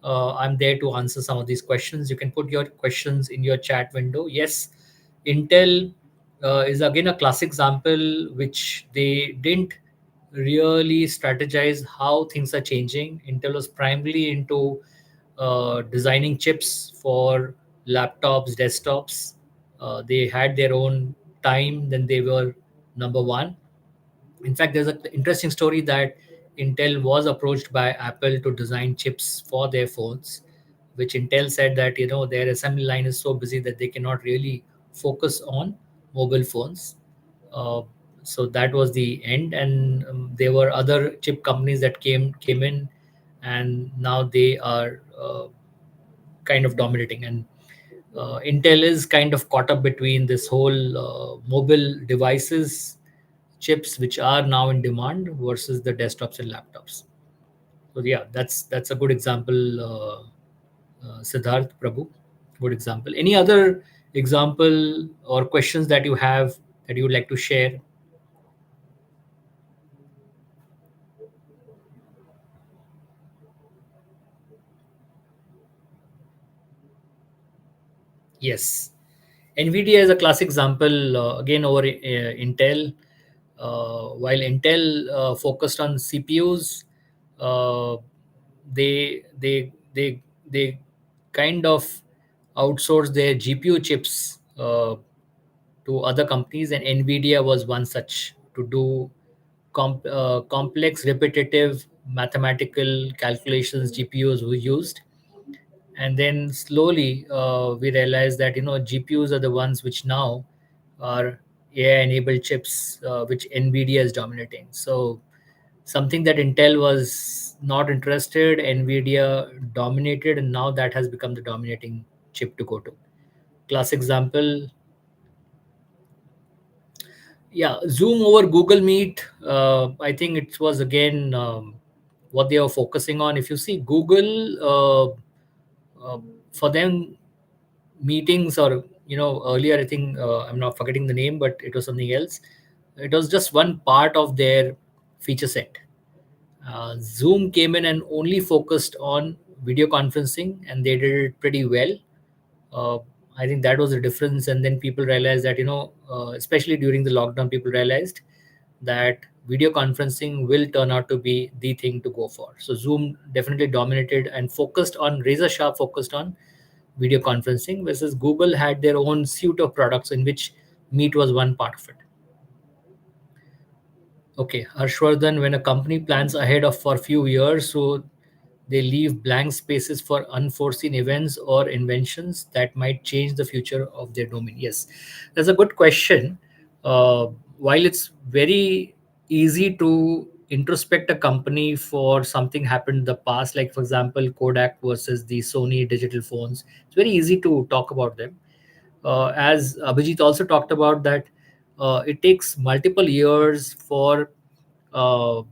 I'm there to answer some of these questions. You can put your questions in your chat window. Yes, Intel is again a classic example which they didn't really strategize how things are changing. Intel was primarily into designing chips for laptops, desktops. They had their own time, then they were number one. In fact, there's an interesting story that Intel was approached by Apple to design chips for their phones, which Intel said that their assembly line is so busy that they cannot really focus on mobile phones. Uh, so that was the end, and there were other chip companies that came in, and now they are kind of dominating. And Intel is kind of caught up between this whole mobile devices chips which are now in demand versus the desktops and laptops. So yeah, that's a good example, Siddharth Prabhu. Good example. Any other example or questions that you have that you would like to share? Yes, NVIDIA is a classic example, again over Intel. While Intel focused on CPUs, uh, they kind of outsourced their GPU chips to other companies, and NVIDIA was one such to do complex, repetitive mathematical calculations. GPUs were used, and then slowly we realized that GPUs are the ones which now are AI enabled chips, which NVIDIA is dominating. So something that Intel was not interested, NVIDIA dominated, and now that has become the dominating chip to go to. Class example, yeah, Zoom over Google Meet. I think it was again what they were focusing on. If you see Google, for them, meetings, or earlier, I think, I'm not forgetting the name, but it was something else. It was just one part of their feature set. Zoom came in and only focused on video conferencing, and they did it pretty well. uh, I think that was the difference. And then people realized that, especially during the lockdown, people realized that video conferencing will turn out to be the thing to go for. So Zoom definitely dominated and focused on, razor sharp focused on video conferencing, versus Google had their own suite of products in which Meet was one part of it. Okay, Harshvardhan, when a company plans ahead of for a few years, so they leave blank spaces for unforeseen events or inventions that might change the future of their domain. Yes, that's a good question. While it's very easy to introspect a company for something happened in the past, like for example, Kodak versus the Sony digital phones, it's very easy to talk about them. As Abhijit also talked about, that it takes multiple years uh,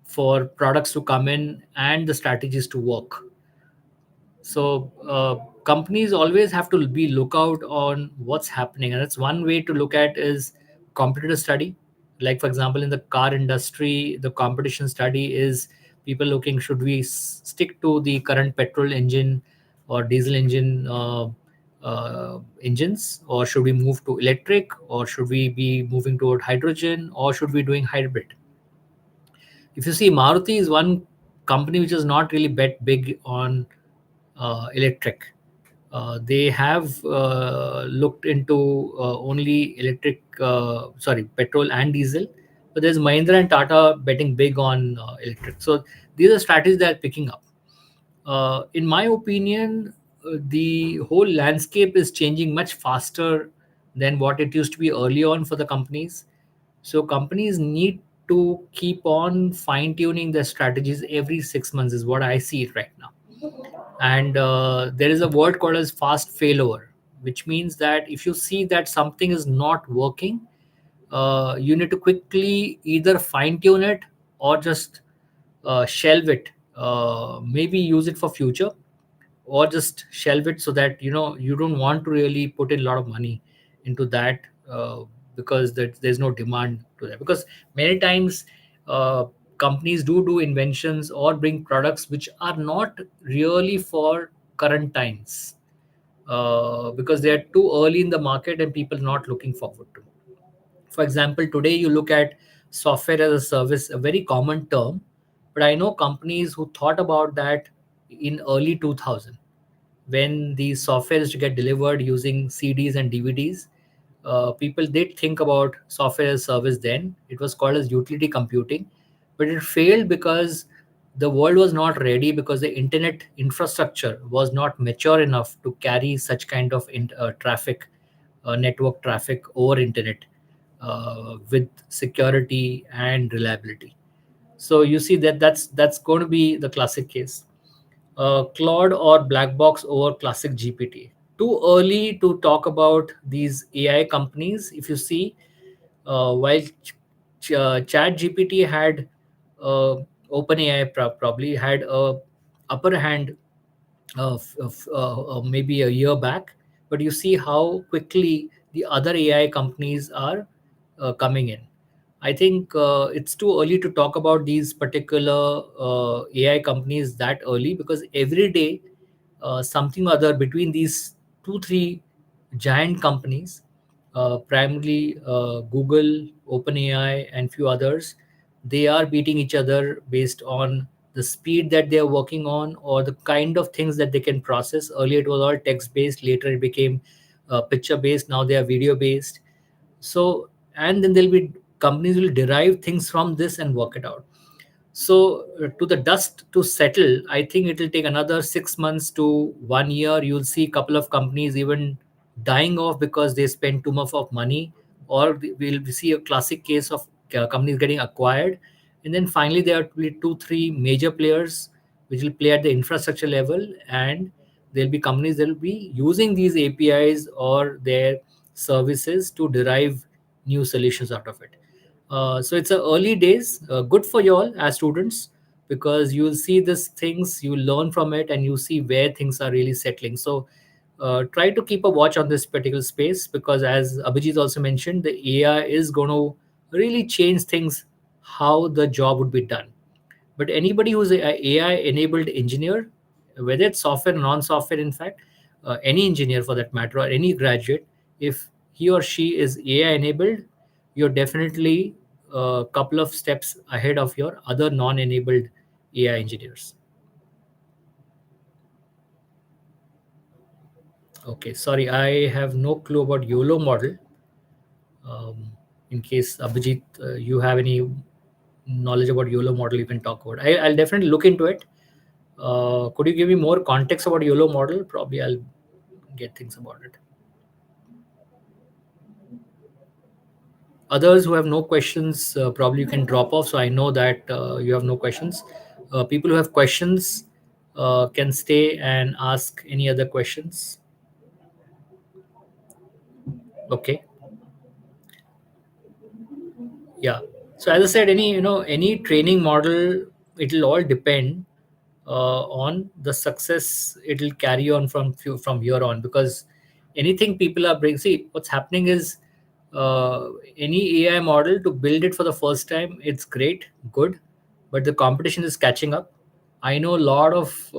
for products to come in and the strategies to work. So companies always have to be lookout on what's happening, and that's one way to look at is competitor study. Like for example, in the car industry, the competition study is people looking, should we stick to the current petrol engine or diesel engine engines, or should we move to electric, or should we be moving toward hydrogen, or should we doing hybrid? If you see, Maruti is one company which has not really bet big on electric. They have looked into only electric, sorry, petrol and diesel. But there's Mahindra and Tata betting big on electric. So these are strategies that are picking up. In my opinion, the whole landscape is changing much faster than what it used to be early on for the companies. So companies need to keep on fine tuning their strategies every 6 months, is what I see it right now. And there is a word called as fast failover, which means that if you see that something is not working, you need to quickly either fine tune it or just shelve it, maybe use it for future, or just shelve it, so that you don't want to really put in a lot of money into that, because there's no demand to that. Because many times uh, companies do inventions or bring products which are not really for current times, because they are too early in the market and people not looking forward to. For example, today you look at software as a service, a very common term, but I know companies who thought about that in early 2000, when the software is to get delivered using CDs and DVDs. People did think about software as a service then. It was called as utility computing, but it failed because the world was not ready, because the internet infrastructure was not mature enough to carry such kind of traffic, network traffic over internet, with security and reliability. So you see that that's going to be the classic case. Claude or black box over classic GPT? Too early to talk about these AI companies. If you see, while Chat GPT had uh, OpenAI probably had a upper hand maybe a year back, but you see how quickly the other AI companies are coming in. I think it's too early to talk about these particular AI companies that early, because every day something or other between these two, three giant companies, primarily Google, OpenAI, and few others, they are beating each other based on the speed that they are working on or the kind of things that they can process. Earlier, it was all text based. Later, it became picture based. Now they are video based. So, and then there'll be companies will derive things from this and work it out. So, to the dust to settle, I think it will take another 6 months to 1 year. You'll see a couple of companies even dying off because they spend too much of money, or we'll see a classic case of companies getting acquired. And then finally, there will be two, three major players which will play at the infrastructure level, and there'll be companies that will be using these APIs or their services to derive new solutions out of it. So it's a early days, good for you all as students, because you'll see these things, you learn from it, and you see where things are really settling. So try to keep a watch on this particular space, because as Abhijit also mentioned, the AI is going to really change things, how the job would be done. But anybody who's a AI enabled engineer, whether it's software or non-software, in fact, any engineer for that matter, or any graduate, if he or she is AI enabled, you're definitely a couple of steps ahead of your other non-enabled AI engineers. Okay, sorry, I have no clue about YOLO model. Um, in case Abhijit, you have any knowledge about YOLO model, you can talk about. I'll definitely look into it. Could you give me more context about YOLO model? Probably I'll get things about it. Others who have no questions, probably you can drop off. So I know that you have no questions. People who have questions can stay and ask any other questions. Okay. Yeah. So as I said, any training model, it'll all depend on the success it'll carry on from here on, because anything people are bringing, see what's happening is, any AI model, to build it for the first time, it's great, good, but the competition is catching up. I know a lot of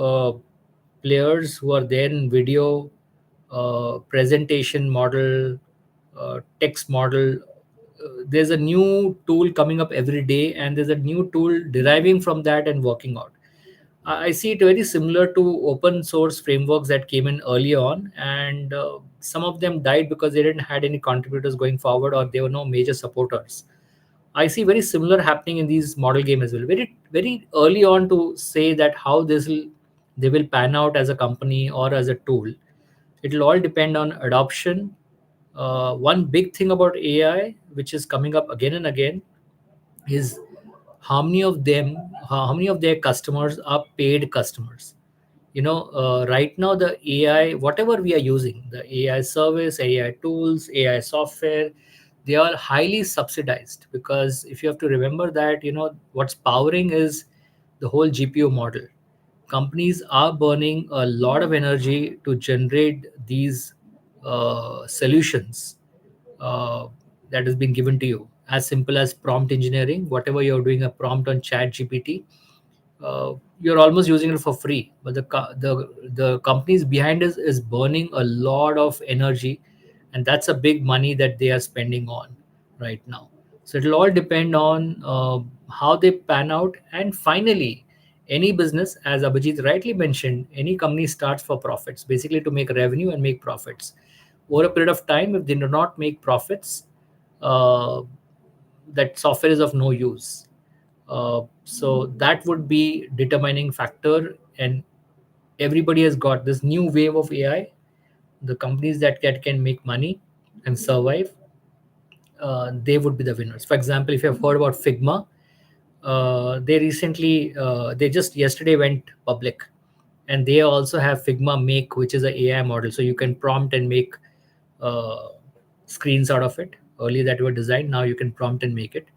players who are there in video, presentation model, text model. There's a new tool coming up every day, and there's a new tool deriving from that and working out. I see it very similar to open source frameworks that came in early on, and some of them died because they didn't had any contributors going forward, or there were no major supporters. I see very similar happening in these model game as well. Very very early on to say that how this will they will pan out as a company or as a tool. It will all depend on adoption. One big thing about AI, which is coming up again and again, is how many of them, how many of their customers are paid customers. Right now the AI, whatever we are using, the AI service, AI tools, AI software, they are highly subsidized, because if you have to remember that, what's powering is the whole GPU model. Companies are burning a lot of energy to generate these solutions uh, that has been given to you, as simple as prompt engineering. Whatever you're doing a prompt on Chat GPT, you're almost using it for free, but the companies behind us is burning a lot of energy, and that's a big money that they are spending on right now. So it'll all depend on how they pan out. And finally, any business, as Abhijit rightly mentioned, any company starts for profits, basically to make revenue and make profits. Over a period of time, if they do not make profits, uh, that software is of no use. So that would be determining factor. And everybody has got this new wave of AI. The companies that can make money and survive, they would be the winners. For example, if you have heard about Figma, they just yesterday went public. and they also have Figma Make, which is a AI model, so you can prompt and make uh, screens out of it. Earlier that were designed, now you can prompt and make it.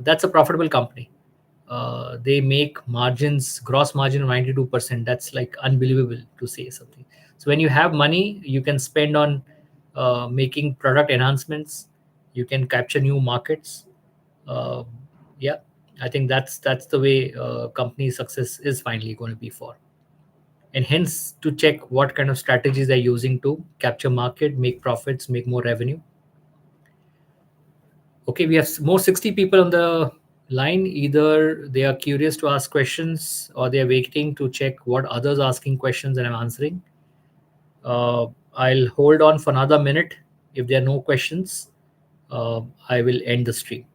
That's a profitable company. They make margins, gross margin of 92%. That's like unbelievable to say something. So when you have money, you can spend on making product enhancements. You can capture new markets. Uh, yeah, I think that's the way company success is finally going to be for. And hence to check what kind of strategies they're using to capture market, make profits, make more revenue. Okay, we have more 60 people on the line. Either they are curious to ask questions or they are waiting to check what others are asking questions and I'm answering. I'll hold on for another minute. If there are no questions, I will end the stream.